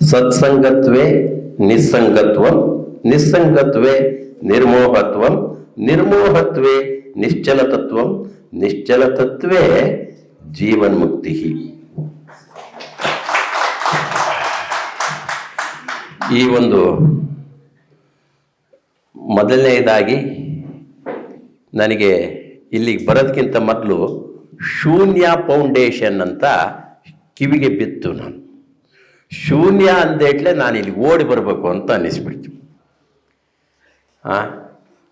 ಸತ್ಸಂಗತ್ವೇ ನಿಸ್ಸಂಗತ್ವಂ, ನಿಸ್ಸಂಗತ್ವೇ ನಿರ್ಮೋಹತ್ವಂ, ನಿರ್ಮೋಹತ್ವೇ ನಿಶ್ಚಲತತ್ವಂ, ನಿಶ್ಚಲತತ್ವೇ ಜೀವನ್ಮುಕ್ತಿ. ಈ ಒಂದು ಮೊದಲನೇದಾಗಿ ನನಗೆ ಇಲ್ಲಿಗೆ ಬರೋದಕ್ಕಿಂತ ಮೊದಲು ಶೂನ್ಯ ಫೌಂಡೇಶನ್ ಅಂತ ಕಿವಿಗೆ ಬಿತ್ತು. ನಾನು ಶೂನ್ಯ ಅಂದೇಟ್ಲೆ ನಾನು ಇಲ್ಲಿ ಓಡಿ ಬರಬೇಕು ಅಂತ ಅನ್ನಿಸ್ಬಿಡ್ತು.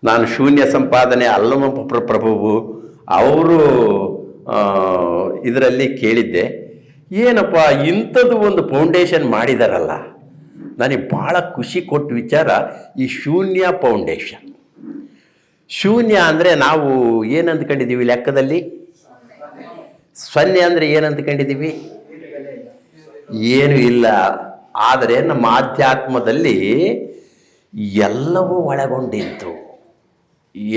ನಾನು ಶೂನ್ಯ ಸಂಪಾದನೆ ಅಲ್ಲಮ ಪ್ರಭು ಅವರು ಇದರಲ್ಲಿ ಕೇಳಿದ್ದೆ, ಏನಪ್ಪ ಇಂಥದ್ದು ಒಂದು ಫೌಂಡೇಶನ್ ಮಾಡಿದಾರಲ್ಲ. ನನಗೆ ಭಾಳ ಖುಷಿ ಕೊಟ್ಟ ವಿಚಾರ ಈ ಶೂನ್ಯ ಫೌಂಡೇಶನ್. ಶೂನ್ಯ ಅಂದರೆ ನಾವು ಏನು ಅಂದ್ಕೊಂಡಿದ್ದೀವಿ ಲೆಕ್ಕದಲ್ಲಿ? ಸೊನ್ನೆ ಅಂದರೆ ಏನು ಅಂದ್ಕೊಂಡಿದ್ದೀವಿ? ಏನೂ ಇಲ್ಲ. ಆದರೆ ನಮ್ಮ ಆಧ್ಯಾತ್ಮದಲ್ಲಿ ಎಲ್ಲವೂ ಒಳಗೊಂಡಿತ್ತು.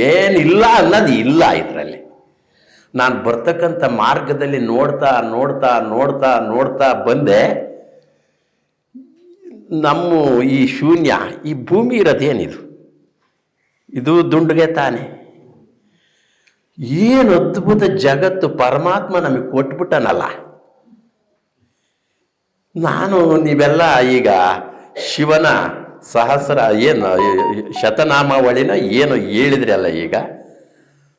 ಏನಿಲ್ಲ ಅನ್ನೋದು ಇಲ್ಲ ಇದರಲ್ಲಿ. ನಾನು ಬರ್ತಕ್ಕಂಥ ಮಾರ್ಗದಲ್ಲಿ ನೋಡ್ತಾ ನೋಡ್ತಾ ನೋಡ್ತಾ ನೋಡ್ತಾ ಬಂದೆ, ನಮ್ಮ ಈ ಶೂನ್ಯ, ಈ ಭೂಮಿ ಇರೋದೇನಿದು? ಇದು ದುಂಡುಗೆ ತಾನೆ. ಏನು ಅದ್ಭುತ ಜಗತ್ತು ಪರಮಾತ್ಮ ನಮಗೆ ಕೊಟ್ಬಿಟ್ಟನಲ್ಲ. ನಾನು ನೀವೆಲ್ಲ ಈಗ ಶಿವನ ಸಹಸ್ರ ಏನು ಶತನಾಮಾವಳಿನ ಏನು ಹೇಳಿದ್ರಿ ಅಲ್ಲ, ಈಗ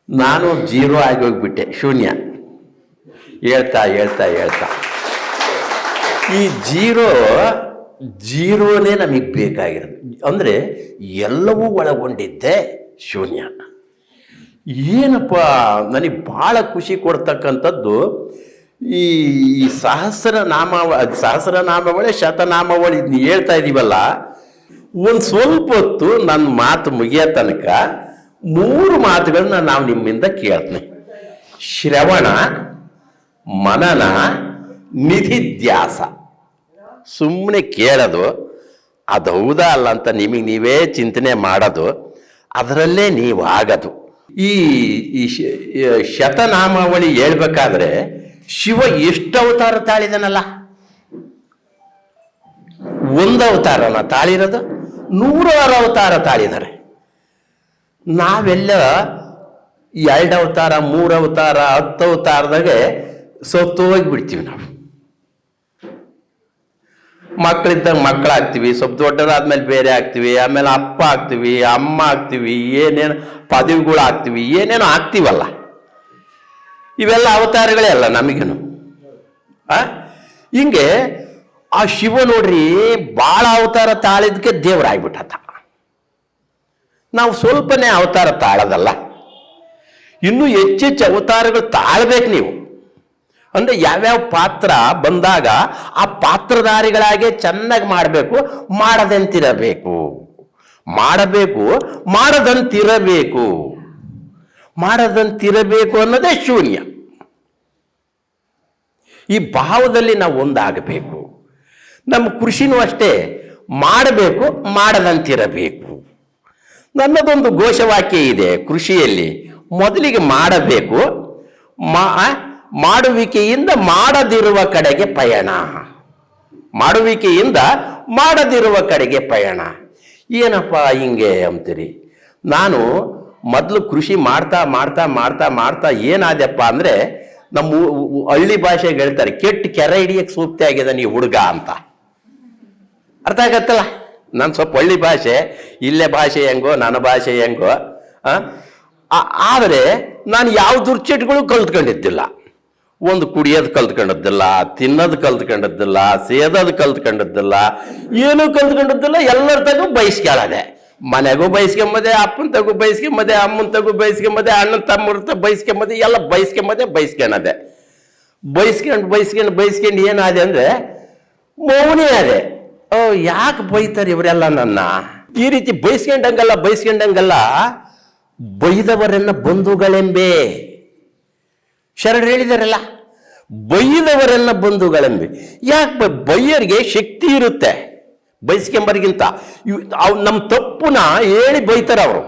ನಾನು ಜೀರೋ ಆಗಿ ಹೋಗ್ಬಿಟ್ಟೆ, ಶೂನ್ಯ. ಹೇಳ್ತಾ ಹೇಳ್ತಾ ಹೇಳ್ತಾ ಈ ಜೀರೋನೇ ನಮಗೆ ಬೇಕಾಗಿರೋದು. ಅಂದರೆ ಎಲ್ಲವೂ ಒಳಗೊಂಡಿದ್ದೆ ಶೂನ್ಯ. ಏನಪ್ಪ ನನಗೆ ಭಾಳ ಖುಷಿ ಕೊಡ್ತಕ್ಕಂಥದ್ದು ಈ ಸಹಸ್ರನಾಮಾವಳಿ ಶತನಾಮಾವಳಿ ಇದನ್ನ ಹೇಳ್ತಾ ಇದ್ದೀವಲ್ಲ. ಒಂದು ಸ್ವಲ್ಪ ಹೊತ್ತು ನನ್ನ ಮಾತು ಮುಗಿಯೋ ತನಕ 3 ಮಾತುಗಳನ್ನ ನಾವು ನಿಮ್ಮಿಂದ ಕೇಳ್ತೀನಿ. ಶ್ರವಣ, ಮನನ, ನಿಧಿಧ್ಯಾಸ. ಸುಮ್ಮನೆ ಕೇಳೋದು, ಅದು ಹೌದಾ ಅಲ್ಲ ಅಂತ ನಿಮಗೆ ನೀವೇ ಚಿಂತನೆ ಮಾಡೋದು, ಅದರಲ್ಲೇ ನೀವು ಆಗೋದು. ಈ ಶತನಾಮಾವಳಿ ಹೇಳ್ಬೇಕಾದ್ರೆ ಶಿವ ಎಷ್ಟು ಅವತಾರ ತಾಳಿದನಲ್ಲ. 1 ಅವತಾರನ ತಾಳಿರೋದು, 100 ಅವತಾರ ತಾಳಿದ್ದಾರೆ. ನಾವೆಲ್ಲ 2 ಅವತಾರ 3 ಅವತಾರ 10 ಅವತಾರದಾಗೆ ಸತ್ತು ಹೋಗಿಬಿಡ್ತೀವಿ. ನಾವು ಮಕ್ಕಳಿದ್ದಾಗ ಮಕ್ಕಳಾಗ್ತೀವಿ, ಸ್ವಲ್ಪ ದೊಡ್ಡದಾದ್ಮೇಲೆ ಬೇರೆ ಆಗ್ತೀವಿ, ಆಮೇಲೆ ಅಪ್ಪ ಆಗ್ತೀವಿ, ಅಮ್ಮ ಆಗ್ತೀವಿ, ಏನೇನು ಪದವಿಗಳು ಆಗ್ತೀವಿ, ಏನೇನೋ ಆಗ್ತೀವಲ್ಲ. ಇವೆಲ್ಲ ಅವತಾರಗಳೇ ಅಲ್ಲ ನಮಗೇನು. ಹಿಂಗೆ ಆ ಶಿವ ನೋಡ್ರಿ ಭಾಳ ಅವತಾರ ತಾಳಿದಕ್ಕೆ ದೇವರಾಗ್ಬಿಟ್ಟ. ನಾವು ಸ್ವಲ್ಪನೇ ಅವತಾರ ತಾಳೋದಲ್ಲ, ಇನ್ನೂ ಹೆಚ್ಚೆಚ್ಚು ಅವತಾರಗಳು ತಾಳ್ಬೇಕು ನೀವು. ಅಂದರೆ ಯಾವ್ಯಾವ ಪಾತ್ರ ಬಂದಾಗ ಆ ಪಾತ್ರಧಾರಿಗಳಾಗೆ ಚೆನ್ನಾಗಿ ಮಾಡಬೇಕು, ಮಾಡದಂತಿರಬೇಕು. ಮಾಡಬೇಕು, ಮಾಡದಂತಿರಬೇಕು. ಮಾಡದಂತಿರಬೇಕು ಅನ್ನೋದೇ ಶೂನ್ಯ. ಈ ಭಾವದಲ್ಲಿ ನಾವು ಒಂದಾಗಬೇಕು. ನಮ್ಮ ಕೃಷಿನೂ ಅಷ್ಟೇ, ಮಾಡಬೇಕು, ಮಾಡದಂತಿರಬೇಕು. ನನ್ನದೊಂದು ಘೋಷವಾಕ್ಯ ಇದೆ ಕೃಷಿಯಲ್ಲಿ. ಮೊದಲಿಗೆ ಮಾಡಬೇಕು, ಮಾಡುವಿಕೆಯಿಂದ ಮಾಡದಿರುವ ಕಡೆಗೆ ಪಯಣ. ಮಾಡುವಿಕೆಯಿಂದ ಮಾಡದಿರುವ ಕಡೆಗೆ ಪಯಣ. ಏನಪ್ಪ ಹಿಂಗೆ ಅಂತೀರಿ? ನಾನು ಮೊದಲು ಕೃಷಿ ಮಾಡ್ತಾ ಮಾಡ್ತಾ ಮಾಡ್ತಾ ಮಾಡ್ತಾ ಏನಾದ್ಯಪ್ಪ ಅಂದರೆ, ನಮ್ಮ ಹಳ್ಳಿ ಭಾಷೆಗೆ ಹೇಳ್ತಾರೆ, ಕೆಟ್ಟ ಕೆರೆ ಹಿಡಿಯಕ್ಕೆ ಸೂಕ್ತ ಆಗಿದೆ ನೀವು ಹುಡುಗ ಅಂತ. ಅರ್ಥ ಆಗತ್ತಲ್ಲ? ನಾನು ಸ್ವಲ್ಪ ಹಳ್ಳಿ ಭಾಷೆ, ಇಲ್ಲೇ ಭಾಷೆ ಹೆಂಗೋ ನನ್ನ ಭಾಷೆ ಹೆಂಗೋ. ಆದರೆ ನಾನು ಯಾವ ದುರ್ಚಟಗಳು ಕಲ್ತ್ಕೊಂಡಿದ್ದಿಲ್ಲ. ಒಂದು ಕುಡಿಯೋದು ಕಲ್ತ್ಕೊಂಡದ್ದಿಲ್ಲ, ತಿನ್ನೋದು ಕಲ್ತ್ಕೊಂಡದ್ದಿಲ್ಲ, ಸೇದೋದು ಕಲ್ತ್ಕೊಂಡದ್ದಿಲ್ಲ, ಏನೂ ಕಲ್ತ್ಕೊಂಡದ್ದಿಲ್ಲ. ಎಲ್ಲರ ತಗು ಬಯಸ್ಕೊಳ್ಳೋದೆ. ಮನೆಗೂ ಬಯಸ್ಕೊಂಬದೆ, ಅಪ್ಪನ ತಗು ಬಯಸ್ಕೊಂಬದೆ, ಅಮ್ಮನ ತಗು ಬಯಸ್ಕೊಂಬದೆ, ಅಣ್ಣನ ತಮ್ಮರ ತಗು ಬಯಸ್ಕೊಂಬದೆ, ಎಲ್ಲ ಬಯಸ್ಕೊಳ್ಳೋದೆ. ಬಯಸ್ಕೊಂಡು ಏನಾದೆ ಅಂದರೆ ಮೌನೇ ಅದೇ. ಯಾಕೆ ಬೈತಾರೆ ಇವರೆಲ್ಲ ನನ್ನ? ಈ ರೀತಿ ಬಯಸ್ಕೊಂಡಂಗಲ್ಲ. ಬೈದವರನ್ನ ಬಂಧುಗಳೆಂಬೆ ಶರಣರು ಹೇಳಿದಾರಲ್ಲ. ಬೈದವರೆಲ್ಲ ಬಂಧುಗಳೆಂಬೆ. ಯಾಕೆ ಬೈಯರಿಗೆ ಶಕ್ತಿ ಇರುತ್ತೆ ಬಯಸ್ಕೊಂಬರಿಗಿಂತ. ನಮ್ಮ ತಪ್ಪುನ ಹೇಳಿ ಬೈತಾರೆ ಅವರು.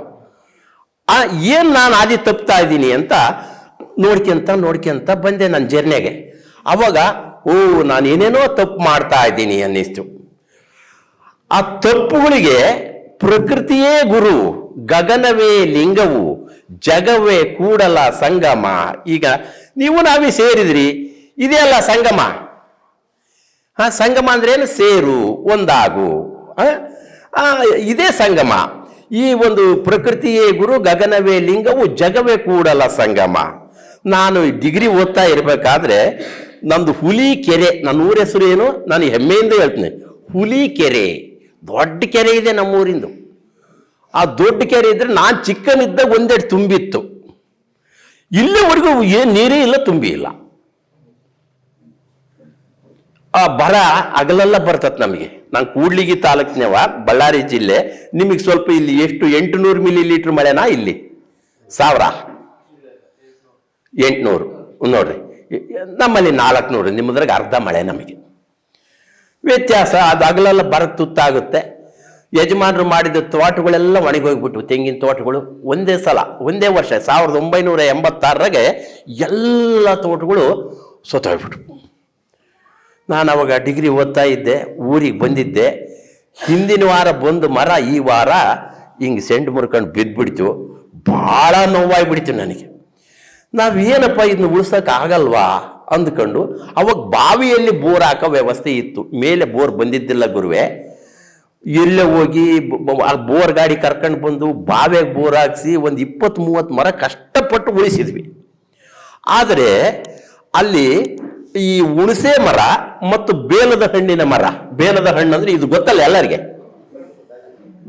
ಏನು ನಾನು ಆದಿ ತಪ್ತಾ ಇದ್ದೀನಿ ಅಂತ ನೋಡ್ಕೊಂತ ಬಂದೆ ನನ್ನ ಜರ್ನಿಗೆ. ಅವಾಗ ನಾನು ಏನೇನೋ ತಪ್ಪು ಮಾಡ್ತಾ ಇದ್ದೀನಿ ಅನ್ನಿಸ್ತು. ಆ ತಪ್ಪುಗಳಿಗೆ ಪ್ರಕೃತಿಯೇ ಗುರು, ಗಗನವೇ ಲಿಂಗವು, ಜಗವೇ ಕೂಡಲ ಸಂಗಮ. ಈಗ ನೀವು ನಾವೇ ಸೇರಿದ್ರಿ, ಇದೇ ಅಲ್ಲ ಸಂಗಮ. ಸಂಗಮ ಅಂದ್ರೆ ಏನು? ಸೇರು, ಒಂದಾಗು, ಇದೇ ಸಂಗಮ. ಈ ಒಂದು ಪ್ರಕೃತಿಯೇ ಗುರು, ಗಗನವೇ ಲಿಂಗವು, ಜಗವೇ ಕೂಡಲ ಸಂಗಮ. ನಾನು ಡಿಗ್ರಿ ಓದ್ತಾ ಇರಬೇಕಾದ್ರೆ ನಮ್ದು ಹುಲಿ ಕೆರೆ, ನನ್ನ ಊರ ಹೆಸರು ಏನು, ನಾನು ಹೆಮ್ಮೆಯಿಂದ ಹೇಳ್ತೀನಿ, ಹುಲಿ ಕೆರೆ. ದೊಡ್ಡ ಕೆರೆ ಇದೆ ನಮ್ಮೂರಿಂದು. ಆ ದೊಡ್ಡ ಕೆರೆ ಇದ್ರೆ ನಾನು ಚಿಕ್ಕನಿದ್ದಾಗ ಒಂದೆರಡು ತುಂಬಿತ್ತು. ಇಲ್ಲಿವರೆಗೂ ಏನು ನೀರೇ ಇಲ್ಲ, ತುಂಬಿ ಇಲ್ಲ. ಆ ಬರ ಅಗಲೆಲ್ಲ ಬರ್ತತ್ ನಮಗೆ. ನಾನು ಕೂಡ್ಲಿಗಿ ತಾಲೂಕಿನವ, ಬಳ್ಳಾರಿ ಜಿಲ್ಲೆ. ನಿಮಗೆ ಸ್ವಲ್ಪ ಇಲ್ಲಿ ಎಷ್ಟು 800 ಮಿಲಿ ಮಳೆನಾ? ಇಲ್ಲಿ 1000, 800 ನೋಡ್ರಿ. ನಮ್ಮಲ್ಲಿ 400, ನಿಮ್ಮದ್ರಾಗ ಅರ್ಧ ಮಳೆ ನಮಗೆ ವ್ಯತ್ಯಾಸ. ಅದು ಅಗಲೆಲ್ಲ ಬರ ತುತ್ತಾಗುತ್ತೆ. ಯಜಮಾನರು ಮಾಡಿದ ತೋಟಗಳೆಲ್ಲ ಒಣಗೋಗ್ಬಿಟ್ಟು, ತೆಂಗಿನ ತೋಟಗಳು ಒಂದೇ ಸಲ, ಒಂದೇ ವರ್ಷ 1986 ಎಲ್ಲ ತೋಟಗಳು ಸತ್ತೋಗ್ಬಿಟ್ಟು. ನಾನು ಅವಾಗ ಡಿಗ್ರಿ ಓದ್ತಾ ಇದ್ದೆ, ಊರಿಗೆ ಬಂದಿದ್ದೆ. ಹಿಂದಿನ ವಾರ ಬಂದು ಮರ ಈ ವಾರ ಹಿಂಗೆ ಸೆಂಡು ಮುರ್ಕೊಂಡು ಬಿದ್ದುಬಿಡ್ತು. ಭಾಳ ನೋವಾಗ್ಬಿಡ್ತು ನನಗೆ. ನಾವೇನಪ್ಪ ಇದನ್ನ ಉಳಿಸೋಕೆ ಆಗಲ್ವಾ ಅಂದ್ಕೊಂಡು, ಅವಾಗ ಬಾವಿಯಲ್ಲಿ ಬೋರ್ ಹಾಕೋ ವ್ಯವಸ್ಥೆ ಇತ್ತು. ಮೇಲೆ ಬೋರ್ ಬಂದಿದ್ದಿಲ್ಲ ಗುರುವೆ. ಎಲ್ಲೇ ಹೋಗಿ ಬೋರ್ ಗಾಡಿ ಕರ್ಕೊಂಡು ಬಂದು ಬಾವಿಯಾಗ ಬೋರ್ ಹಾಕಿಸಿ ಒಂದು 20-30 ಮರ ಕಷ್ಟಪಟ್ಟು ಉಳಿಸಿದ್ವಿ. ಆದರೆ ಅಲ್ಲಿ ಈ ಹುಣಸೆ ಮರ ಮತ್ತು ಬೇಲದ ಹಣ್ಣಿನ ಮರ, ಬೇಲದ ಹಣ್ಣು ಅಂದ್ರೆ ಇದು ಗೊತ್ತಲ್ಲ ಎಲ್ಲರಿಗೆ,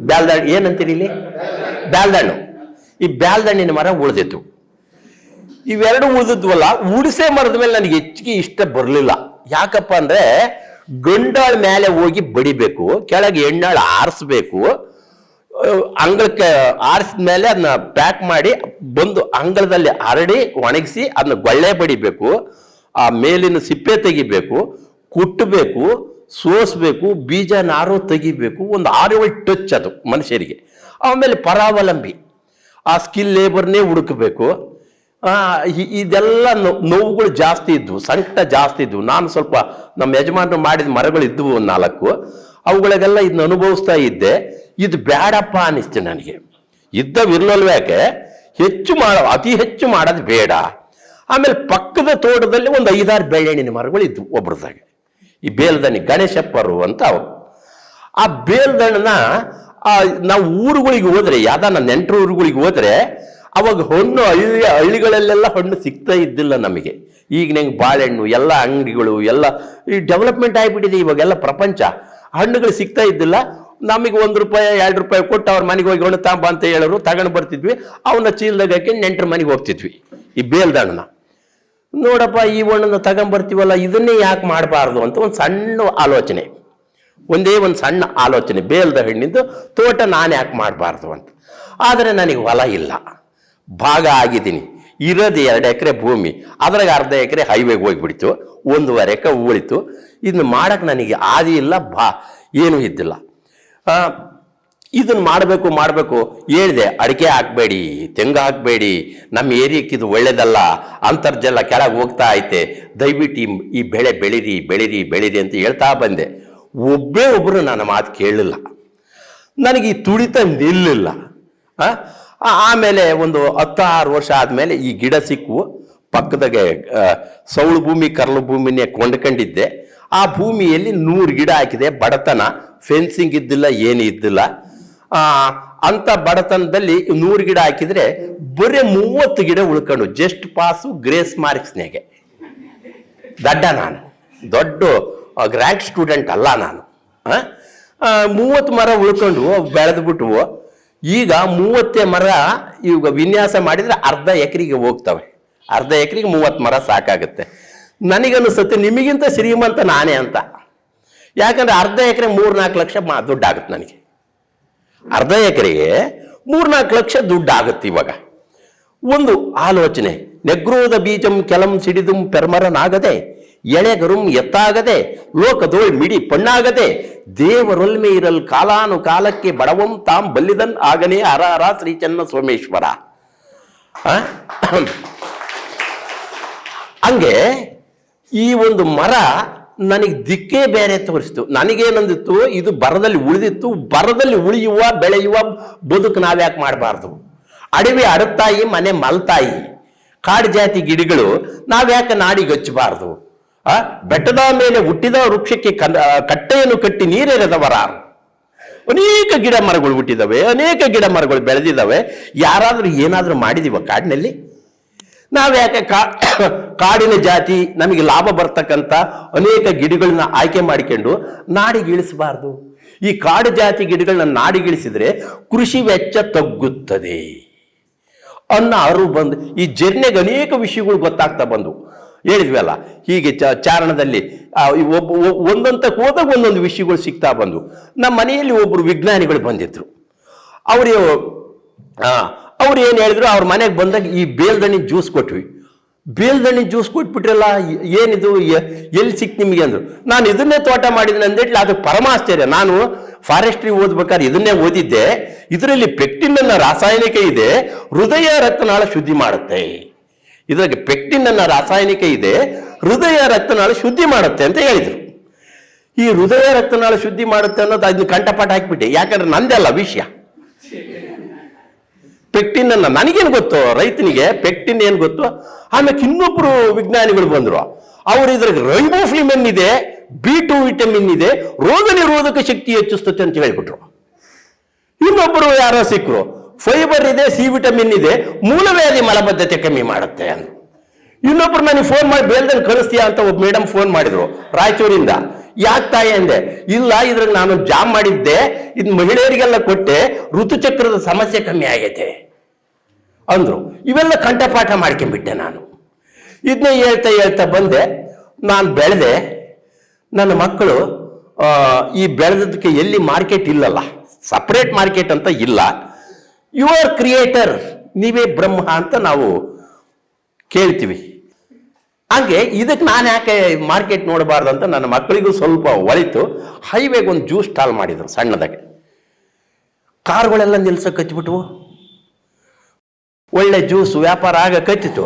ಬ್ಯಾಲ್ದಣ್ಣು ಏನಂತೀರಿ ಇಲ್ಲಿ, ಬ್ಯಾಲ್ದಣ್ಣು. ಈ ಬ್ಯಾಲ್ದಣ್ಣಿನ ಮರ ಉಳಿದಿತ್ತು. ಇವೆರಡು ಉಳಿದಿದ್ವಲ್ಲ, ಹುಣಸೆ ಮರದ ಮೇಲೆ ನನಗೆ ಹೆಚ್ಚಿಗೆ ಇಷ್ಟ ಬರಲಿಲ್ಲ. ಯಾಕಪ್ಪ ಅಂದ್ರೆ ಗಂಡಾಳ ಮೇಲೆ ಹೋಗಿ ಬಡಿಬೇಕು, ಕೆಳಗೆ ಎಣ್ಣಾಳ ಆರಿಸ್ಬೇಕು. ಅಂಗಳಕ್ಕೆ ಆರಿಸಿದ ಮೇಲೆ ಅದನ್ನ ಪ್ಯಾಕ್ ಮಾಡಿ ಬಂದು ಅಂಗಳದಲ್ಲಿ ಹರಡಿ ಒಣಗಿಸಿ ಅದನ್ನ ಗೊಳ್ಳೆ ಬಡಿಬೇಕು. ಆ ಮೇಲಿನ ಸಿಪ್ಪೆ ತೆಗಿಬೇಕು, ಕುಟ್ಟಬೇಕು, ಸೋಸ್ಬೇಕು, ಬೀಜ ನಾರು ತೆಗಿಬೇಕು. ಒಂದು 6-7 ಟಚ್ ಅದು ಮನುಷ್ಯರಿಗೆ. ಆಮೇಲೆ ಪರಾವಲಂಬಿ, ಆ ಸ್ಕಿಲ್ ಲೇಬರ್ನೇ ಹುಡುಕಬೇಕು. ಇದೆಲ್ಲ ನೋವುಗಳು ಜಾಸ್ತಿ ಇದ್ವು, ಸಂಕಟ ಜಾಸ್ತಿ ಇದ್ವು. ನಾನು ಸ್ವಲ್ಪ ನಮ್ಮ ಯಜಮಾನರು ಮಾಡಿದ ಮರಗಳು ಇದ್ವು 4, ಅವುಗಳಿಗೆಲ್ಲ ಇದನ್ನ ಅನುಭವಿಸ್ತಾ ಇದ್ದೆ. ಇದು ಬೇಡಪ್ಪ ಅನಿಸ್ತು ನನಗೆ. ಇದ್ದವಿರ್ಲಲ್ವ್ಯಾಕೆ ಅತಿ ಹೆಚ್ಚು ಮಾಡೋದು ಬೇಡ. ಆಮೇಲೆ ಪಕ್ಕದ ತೋಟದಲ್ಲಿ ಒಂದು 5-6 ಬೆಳ್ಳೆಣ್ಣಿನ ಮರಗಳು ಇದ್ವು ಒಬ್ರದಾಗ. ಈ ಬೇಲ್ದಣ್ಣಿ ಗಣೇಶಪ್ಪರು ಅಂತ ಅವರು. ಆ ಬೇಲ್ದಣ್ಣನ ನಾವು ಊರುಗಳಿಗೆ ಹೋದ್ರೆ, ಯಾವ್ದಾನ ನೆಂಟರು ಊರುಗಳಿಗೆ ಹೋದ್ರೆ, ಅವಾಗ ಹಣ್ಣು ಹಳ್ಳಿಗಳಲ್ಲೆಲ್ಲ ಹಣ್ಣು ಸಿಗ್ತಾ ಇದ್ದಿಲ್ಲ ನಮಗೆ. ಈಗ ನಂಗೆ ಬಾಳೆಹಣ್ಣು ಎಲ್ಲ ಅಂಗಡಿಗಳು ಎಲ್ಲ ಈ ಡೆವಲಪ್ಮೆಂಟ್ ಆಗಿಬಿಟ್ಟಿದೆ. ಇವಾಗೆಲ್ಲ ಪ್ರಪಂಚ, ಹಣ್ಣುಗಳು ಸಿಗ್ತಾ ಇದ್ದಿಲ್ಲ. ನಮಗೆ ₹1-2 ಕೊಟ್ಟು ಅವ್ರ ಮನೆಗೆ ಹೋಗಿ ಹಣ್ಣು ತಾಂಬ ಅಂತ ಹೇಳೋರು, ತಗೊಂಡು ಬರ್ತಿದ್ವಿ. ಅವನ್ನ ಚೀಲದಾಗ ಹಾಕಿ ನೆಂಟರ ಮನೆಗೆ ಹೋಗ್ತಿದ್ವಿ. ಈ ಬೇಲ್ದಣ್ಣನ ನೋಡಪ್ಪ, ಈ ಹಣ್ಣನ್ನು ತಗೊಂಬರ್ತೀವಲ್ಲ, ಇದನ್ನೇ ಯಾಕೆ ಮಾಡಬಾರ್ದು ಅಂತ ಒಂದು ಸಣ್ಣ ಆಲೋಚನೆ, ಒಂದೇ ಒಂದು ಸಣ್ಣ ಆಲೋಚನೆ, ಬೇಲ್ದ ಹಣ್ಣಿಂದು ತೋಟ ನಾನು ಯಾಕೆ ಮಾಡಬಾರ್ದು ಅಂತ. ಆದರೆ ನನಗೆ ಹೊಲ ಇಲ್ಲ, ಭಾಗ ಆಗಿದ್ದೀನಿ. ಇರೋದು 2 ಎಕರೆ ಭೂಮಿ, ಅದ್ರಾಗ ಅರ್ಧ ಎಕರೆ ಹೈವೇಗೆ ಹೋಗ್ಬಿಡ್ತು, 1.5 ಎಕರೆ ಉಳಿತು. ಇದನ್ನ ಮಾಡಕ್ಕೆ ನನಗೆ ಆದಿ ಇಲ್ಲ, ಏನೂ ಇದ್ದಿಲ್ಲ. ಇದನ್ನ ಮಾಡಬೇಕು ಹೇಳಿದೆ. ಅಡಿಕೆ ಹಾಕಬೇಡಿ, ತೆಂಗು ಹಾಕಬೇಡಿ, ನಮ್ಮ ಏರಿಯಕ್ಕೆ ಇದು ಒಳ್ಳೇದಲ್ಲ, ಅಂತರ್ಜಲ ಕೆಳಗೆ ಹೋಗ್ತಾ ಐತೆ, ದಯವಿಟ್ಟು ಈ ಬೆಳೆ ಬೆಳೀರಿ ಅಂತ ಹೇಳ್ತಾ ಬಂದೆ. ಒಬ್ಬರು ನನ್ನ ಮಾತು ಕೇಳಲಿಲ್ಲ. ನನಗೆ ಈ ತುಡಿತ ನಿಲ್ಲಿಲ್ಲ. ಆಮೇಲೆ ಒಂದು 10-6 ವರ್ಷ ಆದಮೇಲೆ ಈ ಗಿಡ ಸಿಕ್ಕವು. ಪಕ್ಕದಾಗೆ ಸೌಳು ಭೂಮಿ, ಕರ್ಲು ಭೂಮಿನೇ ಕೊಂಡ್ಕೊಂಡಿದ್ದೆ. ಆ ಭೂಮಿಯಲ್ಲಿ 100 ಗಿಡ ಹಾಕಿದೆ. ಬಡತನ, ಫೆನ್ಸಿಂಗ್ ಇದ್ದಿಲ್ಲ, ಏನು ಇದ್ದಿಲ್ಲ. ಅಂತ ಬಡತನದಲ್ಲಿ 100 ಗಿಡ ಹಾಕಿದ್ರೆ ಬರೀ 30 ಗಿಡ ಉಳ್ಕೊಂಡು, ಜಸ್ಟ್ ಪಾಸು, ಗ್ರೇಸ್ ಮಾರ್ಕ್ಸ್ನಾಗೆ. ನಾನು ದೊಡ್ಡ ರ್ಯಾಂಕ್ ಸ್ಟೂಡೆಂಟ್ ಅಲ್ಲ ನಾನು. 30 ಮರ ಉಳ್ಕೊಂಡು ಬೆಳೆದ್ಬಿಟ್ಟು, ಈಗ 30 ಮರ ಈಗ ವಿನ್ಯಾಸ ಮಾಡಿದ್ರೆ ಅರ್ಧ ಎಕರೆಗೆ ಹೋಗ್ತವೆ. ಅರ್ಧ ಎಕರೆಗೆ 30 ಮರ ಸಾಕಾಗುತ್ತೆ. ನನಗನ್ನಿಸುತ್ತೆ ನಿಮಗಿಂತ ಶ್ರೀಮಂತ ನಾನೇ ಅಂತ. ಯಾಕಂದ್ರೆ ಅರ್ಧ ಎಕರೆ 3-4 ಲಕ್ಷ ದುಡ್ಡಾಗುತ್ತೆ ನನಗೆ. ಅರ್ಧ ಎಕರೆಗೆ 3-4 ಲಕ್ಷ ದುಡ್ಡಾಗುತ್ತೆ. ಇವಾಗ ಒಂದು ಆಲೋಚನೆ, ನೆಗ್ರೋದ ಬೀಜಂ ಕೆಲಂ ಸಿಡಿದುಂ ಪೆರ್ಮರನಾಗದೆ, ಎಳೆಗರುಂ ಎತ್ತಾಗದೆ, ಲೋಕದೋಳ್ ಮಿಡಿ ಪಣ್ಣಾಗದೆ, ದೇವರೊಲ್ಮೆ ಇರಲ್ ಕಾಲಾನು ಕಾಲಕ್ಕೆ ಬಡವಂ ತಾಂ ಬಲ್ಲಿದನ್ ಆಗನೇ ಹರ ಶ್ರೀ ಚನ್ನ ಸೋಮೇಶ್ವರ. ಹಂಗೆ ಈ ಒಂದು ಮರ ನನಗೆ ದಿಕ್ಕೇ ಬೇರೆ ತೋರಿಸ್ತು. ನನಗೇನಂದಿತ್ತು, ಇದು ಬರದಲ್ಲಿ ಉಳಿದಿತ್ತು, ಬರದಲ್ಲಿ ಉಳಿಯುವ ಬೆಳೆಯುವ ಬದುಕು ನಾವ್ಯಾಕೆ ಮಾಡಬಾರ್ದು? ಅಡವಿ ಅಡತಾಯಿ, ಮನೆ ಮಲ್ತಾಯಿ, ಕಾಡು ಜಾತಿ ಗಿಡಗಳು ನಾವ್ಯಾಕೆ ನಾಡಿಗೆ ಹಚ್ಚಬಾರ್ದು? ಬೆಟ್ಟದ ಮೇಲೆ ಹುಟ್ಟಿದ ವೃಕ್ಷಕ್ಕೆ ಕಟ್ಟೆಯನ್ನು ಕಟ್ಟಿ ನೀರೆರೆದವರಾರು. ಅನೇಕ ಗಿಡ ಮರಗಳು ಹುಟ್ಟಿದಾವೆ, ಅನೇಕ ಗಿಡ ಮರಗಳು ಬೆಳೆದಿದ್ದಾವೆ. ಯಾರಾದ್ರೂ ಏನಾದ್ರೂ ಮಾಡಿದೀವ ಕಾಡಿನಲ್ಲಿ? ನಾವ್ಯಾಕೆ ಕಾಡಿನ ಜಾತಿ ನಮಗೆ ಲಾಭ ಬರ್ತಕ್ಕಂಥ ಅನೇಕ ಗಿಡಗಳನ್ನ ಆಯ್ಕೆ ಮಾಡಿಕೊಂಡು ನಾಡಿಗೆ ಇಳಿಸಬಾರ್ದು? ಈ ಕಾಡು ಜಾತಿ ಗಿಡಗಳನ್ನ ನಾಡಿಗಿಳಿಸಿದ್ರೆ ಕೃಷಿ ವೆಚ್ಚ ತಗ್ಗುತ್ತದೆ ಅನ್ನೋ ಅರಿವು ಬಂದು ಈ ಜರ್ನೆಗೆ ಅನೇಕ ವಿಷಯಗಳು ಗೊತ್ತಾಗ್ತಾ ಬಂದು ಹೇಳಿದ್ವಿ ಅಲ್ಲ. ಹೀಗೆ ಚಾರಣದಲ್ಲಿ ಒಂದೊಂದಕ್ಕೆ ಹೋದಾಗ ಒಂದೊಂದು ವಿಷಯಗಳು ಸಿಗ್ತಾ ಬಂದು. ನಮ್ಮ ಮನೆಯಲ್ಲಿ ಒಬ್ಬರು ವಿಜ್ಞಾನಿಗಳು ಬಂದಿದ್ರು. ಅವ್ರು ಏನು ಹೇಳಿದ್ರು, ಅವ್ರ ಮನೆಗೆ ಬಂದಾಗ ಈ ಬೇಲ್ದಣ್ಣಿ ಜ್ಯೂಸ್ ಕೊಟ್ವಿ. ಬೇಲ್ದಣ್ಣಿ ಜ್ಯೂಸ್ ಕೊಟ್ಬಿಟ್ರಲ್ಲ, ಏನಿದು, ಎಲ್ಲಿ ಸಿಕ್ತು ನಿಮಗೆ ಅಂದ್ರು. ನಾನು ಇದನ್ನೇ ತೋಟ ಮಾಡಿದ್ದೀನಿ ಅಂದೇಳಿ ಅದು ಪರಮಾಶ್ಚರ್ಯ. ನಾನು ಫಾರೆಸ್ಟ್ರಿ ಓದ್ಬೇಕಾದ್ರೆ ಇದನ್ನೇ ಓದಿದ್ದೆ. ಇದರಲ್ಲಿ ಪೆಕ್ಟಿನ್ ಅನ್ನೋ ರಾಸಾಯನಿಕ ಇದೆ, ಹೃದಯ ರಕ್ತನಾಳ ಶುದ್ಧಿ ಮಾಡುತ್ತೆ. ಇದ್ರಾಗೆ ಪೆಕ್ಟಿನ್ ಅನ್ನೋ ರಾಸಾಯನಿಕ ಇದೆ, ಹೃದಯ ರಕ್ತನಾಳ ಶುದ್ಧಿ ಮಾಡುತ್ತೆ ಅಂತ ಹೇಳಿದ್ರು. ಈ ಹೃದಯ ರಕ್ತನಾಳ ಶುದ್ಧಿ ಮಾಡುತ್ತೆ ಅನ್ನೋದು ಅದನ್ನ ಕಂಠಪಾಠ ಹಾಕ್ಬಿಟ್ಟೆ. ಯಾಕಂದ್ರೆ ನಂದಲ್ಲ ವಿಷಯ. ಪೆಕ್ಟಿನ್ ಅನ್ನ ನನಗೇನು ಗೊತ್ತು, ರೈತನಿಗೆ ಪೆಕ್ಟಿನ್ ಏನು ಗೊತ್ತು. ಆಮೇಲೆ ಇನ್ನೊಬ್ರು ವಿಜ್ಞಾನಿಗಳು ಬಂದ್ರು. ಅವರು ಇದ್ರಾಗ ರೈಬೋಫ್ಲಾವಿನ್ ಇದೆ, B2 ವಿಟಮಿನ್ ಇದೆ, ರೋಗ ನಿರೋಧಕ ಶಕ್ತಿ ಹೆಚ್ಚಿಸ್ತತೆ ಅಂತ ಹೇಳ್ಬಿಟ್ರು. ಇನ್ನೊಬ್ಬರು ಯಾರೋ ಸಿಕ್ಕರು, ಫೈಬರ್ ಇದೆ, C ವಿಟಮಿನ್ ಇದೆ, ಮೂಲವ್ಯಾಧಿ ಮಲಬದ್ಧತೆ ಕಮ್ಮಿ ಮಾಡುತ್ತೆ ಅಂತ. ಇನ್ನೊಬ್ರು ನನಗೆ ಫೋನ್ ಮಾಡಿ ಬೇಲ್ದಲ್ಲಿ ಕಳಿಸ್ತೀಯಾ ಅಂತ ಒಬ್ಬ ಮೇಡಮ್ ಫೋನ್ ಮಾಡಿದ್ರು ರಾಯಚೂರಿಂದ. ಯಾಕೆ ತಾಯಿ ಅಂದೆ. ಇಲ್ಲ, ಇದ್ರಾಗ ನಾನು ಜಾಮ್ ಮಾಡಿದ್ದೆ, ಇದು ಮಹಿಳೆಯರಿಗೆಲ್ಲ ಕೊಟ್ಟೆ, ಋತುಚಕ್ರದ ಸಮಸ್ಯೆ ಕಮ್ಮಿ ಆಗೈತೆ ಅಂದ್ರು. ಇವೆಲ್ಲ ಕಂಠಪಾಠ ಮಾಡ್ಕೊಂಡ್ಬಿಟ್ಟೆ ನಾನು. ಇದನ್ನ ಹೇಳ್ತಾ ಬಂದೆ. ನಾನು ಬೆಳೆದೆ. ನನ್ನ ಮಕ್ಕಳು ಈ ಬೆಳೆದಕ್ಕೆ ಎಲ್ಲಿ ಮಾರ್ಕೆಟ್ ಇಲ್ಲಲ್ಲ, ಸಪ್ರೇಟ್ ಮಾರ್ಕೆಟ್ ಅಂತ ಇಲ್ಲ. ಯುವರ್ ಕ್ರಿಯೇಟರ್, ನೀವೇ ಬ್ರಹ್ಮ ಅಂತ ನಾವು ಕೇಳ್ತೀವಿ. ಹಾಗೆ ಇದಕ್ಕೆ ನಾನು ಯಾಕೆ ಮಾರ್ಕೆಟ್ ನೋಡಬಾರ್ದು ಅಂತ ನನ್ನ ಮಕ್ಕಳಿಗೂ ಸ್ವಲ್ಪ ಒಳಿತು. ಹೈವೇಗೆ ಒಂದು ಜ್ಯೂಸ್ ಸ್ಟಾಲ್ ಮಾಡಿದ್ರು ಸಣ್ಣದಾಗೆ. ಕಾರ್ಗಳೆಲ್ಲ ನಿಲ್ಸಕ್ಕೆ ಕಚ್ಚಿಬಿಟ್ವು. ಒಳ್ಳೆ ಜ್ಯೂಸ್ ವ್ಯಾಪಾರ ಆಗ ಕತ್ತಿತು.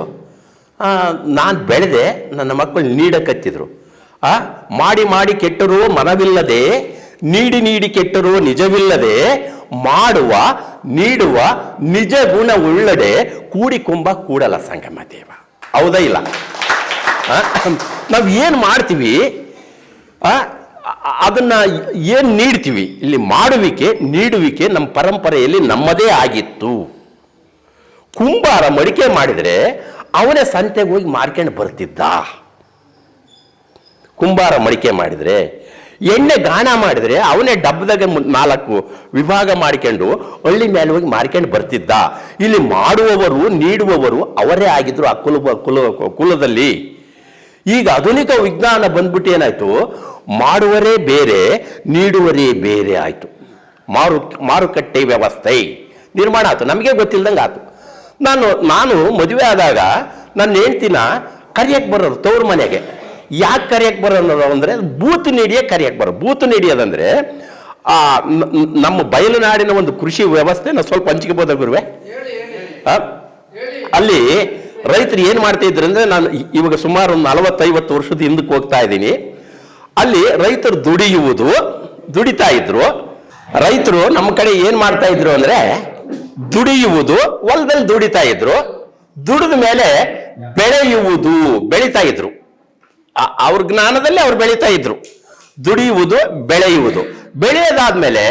ನಾನು ಬೆಳೆದೆ, ನನ್ನ ಮಕ್ಕಳು ನೀಡಕತ್ತಿದ್ರು. ಮಾಡಿ ಮಾಡಿ ಕೆಟ್ಟರೂ ಮನವಿಲ್ಲದೆ, ನೀಡಿ ನೀಡಿ ಕೆಟ್ಟರೂ ನಿಜವಿಲ್ಲದೆ, ಮಾಡುವ ನೀಡುವ ನಿಜ ಗುಣ ಉಳ್ಳಡೆ ಕೂಡಿಕೊಂಬ ಕೂಡಲ ಸಂಗಮ ದೇವ. ಹೌದಾ ಇಲ್ಲ? ನಾವು ಏನು ಮಾಡ್ತೀವಿ, ಅದನ್ನ ಏನು ನೀಡ್ತೀವಿ. ಇಲ್ಲಿ ಮಾಡುವಿಕೆ ನೀಡುವಿಕೆ ನಮ್ಮ ಪರಂಪರೆಯಲ್ಲಿ ನಮ್ಮದೇ ಆಗಿತ್ತು. ಕುಂಬಾರ ಮಡಿಕೆ ಮಾಡಿದರೆ ಅವನೇ ಸಂತೆಗೆ ಹೋಗಿ ಮಾರ್ಕೊಂಡು ಬರ್ತಿದ್ದ. ಕುಂಬಾರ ಮಡಿಕೆ ಮಾಡಿದರೆ, ಎಣ್ಣೆ ಗಾಣ ಮಾಡಿದರೆ ಅವನೇ ಡಬ್ಬದಾಗ 4 ವಿಭಾಗ ಮಾಡಿಕೊಂಡು ಹಳ್ಳಿ ಮೇಲೆ ಹೋಗಿ ಮಾರ್ಕೊಂಡು ಬರ್ತಿದ್ದ. ಇಲ್ಲಿ ಮಾಡುವವರು ನೀಡುವವರು ಅವರೇ ಆಗಿದ್ರು ಆ ಕುಲದಲ್ಲಿ. ಈಗ ಆಧುನಿಕ ವಿಜ್ಞಾನ ಬಂದ್ಬಿಟ್ಟು ಏನಾಯ್ತು, ಮಾಡುವರೇ ಬೇರೆ, ನೀಡುವರೇ ಬೇರೆ ಆಯ್ತು. ಮಾರುಕಟ್ಟೆ ವ್ಯವಸ್ಥೆ ನಿರ್ಮಾಣ ಆಯ್ತು, ನಮಗೆ ಗೊತ್ತಿಲ್ದಂಗೆ ಆಯ್ತು. ನಾನು ಮದುವೆ ಆದಾಗ ನನ್ನ ಹೆಂಡ್ತಿನ ಕರಿಯಕ್ಕೆ ಬರೋರು ತವ್ರ ಮನೆಗೆ. ಯಾಕೆ ಕರಿಯಕ್ಕೆ ಬರೋರು ಅಂದರೆ ಬೂತು ನೀಡಿಯೇ ಕರಿಯಕ್ಕೆ ಬರೋರು. ಬೂತು ನೀಡಿಯೋದಂದ್ರೆ ನಮ್ಮ ಬಯಲುನಾಡಿನ ಒಂದು ಕೃಷಿ ವ್ಯವಸ್ಥೆ ನಾವು ಸ್ವಲ್ಪ ಹಂಚ್ಕೋಬೋದ ಗುರುವೆ. ಅಲ್ಲಿ ರೈತರು ಏನು ಮಾಡ್ತಾ ಇದ್ರು ಅಂದ್ರೆ, ನಾನು ಇವಾಗ ಸುಮಾರು ಒಂದು 40-50 ವರ್ಷದ ಹಿಂದಕ್ಕೆ ಹೋಗ್ತಾ ಇದ್ದೀನಿ. ಅಲ್ಲಿ ರೈತರು ದುಡಿತಾ ಇದ್ರು. ರೈತರು ನಮ್ಮ ಕಡೆ ಏನ್ ಮಾಡ್ತಾ ಇದ್ರು ಅಂದ್ರೆ, ದುಡಿಯುವುದು, ಹೊಲದಲ್ಲಿ ದುಡಿತಾ ಇದ್ರು. ದುಡಿದ ಮೇಲೆ ಬೆಳೀತಾ ಇದ್ರು. ಅವ್ರ ಜ್ಞಾನದಲ್ಲಿ ಅವ್ರು ಬೆಳೀತಾ ಇದ್ರು. ದುಡಿಯುವುದು, ಬೆಳೆಯೋದಾದ್ಮೇಲೆ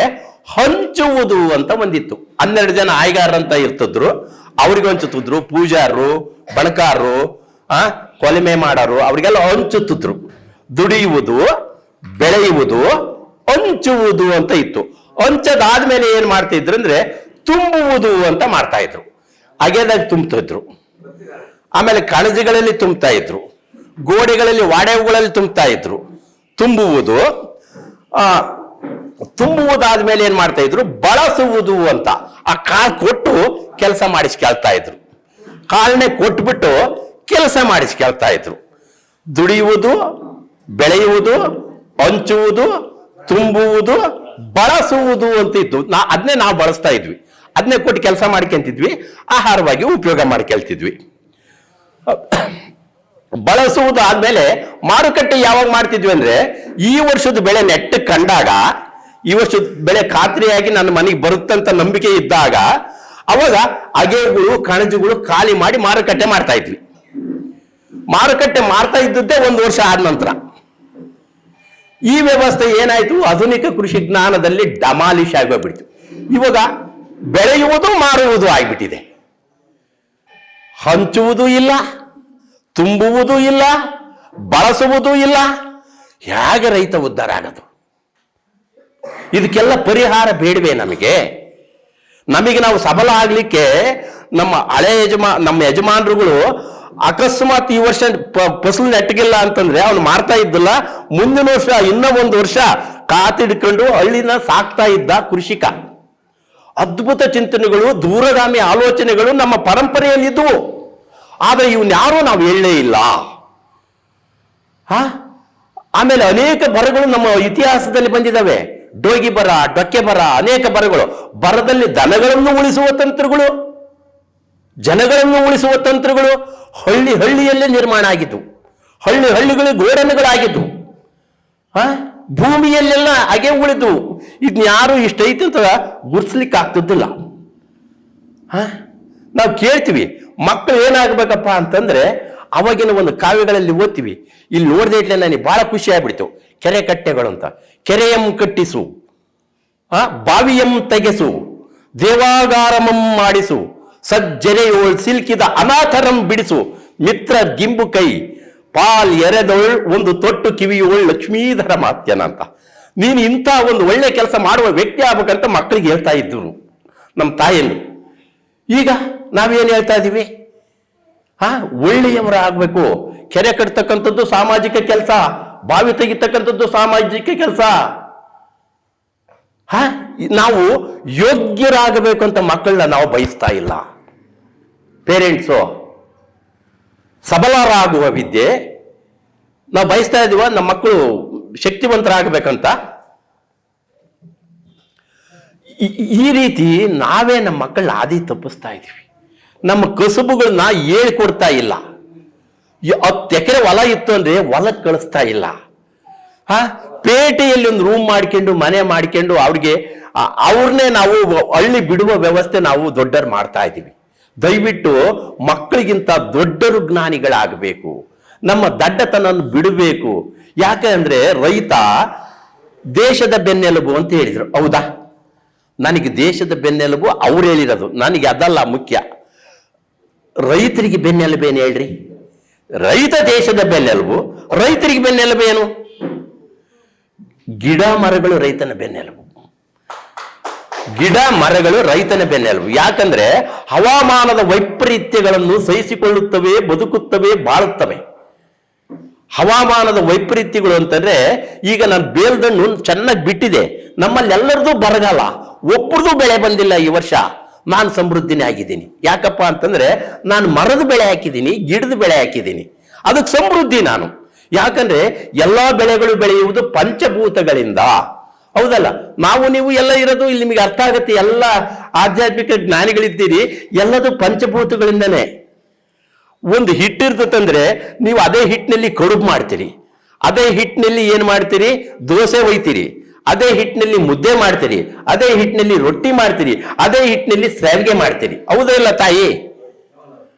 ಹಂಚುವುದು ಅಂತ ಒಂದಿತ್ತು. 12 ಜನ ಆಯ್ಗಾರರಂತ ಇರ್ತಿದ್ರು, ಅವ್ರಿಗೆ ಹಂಚುತ್ತಿದ್ರು. ಪೂಜಾರರು, ಬಣಕಾರರು, ಕೊಲಿಮೆ ಮಾಡೋರು, ಅವ್ರಿಗೆಲ್ಲ ಹಂಚುತ್ತಿದ್ರು. ದುಡಿಯುವುದು, ಬೆಳೆಯುವುದು, ಹಂಚುವುದು ಅಂತ ಇತ್ತು. ಹಂಚದಾದ್ಮೇಲೆ ಏನ್ ಮಾಡ್ತಿದ್ರು ಅಂದ್ರೆ ತುಂಬುವುದು ಅಂತ ಮಾಡ್ತಾ ಇದ್ರು. ಅಗೆದಾಗ ತುಂಬ್ತಿದ್ರು, ಆಮೇಲೆ ಕಣಜಗಳಲ್ಲಿ ತುಂಬ್ತಾ ಇದ್ರು, ಗೋಡೆಗಳಲ್ಲಿ ವಾಡೆಗಳಲ್ಲಿ ತುಂಬ್ತಾ ಇದ್ರು. ತುಂಬುವುದಾದ್ಮೇಲೆ ಏನ್ ಮಾಡ್ತಾ ಇದ್ರು, ಬಳಸುವುದು ಅಂತ ಆ ಕಾಲ್ ಕೊಟ್ಟು ಕೆಲಸ ಮಾಡಿಸ್ಕೊಳ್ತಾ ಇದ್ರು. ಕಾಲನೆ ಕೊಟ್ಬಿಟ್ಟು ಕೆಲಸ ಮಾಡಿಸ್ಕೊಳ್ತಾ ಇದ್ರು. ದುಡಿಯುವುದು, ಬೆಳೆಯುವುದು, ಹಂಚುವುದು, ತುಂಬುವುದು, ಬಳಸುವುದು ಅಂತ ಇತ್ತು. ಅದನ್ನೇ ನಾವು ಬಳಸ್ತಾ ಇದ್ವಿ. ಅದನ್ನೇ ಕೊಟ್ಟು ಕೆಲಸ ಮಾಡ್ಕೊಂತಿದ್ವಿ, ಆಹಾರವಾಗಿ ಉಪಯೋಗ ಮಾಡ್ಕೊಳ್ತಿದ್ವಿ. ಬಳಸುವುದಾದ್ಮೇಲೆ ಮಾರುಕಟ್ಟೆ ಯಾವಾಗ ಮಾಡ್ತಿದ್ವಿ ಅಂದ್ರೆ, ಈ ವರ್ಷದ ಬೆಳೆ ನೆಟ್ಟು ಕಂಡಾಗ, ಈ ವರ್ಷದ ಬೆಳೆ ಖಾತ್ರಿಯಾಗಿ ನನ್ನ ಮನೆಗೆ ಬರುತ್ತಂತ ನಂಬಿಕೆ ಇದ್ದಾಗ ಅವಾಗ ಅಗೆಗಳು ಕಣಜಗಳು ಖಾಲಿ ಮಾಡಿ ಮಾರುಕಟ್ಟೆ ಮಾಡ್ತಾ ಇದ್ವಿ. ಮಾರುಕಟ್ಟೆ ಮಾಡ್ತಾ ಇದ್ದದ್ದೇ 1 ವರ್ಷ ಆದ ನಂತರ ಈ ವ್ಯವಸ್ಥೆ ಏನಾಯ್ತು, ಆಧುನಿಕ ಕೃಷಿ ಜ್ಞಾನದಲ್ಲಿ ಡಮಾಲಿಶ್ ಆಗೋಗ್ಬಿಡ್ತು. ಇವಾಗ ಬೆಳೆಯುವುದು ಮಾರುವುದು ಆಗ್ಬಿಟ್ಟಿದೆ. ಹಂಚುವುದೂ ಇಲ್ಲ, ತುಂಬುವುದೂ ಇಲ್ಲ, ಬಳಸುವುದೂ ಇಲ್ಲ. ಹೇಗೆ ರೈತ ಉದ್ಧಾರ ಆಗೋದು? ಇದಕ್ಕೆಲ್ಲ ಪರಿಹಾರ ಬೇಡವೇ ನಮಗೆ? ನಾವು ಸಬಲ ಆಗ್ಲಿಕ್ಕೆ ನಮ್ಮ ಯಜಮಾನರುಗಳು ಅಕಸ್ಮಾತ್ ಈ ವರ್ಷ ಫಸಲು ನೆಟ್ಟಗಿಲ್ಲ ಅಂತಂದ್ರೆ ಅವನು ಮಾರ್ತಾ ಇದ್ದಲ್ಲ, ಮುಂದಿನ ವರ್ಷ ಇನ್ನೂ 1 ವರ್ಷ ಕಾತಿಡ್ಕೊಂಡು ಹಳ್ಳಿನ ಸಾಕ್ತಾ ಇದ್ದ ಕೃಷಿಕ. ಅದ್ಭುತ ಚಿಂತನೆಗಳು, ದೂರಗಾಮಿ ಆಲೋಚನೆಗಳು ನಮ್ಮ ಪರಂಪರೆಯಲ್ಲಿದ್ದವು. ಆದ್ರೆ ಇವನ್ಯಾರೂ ನಾವು ಹೇಳಲೇ ಇಲ್ಲ. ಆಮೇಲೆ ಅನೇಕ ಬರಗಳು ನಮ್ಮ ಇತಿಹಾಸದಲ್ಲಿ ಬಂದಿದ್ದಾವೆ. ಡೋಗಿ ಬರ, ಡೊಕ್ಕೆ ಬರ, ಅನೇಕ ಬರಗಳು. ಬರದಲ್ಲಿ ದನಗಳನ್ನು ಉಳಿಸುವ ತಂತ್ರಗಳು, ಜನಗಳನ್ನು ಉಳಿಸುವ ತಂತ್ರಗಳು ಹಳ್ಳಿಯಲ್ಲೇ ನಿರ್ಮಾಣ ಆಗಿದ್ದು. ಹಳ್ಳಿಗಳು ಗೋಡನ್ಗಳಾಗಿದ್ದು. ಭೂಮಿಯಲ್ಲೆಲ್ಲ ಹಾಗೆ ಉಳಿದು. ಇದನ್ಯಾರು ಇಷ್ಟೈತೆ ಅಂತ ಗುರ್ಸ್ಲಿಕ್ಕೆ ಆಗ್ತದಿಲ್ಲ. ನಾವು ಕೇಳ್ತೀವಿ, ಮಕ್ಕಳು ಏನಾಗಬೇಕಪ್ಪ ಅಂತಂದ್ರೆ, ಅವಾಗಿನ ಒಂದು ಕಾವ್ಯಗಳಲ್ಲಿ ಓದ್ತೀವಿ. ಇಲ್ಲಿ ನೋಡದೆ ಇಟ್ಲೆ ನನಗೆ ಬಹಳ ಖುಷಿ ಆಗ್ಬಿಡ್ತು. ಕೆರೆ ಕಟ್ಟೆಗಳು ಅಂತ. ಕೆರೆಯಂ ಕಟ್ಟಿಸು, ಬಾವಿಯಂ ತೆಗೆಸು, ದೇವಾಗಾರಮಂ ಮಾಡಿಸು, ಸಜ್ಜನೆಯೋಳ್ ಸಿಲ್ಕಿದ ಅನಾಥರಂ ಬಿಡಿಸು, ಮಿತ್ರ ಗಿಂಬು ಕೈ ಪಾಲ್ ಎರೆದೊಳ್ ಒಂದು ತೊಟ್ಟು ಕಿವಿಯೋಳ್ ಲಕ್ಷ್ಮೀಧರ ಮಾತ್ಯನ ಅಂತ. ನೀನು ಇಂಥ ಒಂದು ಒಳ್ಳೆ ಕೆಲಸ ಮಾಡುವ ವ್ಯಕ್ತಿ ಆಗ್ಬೇಕಂತ ಮಕ್ಕಳಿಗೆ ಹೇಳ್ತಾ ಇದ್ರು ನಮ್ಮ ತಾಯಿಯಲ್ಲಿ. ಈಗ ನಾವೇನು ಹೇಳ್ತಾ ಇದ್ದೀವಿ? ಒಳ್ಳೆಯವರ ಆಗ್ಬೇಕು. ಕೆರೆ ಕಟ್ತಕ್ಕಂಥದ್ದು ಸಾಮಾಜಿಕ ಕೆಲಸ, ಬಾವಿ ತೆಗಿತಕ್ಕಂಥದ್ದು ಸಾಮಾಜಿಕ ಕೆಲಸ. ನಾವು ಯೋಗ್ಯರಾಗಬೇಕು ಅಂತ ಮಕ್ಕಳನ್ನ ನಾವು ಬಯಸ್ತಾ ಇಲ್ಲ. ಪೇರೆಂಟ್ಸು ಸಬಲರಾಗುವ ವಿದ್ಯೆ ನಾವು ಬಯಸ್ತಾ ಇದೀವ, ನಮ್ಮ ಮಕ್ಕಳು ಶಕ್ತಿವಂತರಾಗಬೇಕಂತ. ಈ ರೀತಿ ನಾವೇ ನಮ್ಮ ಮಕ್ಕಳನ್ನ ಆದಿ ತಪ್ಪಿಸ್ತಾ ಇದೀವಿ. ನಮ್ಮ ಕಸುಬುಗಳನ್ನ ಹೇಳ್ಕೊಡ್ತಾ ಇಲ್ಲ. 10 ಎಕರೆ ಹೊಲ ಇತ್ತು ಅಂದ್ರೆ ಹೊಲಕ್ಕೆ ಕಳಿಸ್ತಾ ಇಲ್ಲ. ಪೇಟೆಯಲ್ಲಿ ಒಂದು ರೂಮ್ ಮಾಡ್ಕೊಂಡು, ಮನೆ ಮಾಡ್ಕೊಂಡು ಅವ್ರನ್ನೇ ನಾವು ಹಳ್ಳಿ ಬಿಡುವ ವ್ಯವಸ್ಥೆ ನಾವು ದೊಡ್ಡರು ಮಾಡ್ತಾ ಇದ್ದೀವಿ. ದಯವಿಟ್ಟು ಮಕ್ಕಳಿಗಿಂತ ದೊಡ್ಡರು ಜ್ಞಾನಿಗಳಾಗಬೇಕು. ನಮ್ಮ ದಡ್ಡತನನ್ನು ಬಿಡಬೇಕು. ಯಾಕೆ ಅಂದ್ರೆ ರೈತ ದೇಶದ ಬೆನ್ನೆಲುಬು ಅಂತ ಹೇಳಿದ್ರು. ಹೌದಾ? ನನಗೆ ದೇಶದ ಬೆನ್ನೆಲುಬು ಅವ್ರು ಹೇಳಿರೋದು, ನನಗೆ ಅದಲ್ಲ ಮುಖ್ಯ. ರೈತರಿಗೆ ಬೆನ್ನೆಲುಬು ಏನು ಹೇಳ್ರಿ? ರೈತ ದೇಶದ ಬೆನ್ನೆಲುಬು. ರೈತರಿಗೆ ಬೆನ್ನೆಲುಬು ಏನು? ಗಿಡ ಮರಗಳು ರೈತನ ಬೆನ್ನೆಲುಬು. ಗಿಡ ಮರಗಳು ರೈತನ ಬೆನ್ನೆಲುಬು. ಯಾಕಂದ್ರೆ ಹವಾಮಾನದ ವೈಪರೀತ್ಯಗಳನ್ನು ಸಹಿಸಿಕೊಳ್ಳುತ್ತವೆ, ಬದುಕುತ್ತವೆ, ಬಾಳುತ್ತವೆ. ಹವಾಮಾನದ ವೈಪರೀತ್ಯಗಳು ಅಂತಂದ್ರೆ, ಈಗ ನಾನು ಬೇಲ್ದಣ್ಣು ಚೆನ್ನಾಗಿ ಬಿಟ್ಟಿದೆ, ನಮ್ಮಲ್ಲೆಲ್ಲರದು ಬರಗಾಲ, ಒಬ್ಬರದು ಬೆಳೆ ಬಂದಿಲ್ಲ ಈ ವರ್ಷ. ನಾನು ಸಮೃದ್ಧಿನೇ ಆಗಿದ್ದೀನಿ. ಯಾಕಪ್ಪ ಅಂತಂದ್ರೆ ನಾನು ಮರದ ಬೆಳೆ ಹಾಕಿದ್ದೀನಿ, ಗಿಡದ ಬೆಳೆ ಹಾಕಿದ್ದೀನಿ, ಅದಕ್ಕೆ ಸಮೃದ್ಧಿ ನಾನು. ಯಾಕಂದ್ರೆ ಎಲ್ಲಾ ಬೆಳೆಗಳು ಬೆಳೆಯುವುದು ಪಂಚಭೂತಗಳಿಂದ. ಹೌದಲ್ಲ? ನಾವು ನೀವು ಎಲ್ಲ ಇರೋದು ಇಲ್ಲಿ ನಿಮಗೆ ಅರ್ಥ ಆಗುತ್ತೆ. ಎಲ್ಲ ಆಧ್ಯಾತ್ಮಿಕ ಜ್ಞಾನಿಗಳಿದ್ದೀರಿ, ಎಲ್ಲದು ಪಂಚಭೂತಗಳಿಂದನೇ. ಒಂದು ಹಿಟ್ಟಿರ್ತದಂದ್ರೆ ನೀವು ಅದೇ ಹಿಟ್ಟಿನಲ್ಲಿ ಕಡುಬು ಮಾಡ್ತೀರಿ, ಅದೇ ಹಿಟ್ಟಿನಲ್ಲಿ ಏನ್ ಮಾಡ್ತೀರಿ? ದೋಸೆ ಒಯ್ತೀರಿ, ಅದೇ ಹಿಟ್ಟಿನಲ್ಲಿ ಮುದ್ದೆ ಮಾಡ್ತೀರಿ, ಅದೇ ಹಿಟ್ಟಿನಲ್ಲಿ ರೊಟ್ಟಿ ಮಾಡ್ತೀರಿ, ಅದೇ ಹಿಟ್ಟಿನಲ್ಲಿ ಸ್ಯಾವಿಗೆ ಮಾಡ್ತೀರಿ. ಹೌದಲ್ಲ ತಾಯಿ?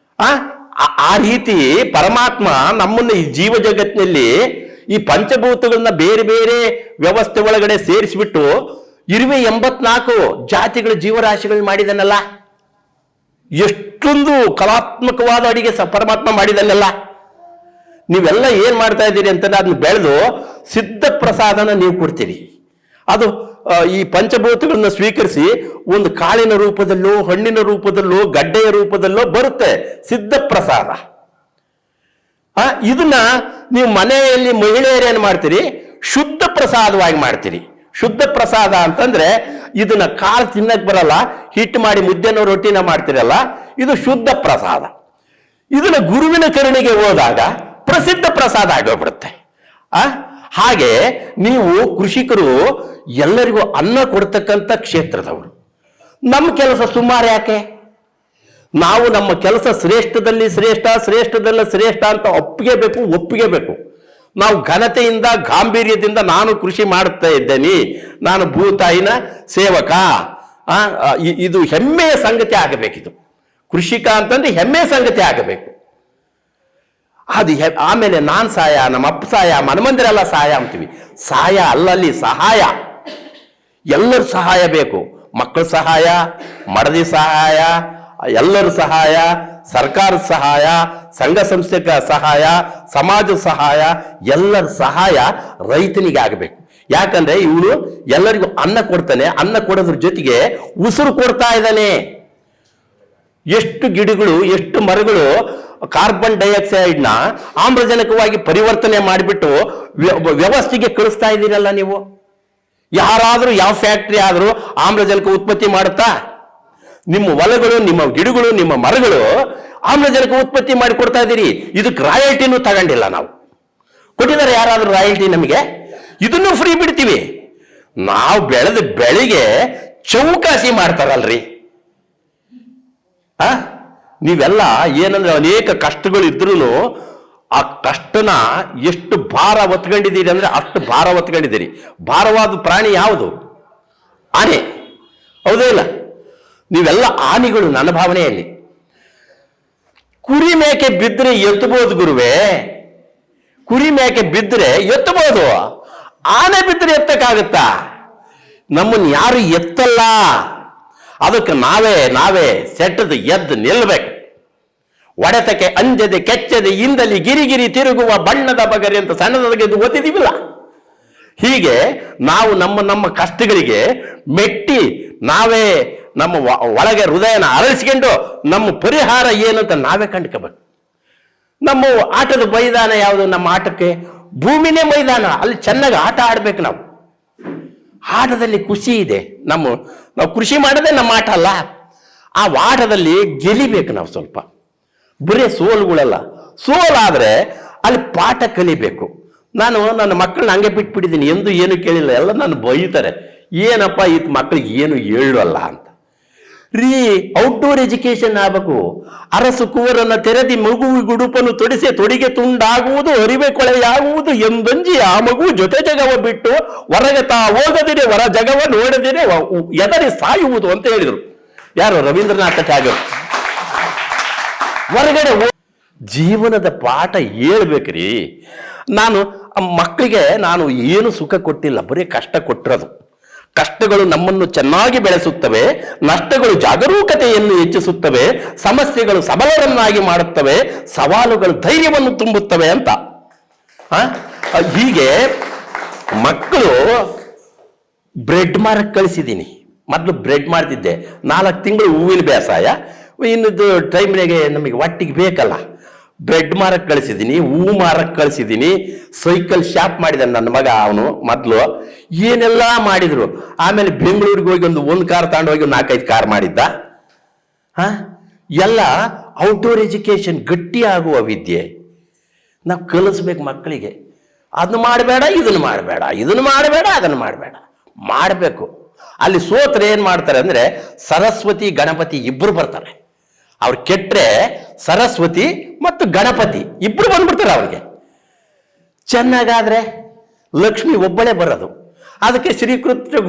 ಆ ರೀತಿ ಪರಮಾತ್ಮ ನಮ್ಮನ್ನು ಈ ಜೀವ ಜಗತ್ತಿನಲ್ಲಿ ಈ ಪಂಚಭೂತಗಳನ್ನ ಬೇರೆ ಬೇರೆ ವ್ಯವಸ್ಥೆ ಒಳಗಡೆ ಸೇರಿಸಿಬಿಟ್ಟು 84 ಜಾತಿಗಳ ಜೀವರಾಶಿಗಳು ಮಾಡಿದನಲ್ಲ. ಎಷ್ಟೊಂದು ಕಲಾತ್ಮಕವಾದ ಅಡಿಗೆ ಪರಮಾತ್ಮ ಮಾಡಿದನಲ್ಲ. ನೀವೆಲ್ಲ ಏನ್ ಮಾಡ್ತಾ ಇದ್ದೀರಿ ಅಂತಂದ್ರೆ ಅದನ್ನ ಬೆಳೆದು ಸಿದ್ಧ ಪ್ರಸಾದನ ನೀವು ಕೊಡ್ತೀರಿ. ಅದು ಈ ಪಂಚಭೂತಗಳನ್ನ ಸ್ವೀಕರಿಸಿ ಒಂದು ಕಾಳಿನ ರೂಪದಲ್ಲೋ, ಹಣ್ಣಿನ ರೂಪದಲ್ಲೋ, ಗಡ್ಡೆಯ ರೂಪದಲ್ಲೋ ಬರುತ್ತೆ ಸಿದ್ಧ ಪ್ರಸಾದ. ಇದನ್ನ ನೀವು ಮನೆಯಲ್ಲಿ ಮಹಿಳೆಯರು ಏನ್ ಮಾಡ್ತೀರಿ? ಶುದ್ಧ ಪ್ರಸಾದವಾಗಿ ಮಾಡ್ತೀರಿ. ಶುದ್ಧ ಪ್ರಸಾದ ಅಂತಂದ್ರೆ ಇದನ್ನ ಕಾಳು ತಿನ್ನಕ್ ಬರಲ್ಲ, ಹಿಟ್ಟು ಮಾಡಿ ಮುದ್ದೆನೋ ರೊಟ್ಟಿನ ಮಾಡ್ತೀರಲ್ಲ, ಇದು ಶುದ್ಧ ಪ್ರಸಾದ. ಇದನ್ನ ಗುರುವಿನ ಕರುಣೆಗೆ ಹೋದಾಗ ಪ್ರಸಿದ್ಧ ಪ್ರಸಾದ ಆಗೋಗ್ಬಿಡುತ್ತೆ. ಹಾಗೆ ನೀವು ಕೃಷಿಕರು ಎಲ್ಲರಿಗೂ ಅನ್ನ ಕೊಡ್ತಕ್ಕಂಥ ಕ್ಷೇತ್ರದವರು. ನಮ್ಮ ಕೆಲಸ ಸುಮಾರು ಯಾಕೆ? ನಾವು ನಮ್ಮ ಕೆಲಸ ಶ್ರೇಷ್ಠದಲ್ಲಿ ಶ್ರೇಷ್ಠ, ಶ್ರೇಷ್ಠದಲ್ಲ ಶ್ರೇಷ್ಠ ಅಂತ ಒಪ್ಪಿಗೆ ಬೇಕು. ನಾವು ಘನತೆಯಿಂದ, ಗಾಂಭೀರ್ಯದಿಂದ ನಾನು ಕೃಷಿ ಮಾಡುತ್ತಾ ಇದ್ದೇನೆ, ನಾನು ಭೂತಾಯಿನ ಸೇವಕ, ಇದು ಹೆಮ್ಮೆಯ ಸಂಗತಿ ಆಗಬೇಕಿದು. ಕೃಷಿಕ ಅಂತಂದ್ರೆ ಹೆಮ್ಮೆಯ ಸಂಗತಿ ಆಗಬೇಕು. ಅದು ಆಮೇಲೆ ನಾನು ಸಹಾಯ, ನಮ್ಮ ಅಪ್ಪ ಸಹಾಯ, ಮನಮಂದಿರೆಲ್ಲ ಸಹಾಯ ಅಂತೀವಿ. ಸಹಾಯ ಅಲ್ಲಲ್ಲಿ ಸಹಾಯ, ಎಲ್ಲರ ಸಹಾಯ ಬೇಕು. ಮಕ್ಕಳ ಸಹಾಯ, ಮಡದಿ ಸಹಾಯ, ಎಲ್ಲರ ಸಹಾಯ, ಸರ್ಕಾರದ ಸಹಾಯ, ಸಂಘ ಸಂಸ್ಥೆಗಳ ಸಹಾಯ, ಸಮಾಜದ ಸಹಾಯ, ಎಲ್ಲರ ಸಹಾಯ ರೈತನಿಗೆ ಆಗಬೇಕು. ಯಾಕಂದ್ರೆ ಇವನು ಎಲ್ಲರಿಗೂ ಅನ್ನ ಕೊಡ್ತಾನೆ, ಅನ್ನ ಕೊಡೋದ್ರ ಜೊತೆಗೆ ಉಸಿರು ಕೊಡ್ತಾ ಇದ್ದಾನೆ. ಎಷ್ಟು ಗಿಡಗಳು, ಎಷ್ಟು ಮರಗಳು ಕಾರ್ಬನ್ ಡೈಆಕ್ಸೈಡ್ನ ಆಮ್ಲಜನಕವಾಗಿ ಪರಿವರ್ತನೆ ಮಾಡಿಬಿಟ್ಟು ವ್ಯವಸ್ಥೆಗೆ ಕಳಿಸ್ತಾ ಇದ್ದೀರಲ್ಲ ನೀವು. ಯಾರಾದರೂ ಯಾವ ಫ್ಯಾಕ್ಟ್ರಿ ಆದರೂ ಆಮ್ಲಜನಕ ಉತ್ಪತ್ತಿ ಮಾಡುತ್ತಾ? ನಿಮ್ಮ ಹೊಲಗಳು, ನಿಮ್ಮ ಗಿಡಗಳು, ನಿಮ್ಮ ಮರಗಳು ಆಮ್ಲಜನಕ ಉತ್ಪತ್ತಿ ಮಾಡಿ ಕೊಡ್ತಾ ಇದ್ದೀರಿ. ಇದಕ್ಕೆ ರಾಯಲ್ಟಿನೂ ತಗೊಂಡಿಲ್ಲ ನಾವು. ಕೊಟ್ಟಿದ್ದಾರೆ ಯಾರಾದರೂ ರಾಯಲ್ಟಿ ನಮಗೆ? ಇದನ್ನು ಫ್ರೀ ಬಿಡ್ತೀವಿ. ನಾವು ಬೆಳೆದ ಬೆಳೆಗೆ ಚೌಕಾಸಿ ಮಾಡ್ತಾರಲ್ರಿ. ನೀವೆಲ್ಲ ಏನಂದ್ರೆ ಅನೇಕ ಕಷ್ಟಗಳು ಇದ್ರೂ ಆ ಕಷ್ಟನ ಎಷ್ಟು ಭಾರ ಹೊತ್ಕೊಂಡಿದ್ದೀರಿ ಅಂದ್ರೆ ಅಷ್ಟು ಭಾರ ಹೊತ್ಕೊಂಡಿದ್ದೀರಿ. ಭಾರವಾದ ಪ್ರಾಣಿ ಯಾವುದು? ಆನೆ, ಹೌದೇ ಇಲ್ಲ? ನೀವೆಲ್ಲ ಆನೆಗಳು ನನ್ನ ಭಾವನೆಯಲ್ಲಿ. ಕುರಿ ಮೇಕೆ ಬಿದ್ದರೆ ಎತ್ತಬಹುದು ಗುರುವೇ, ಕುರಿ ಮೇಕೆ ಬಿದ್ದರೆ ಎತ್ತಬಹುದು, ಆನೆ ಬಿದ್ದರೆ ಎತ್ತಕ್ಕಾಗುತ್ತಾ? ನಮ್ಮನ್ನು ಯಾರು ಎತ್ತಲ್ಲ. ಅದಕ್ಕೆ ನಾವೇ ಸೆಟ್ಟದು ಎದ್ದು ನಿಲ್ಲಬೇಕು. ಒಡೆತಕ್ಕೆ ಅಂಜದೆ ಕೆಚ್ಚದೆ ಇಂದಲಿ ಗಿರಿಗಿರಿ ತಿರುಗುವ ಬಣ್ಣದ ಬಗರಿ ಅಂತ ಸಣ್ಣದಾಗಿ ಓದಿದೀವಿಲ್ಲ. ಹೀಗೆ ನಾವು ನಮ್ಮ ಕಷ್ಟಗಳಿಗೆ ಮೆಟ್ಟಿ ನಾವೇ ನಮ್ಮ ಒಳಗೆ ಹೃದಯನ ಅರಳಿಸ್ಕೊಂಡು ನಮ್ಮ ಪರಿಹಾರ ಏನು ಅಂತ ನಾವೇ ಕಂಡ್ಕೋಬೇಕು. ನಮ್ಮ ಆಟದ ಮೈದಾನ ಯಾವುದು? ನಮ್ಮ ಆಟಕ್ಕೆ ಭೂಮಿನೇ ಮೈದಾನ. ಅಲ್ಲಿ ಚೆನ್ನಾಗಿ ಆಟ ಆಡ್ಬೇಕು. ನಾವು ಆಟದಲ್ಲಿ ಖುಷಿ ಇದೆ. ನಾವು ಕೃಷಿ ಮಾಡೋದೇ ನಮ್ಮ ಆಟ ಅಲ್ಲ. ಆ ಆಟದಲ್ಲಿ ಗೆಲಿಬೇಕು ನಾವು. ಸ್ವಲ್ಪ ಬರೀ ಸೋಲುಗಳಲ್ಲ, ಸೋಲಾದ್ರೆ ಅಲ್ಲಿ ಪಾಠ ಕಲಿಬೇಕು. ನಾನು ನನ್ನ ಮಕ್ಕಳನ್ನ ಹಂಗೆ ಬಿಟ್ಬಿಟ್ಟಿದ್ದೀನಿ, ಎಂದು ಏನು ಕೇಳಿಲ್ಲ. ಎಲ್ಲ ನಾನು ಬೈತಾರೆ, ಏನಪ್ಪ ಈ ಮಕ್ಕಳಿಗೆ ಏನು ಹೇಳಲ್ಲ ಅಂತ. ಔಟ್ಡೋರ್ ಎಜುಕೇಶನ್ ಆಗಬೇಕು. ಅರಸು ಕುವರನ್ನ ತೆರೆದಿ ಮಗು ಗುಡುಪನ್ನು ತೊಡಿಸಿ ತೊಡಿಗೆ ತುಂಡಾಗುವುದು ಅರಿವೆ ಕೊಳೆಯಾಗುವುದು ಎಂದಂಜಿ ಆ ಮಗು ಜೊತೆ ಜಗವ ಬಿಟ್ಟು ಹೊರಗೆ ಹೋಗದಿರೆ ಹೊರ ಜಗವ ನೋಡದಿರೆ ಎದರಿ ಸಾಯುವುದು ಅಂತ ಹೇಳಿದರು. ಯಾರು? ರವೀಂದ್ರನಾಥ ಟ್ಯಾಗೋರ್. ಹೊರಗಡೆ ಜೀವನದ ಪಾಠ ಹೇಳ್ಬೇಕ್ರಿ. ನಾನು ಮಕ್ಕಳಿಗೆ ಏನು ಸುಖ ಕೊಟ್ಟಿಲ್ಲ, ಬರೀ ಕಷ್ಟ ಕೊಟ್ಟಿರೋದು. ಕಷ್ಟಗಳು ನಮ್ಮನ್ನು ಚೆನ್ನಾಗಿ ಬೆಳೆಸುತ್ತವೆ, ನಷ್ಟಗಳು ಜಾಗರೂಕತೆಯನ್ನು ಹೆಚ್ಚಿಸುತ್ತವೆ, ಸಮಸ್ಯೆಗಳು ಸಬಲರನ್ನಾಗಿ ಮಾಡುತ್ತವೆ, ಸವಾಲುಗಳು ಧೈರ್ಯವನ್ನು ತುಂಬುತ್ತವೆ ಅಂತ. ಹೀಗೆ ಮಕ್ಕಳು ಬ್ರೆಡ್ ಮಾರಕ್ಕೆ ಕಳಿಸಿದ್ದೀನಿ. ಮೊದಲು ಬ್ರೆಡ್ ಮಾಡ್ತಿದ್ದೆ, 4 ತಿಂಗಳು ಹೂವಿನ ಬೇಸಾಯ, ಇನ್ನದು ಟೈಮ್ನಾಗೆ ನಮಗೆ ಒಟ್ಟಿಗೆ ಬೇಕಲ್ಲ, ಬ್ರೆಡ್ ಮಾರಕ್ಕೆ ಕಳಿಸಿದ್ದೀನಿ, ಹೂ ಮಾರಕ್ಕೆ ಕಳಿಸಿದ್ದೀನಿ, ಸೈಕಲ್ ಶಾಪ್ ಮಾಡಿದ ನನ್ನ ಮಗ. ಅವನು ಮೊದಲು ಏನೆಲ್ಲ ಮಾಡಿದ್ರು. ಆಮೇಲೆ ಬೆಂಗಳೂರಿಗೆ ಹೋಗಿ ಒಂದು ಕಾರ್ ತಗೊಂಡೋಗಿ 4-5 ಕಾರ್ ಮಾಡಿದ್ದ. ಎಲ್ಲ ಔಟ್ಡೋರ್ ಎಜುಕೇಶನ್, ಗಟ್ಟಿ ಆಗುವ ವಿದ್ಯೆ ನಾವು ಕಲಿಸ್ಬೇಕು ಮಕ್ಕಳಿಗೆ. ಅದನ್ನು ಮಾಡಬೇಡ, ಇದನ್ನು ಮಾಡಬೇಡ, ಇದನ್ನು ಮಾಡಬೇಡ, ಅದನ್ನು ಮಾಡಬೇಡ, ಮಾಡಬೇಕು. ಅಲ್ಲಿ ಸೋತ್ರೆ ಏನು ಮಾಡ್ತಾರೆ ಅಂದರೆ ಸರಸ್ವತಿ ಗಣಪತಿ ಇಬ್ಬರು ಬರ್ತಾರೆ. ಅವ್ರು ಕೆಟ್ಟರೆ ಸರಸ್ವತಿ ಮತ್ತು ಗಣಪತಿ ಇಬ್ಬರು ಬಂದ್ಬಿಡ್ತಾರೆ ಅವ್ರಿಗೆ. ಚೆನ್ನಾಗಾದ್ರೆ ಲಕ್ಷ್ಮಿ ಒಬ್ಬಳೇ ಬರೋದು. ಅದಕ್ಕೆ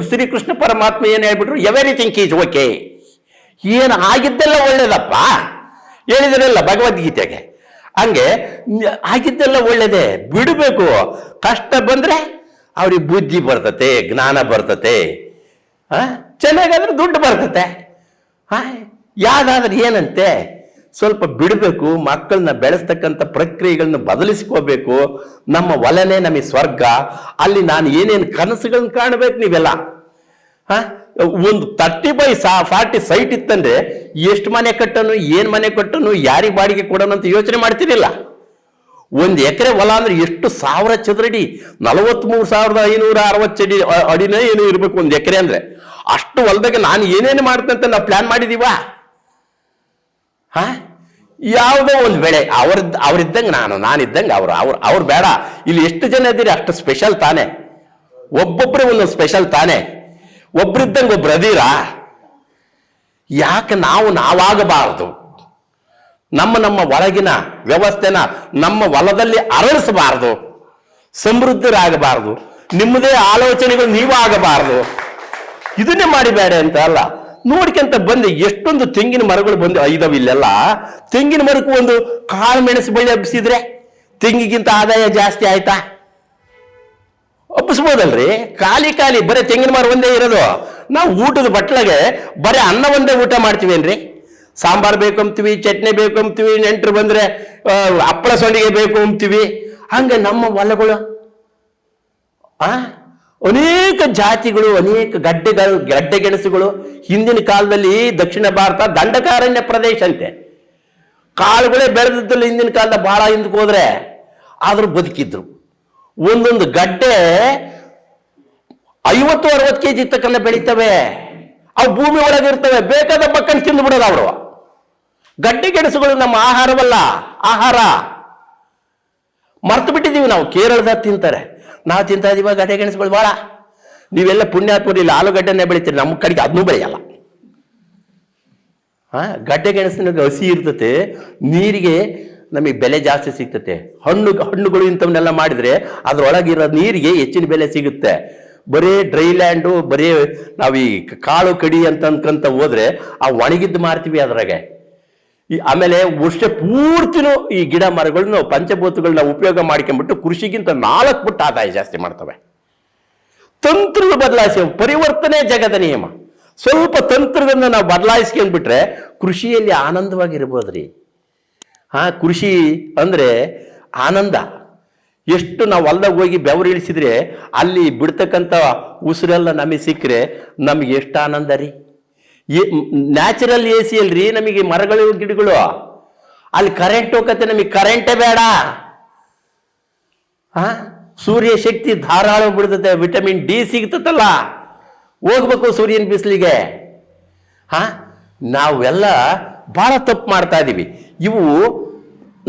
ಶ್ರೀಕೃಷ್ಣ ಪರಮಾತ್ಮ ಏನು ಹೇಳ್ಬಿಟ್ರು? Everything is okay. ಏನು ಆಗಿದ್ದೆಲ್ಲ ಒಳ್ಳೇದಪ್ಪ ಹೇಳಿದ್ರಲ್ಲ ಭಗವದ್ಗೀತೆಗೆ. ಹಂಗೆ ಆಗಿದ್ದೆಲ್ಲ ಒಳ್ಳೇದೇ, ಬಿಡಬೇಕು. ಕಷ್ಟ ಬಂದ್ರೆ ಅವ್ರಿಗೆ ಬುದ್ಧಿ ಬರ್ತತೆ, ಜ್ಞಾನ ಬರ್ತತೆ, ಚೆನ್ನಾಗಾದ್ರೆ ದುಡ್ಡು ಬರ್ತತೆ. ಯಾವ್ದಾದ್ರೆ ಏನಂತೆ ಸ್ವಲ್ಪ ಬಿಡಬೇಕು. ಮಕ್ಕಳನ್ನ ಬೆಳೆಸ್ತಕ್ಕಂಥ ಪ್ರಕ್ರಿಯೆಗಳನ್ನ ಬದಲಿಸ್ಕೋಬೇಕು. ನಮ್ಮ ಒಲನೆ ನಮಗೆ ಸ್ವರ್ಗ. ಅಲ್ಲಿ ನಾನು ಏನೇನು ಕನಸುಗಳನ್ನ ಕಾಣಬೇಕು. ನೀವೆಲ್ಲ ಒಂದು 30/40 ಸೈಟ್ ಇತ್ತಂದ್ರೆ ಎಷ್ಟು ಮನೆ ಕಟ್ಟನು, ಏನ್ ಮನೆ ಕಟ್ಟನು, ಯಾರಿಗೆ ಬಾಡಿಗೆ ಕೊಡೋಣ ಅಂತ ಯೋಚನೆ ಮಾಡ್ತಿರಲಿಲ್ಲ. 1 ಎಕರೆ ಹೊಲ ಅಂದ್ರೆ ಎಷ್ಟು 1000 ಚದರಡಿ, 43,560 ಅಡಿನೇ ಏನು ಇರ್ಬೇಕು 1 ಎಕರೆ ಅಂದ್ರೆ. ಅಷ್ಟು ಹೊಲದಾಗ ನಾನು ಏನೇನು ಮಾಡ್ತೇನೆ ಅಂತ ನಾವು ಪ್ಲಾನ್ ಮಾಡಿದೀವ? ಯಾವುದೋ ಒಂದು ಬೆಳೆ ಅವ್ರಿದ್ದಂಗೆ ನಾನಿದ್ದಂಗೆ ಅವ್ರು ಬೇಡ. ಇಲ್ಲಿ ಎಷ್ಟು ಜನ ಇದ್ದೀರಿ ಅಷ್ಟು ಸ್ಪೆಷಲ್ ತಾನೆ. ಒಬ್ಬೊಬ್ರೆ ಒಂದೊಂದು ಸ್ಪೆಷಲ್ ತಾನೆ. ಒಬ್ರಿದ್ದಂಗೆ ಒಬ್ರು ಅದೀರಾ? ಯಾಕೆ ನಾವಾಗಬಾರದು? ನಮ್ಮ ಒಳಗಿನ ವ್ಯವಸ್ಥೆನ ನಮ್ಮ ಹೊಲದಲ್ಲಿ ಅರಳಿಸಬಾರದು, ಸಮೃದ್ಧರಾಗಬಾರದು, ನಿಮ್ಮದೇ ಆಲೋಚನೆಗಳು ನೀವು ಆಗಬಾರದು. ಇದನ್ನೇ ಮಾಡಿಬೇಡ ಅಂತ ಅಲ್ಲ, ನೋಡ್ಕೊಂತ ಬಂದು ಎಷ್ಟೊಂದು ತೆಂಗಿನ ಮರಗಳು ಬಂದು ಐದವು ಇಲ್ಲೆಲ್ಲ. ತೆಂಗಿನ ಮರಕ್ಕೂ ಒಂದು ಕಾಳು ಮೆಣಸು ಬಳ್ಳಿ ಹಬ್ಬಿಸಿದ್ರೆ ತೆಂಗಿಗಿಂತ ಆದಾಯ ಜಾಸ್ತಿ ಆಯ್ತಾ? ಹಬ್ಬಿಸ್ಬೋದಲ್ರಿ. ಖಾಲಿ ಬರೀ ತೆಂಗಿನ ಮರ ಒಂದೇ ಇರೋದು. ನಾವು ಊಟದ ಬಟ್ಲಾಗೆ ಬರೀ ಅನ್ನ ಒಂದೇ ಊಟ ಮಾಡ್ತೀವೇನ್ರಿ? ಸಾಂಬಾರ್ ಬೇಕು ಅಂತೀವಿ, ಚಟ್ನಿ ಬೇಕು ಅಂತೀವಿ, ನೆಂಟರು ಬಂದ್ರೆ ಹಪ್ಪಳ ಸಂಡಿಗೆ ಬೇಕು ಅಂತೀವಿ. ಹಂಗೆ ನಮ್ಮ ಹೊಲಗಳು ಅನೇಕ ಜಾತಿಗಳು, ಅನೇಕ ಗಡ್ಡೆ ಗೆಣಸುಗಳು. ಹಿಂದಿನ ಕಾಲದಲ್ಲಿ ದಕ್ಷಿಣ ಭಾರತ ದಂಡಕಾರಣ್ಯ ಪ್ರದೇಶ ಅಂತೆ. ಕಾಳುಗಳೇ ಬೆಳೆದಿದ್ದಲ್ಲ ಹಿಂದಿನ ಕಾಲದ, ಬಹಳ ಹಿಂದಕ್ಕೆ ಹೋದ್ರೆ. ಆದ್ರೂ ಬದುಕಿದ್ರು. ಒಂದೊಂದು ಗಡ್ಡೆ 50-60 ಕೆಜಿ ತಕ್ಕಂತ ಬೆಳೀತವೆ. ಅವು ಭೂಮಿ ಒಳಗಿರ್ತವೆ, ಬೇಕಾದ ಪಕ್ಕನ ತಿಂದು ಬಿಡೋದು ಅವರು. ಗಡ್ಡೆ ಗೆಣಸುಗಳು ನಮ್ಮ ಆಹಾರವಲ್ಲ, ಆಹಾರ ಮರ್ತು ಬಿಟ್ಟಿದ್ದೀವಿ ನಾವು. ಕೇರಳದ ತಿಂತಾರೆ, ನಾವು ತಿಂತಾ ಇದೀವ ಗಡ್ಡೆ ಗೆಣಸುಗಳು ಭಾಳ. ನೀವೆಲ್ಲ ಪುಣ್ಯಾತ್ಮರು ಇಲ್ಲಿ ಆಲೂಗಡ್ಡೆನೇ ಬೆಳಿತೀರಿ, ನಮ್ಮ ಕಡೆಗೆ ಅದನ್ನೂ ಬೆಳೆಯಲ್ಲ. ಗಡ್ಡೆ ಗೆಣಸಿನ ಹಸಿ ಇರ್ತತೆ, ನೀರಿಗೆ ನಮಗೆ ಬೆಲೆ ಜಾಸ್ತಿ ಸಿಗ್ತತೆ. ಹಣ್ಣುಗಳು ಇಂಥವನ್ನೆಲ್ಲ ಮಾಡಿದ್ರೆ ಅದ್ರೊಳಗಿರೋ ನೀರಿಗೆ ಹೆಚ್ಚಿನ ಬೆಲೆ ಸಿಗುತ್ತೆ. ಬರೀ ಡ್ರೈ ಲ್ಯಾಂಡು, ಬರೀ ನಾವು ಈ ಕಾಳು ಕಡಿ ಅಂತ ಅನ್ಕೊಂತ ಹೋದ್ರೆ ಆ ಒಣಗಿದ್ದು ಮಾರ್ತೀವಿ ಅದ್ರಾಗೆ. ಆಮೇಲೆ ವರ್ಷ ಪೂರ್ತಿನೂ ಈ ಗಿಡ ಮರಗಳನ್ನ ಪಂಚಭೂತಗಳನ್ನ ಉಪಯೋಗ ಮಾಡ್ಕೊಂಡ್ಬಿಟ್ಟು ಕೃಷಿಗಿಂತ 4 ಪಟ್ಟು ಆದಾಯ ಜಾಸ್ತಿ ಮಾಡ್ತವೆ. ತಂತ್ರಗಳು ಬದಲಾಯಿಸಿ, ಪರಿವರ್ತನೆ ಜಗದ ನಿಯಮ. ಸ್ವಲ್ಪ ತಂತ್ರಗಳನ್ನ ನಾವು ಬದಲಾಯಿಸ್ಕೊಂಡ್ಬಿಟ್ರೆ ಕೃಷಿಯಲ್ಲಿ ಆನಂದವಾಗಿರ್ಬೋದ್ರಿ. ಕೃಷಿ ಅಂದ್ರೆ ಆನಂದ. ಎಷ್ಟು ನಾವು ಹೊಲ್ದಾಗ ಹೋಗಿ ಬೆವರು ಇಳಿಸಿದ್ರೆ ಅಲ್ಲಿ ಬಿಡ್ತಕ್ಕಂಥ ಉಸಿರೆಲ್ಲ ನಮಗೆ ಸಿಕ್ಕರೆ ನಮಗೆ ಎಷ್ಟು ಆನಂದ ರೀ. ನ್ಯಾಚುರಲ್ ಎ ಸಿ ಅಲ್ರಿ ನಮಗೆ ಮರಗಳು ಗಿಡಗಳು. ಅಲ್ಲಿ ಕರೆಂಟ್ ಹೋಗತ್ತೆ, ನಮಗೆ ಕರೆಂಟೇ ಬೇಡ. ಸೂರ್ಯ ಶಕ್ತಿ ಧಾರಾಳ ಬಿಡ್ತತೆ, ವಿಟಮಿನ್ ಡಿ ಸಿಗ್ತತಲ್ಲ, ಹೋಗ್ಬೇಕು ಸೂರ್ಯನ ಬಿಸಿಲಿಗೆ. ನಾವೆಲ್ಲ ಬಹಳ ತಪ್ಪು ಮಾಡ್ತಾ ಇದೀವಿ. ಇವು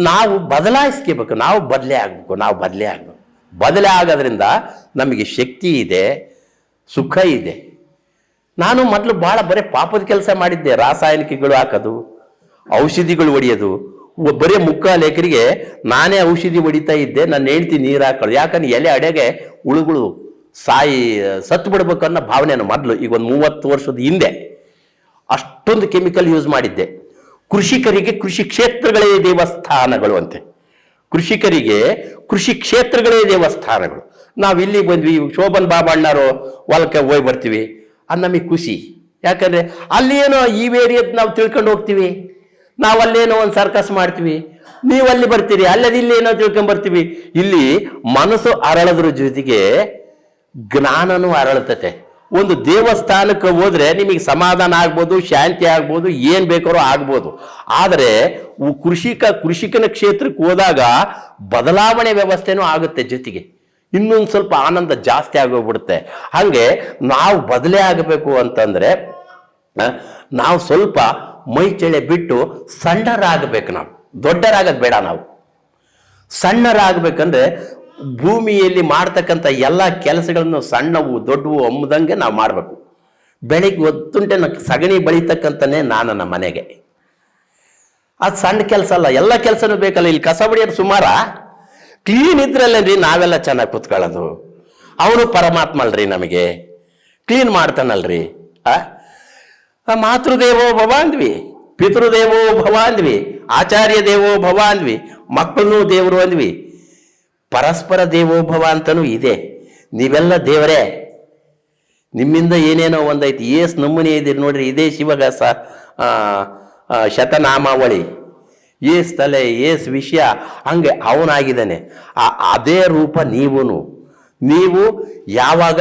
ನಾವು ಬದಲಾಯಿಸ್ಕೋಬೇಕು, ನಾವು ಬದಲೇ ಆಗಬೇಕು. ಬದಲೇ ಆಗೋದ್ರಿಂದ ನಮಗೆ ಶಕ್ತಿ ಇದೆ, ಸುಖ ಇದೆ. ನಾನು ಮೊದಲು ಭಾಳ ಬರೀ ಪಾಪದ ಕೆಲಸ ಮಾಡಿದ್ದೆ. ರಾಸಾಯನಿಕಗಳು ಹಾಕೋದು, ಔಷಧಿಗಳು ಹೊಡೆಯೋದು. ಬರೀ 3/4 ಎಕರೆಗೆ ನಾನೇ ಔಷಧಿ ಹೊಡಿತಾ ಇದ್ದೆ. ನನ್ನ ಹೆಂಡ್ತಿ ನೀರು ಹಾಕೋದು. ಯಾಕಂದ್ರೆ ಎಲೆ ಅಡೆಗೆ ಹುಳುಗಳು ಸತ್ತು ಬಿಡ್ಬೇಕು ಅನ್ನೋ ಭಾವನೆಯನ್ನು ಮೊದಲು, ಈಗ ಒಂದು 30 ವರ್ಷದ ಹಿಂದೆ ಅಷ್ಟೊಂದು ಕೆಮಿಕಲ್ ಯೂಸ್ ಮಾಡಿದ್ದೆ. ಕೃಷಿಕರಿಗೆ ಕೃಷಿ ಕ್ಷೇತ್ರಗಳೇ ದೇವಸ್ಥಾನಗಳು ಅಂತೆ. ಕೃಷಿಕರಿಗೆ ಕೃಷಿ ಕ್ಷೇತ್ರಗಳೇ ದೇವಸ್ಥಾನಗಳು. ನಾವು ಇಲ್ಲಿ ಬಂದ್ವಿ, ಶೋಭನ್ ಬಾಬಣ್ಣರು ಹೊಲಕ್ಕೆ ಹೋಗಿ ಬರ್ತೀವಿ, ಅದು ನಮಗೆ ಖುಷಿ. ಯಾಕಂದ್ರೆ ಅಲ್ಲೇನೋ ಈ ಏರಿಯಾದ ನಾವು ತಿಳ್ಕೊಂಡು ಹೋಗ್ತೀವಿ. ನಾವು ಅಲ್ಲೇನೋ ಒಂದು ಸರ್ಕಸ್ ಮಾಡ್ತೀವಿ, ನೀವು ಅಲ್ಲಿ ಬರ್ತೀರಿ, ಅಲ್ಲದ ಇಲ್ಲಿ ಏನೋ ತಿಳ್ಕೊಂಡ್ ಬರ್ತೀವಿ. ಇಲ್ಲಿ ಮನಸ್ಸು ಅರಳದ್ರ ಜೊತೆಗೆ ಜ್ಞಾನನೂ ಅರಳತತೆ. ಒಂದು ದೇವಸ್ಥಾನಕ್ಕೆ ಹೋದ್ರೆ ನಿಮಗೆ ಸಮಾಧಾನ ಆಗ್ಬೋದು, ಶಾಂತಿ ಆಗ್ಬೋದು, ಏನ್ ಬೇಕಾದ್ರೂ ಆಗ್ಬೋದು. ಆದರೆ ಕೃಷಿಕನ ಕ್ಷೇತ್ರಕ್ಕೆ ಹೋದಾಗ ಬದಲಾವಣೆ ವ್ಯವಸ್ಥೆನೂ ಆಗುತ್ತೆ, ಜೊತೆಗೆ ಇನ್ನೊಂದು ಸ್ವಲ್ಪ ಆನಂದ ಜಾಸ್ತಿ ಆಗೋಗ್ಬಿಡುತ್ತೆ. ಹಾಗೆ ನಾವು ಬದಲೇ ಆಗಬೇಕು ಅಂತಂದ್ರೆ ನಾವು ಸ್ವಲ್ಪ ಮೈ ಚಳಿ ಬಿಟ್ಟು ಸಣ್ಣರಾಗಬೇಕು. ನಾವು ದೊಡ್ಡರಾಗದು ಬೇಡ. ನಾವು ಸಣ್ಣರಾಗಬೇಕಂದ್ರೆ ಭೂಮಿಯಲ್ಲಿ ಮಾಡ್ತಕ್ಕಂಥ ಎಲ್ಲ ಕೆಲಸಗಳನ್ನು ಸಣ್ಣವು ದೊಡ್ಡವು ಅಂಬದಂಗೆ ನಾವು ಮಾಡಬೇಕು. ಬೆಳಿಗ್ಗೆ ಹೊತ್ತುಂಟೆ ಸಗಣಿ ಬಳಿತಕ್ಕಂಥನೇ ನನ್ನ ಮನೆಗೆ. ಅದು ಸಣ್ಣ ಕೆಲಸ ಅಲ್ಲ, ಎಲ್ಲ ಕೆಲಸನೂ ಬೇಕಲ್ಲ. ಇಲ್ಲಿ ಕಸ ಬಡಿಯೋದು ಸುಮಾರ, ಕ್ಲೀನ್ ಇದ್ರಲ್ಲೇನ್ರಿ ನಾವೆಲ್ಲ ಚೆನ್ನಾಗಿ ಕೂತ್ಕೊಳ್ಳೋದು. ಅವನು ಪರಮಾತ್ಮ ಅಲ್ರಿ, ನಮಗೆ ಕ್ಲೀನ್ ಮಾಡ್ತಾನಲ್ರಿ. ಮಾತೃದೇವೋ ಭವ ಅಂದ್ವಿ, ಪಿತೃದೇವೋ ಭವ ಅಂದ್ವಿ, ಆಚಾರ್ಯ ದೇವೋ ಭವ ಅಂದ್ವಿ, ಮಕ್ಕಳನ್ನೂ ದೇವರು ಅಂದ್ವಿ, ಪರಸ್ಪರ ದೇವೋಭವ ಅಂತನೂ ಇದೆ. ನೀವೆಲ್ಲ ದೇವರೇ, ನಿಮ್ಮಿಂದ ಏನೇನೋ ಒಂದೈತಿ. ಏಸ್ ನಮೂನೆ ಇದ್ದೀರಿ ನೋಡ್ರಿ. ಇದೇ ಶಿವಗ ಶತನಾಮಾವಳಿ, ಏಸ್ ತಲೆ, ಏಸ್ ವಿಷಯ, ಹಂಗೆ ಅವನಾಗಿದ್ದಾನೆ. ಅದೇ ರೂಪ ನೀವು ಯಾವಾಗ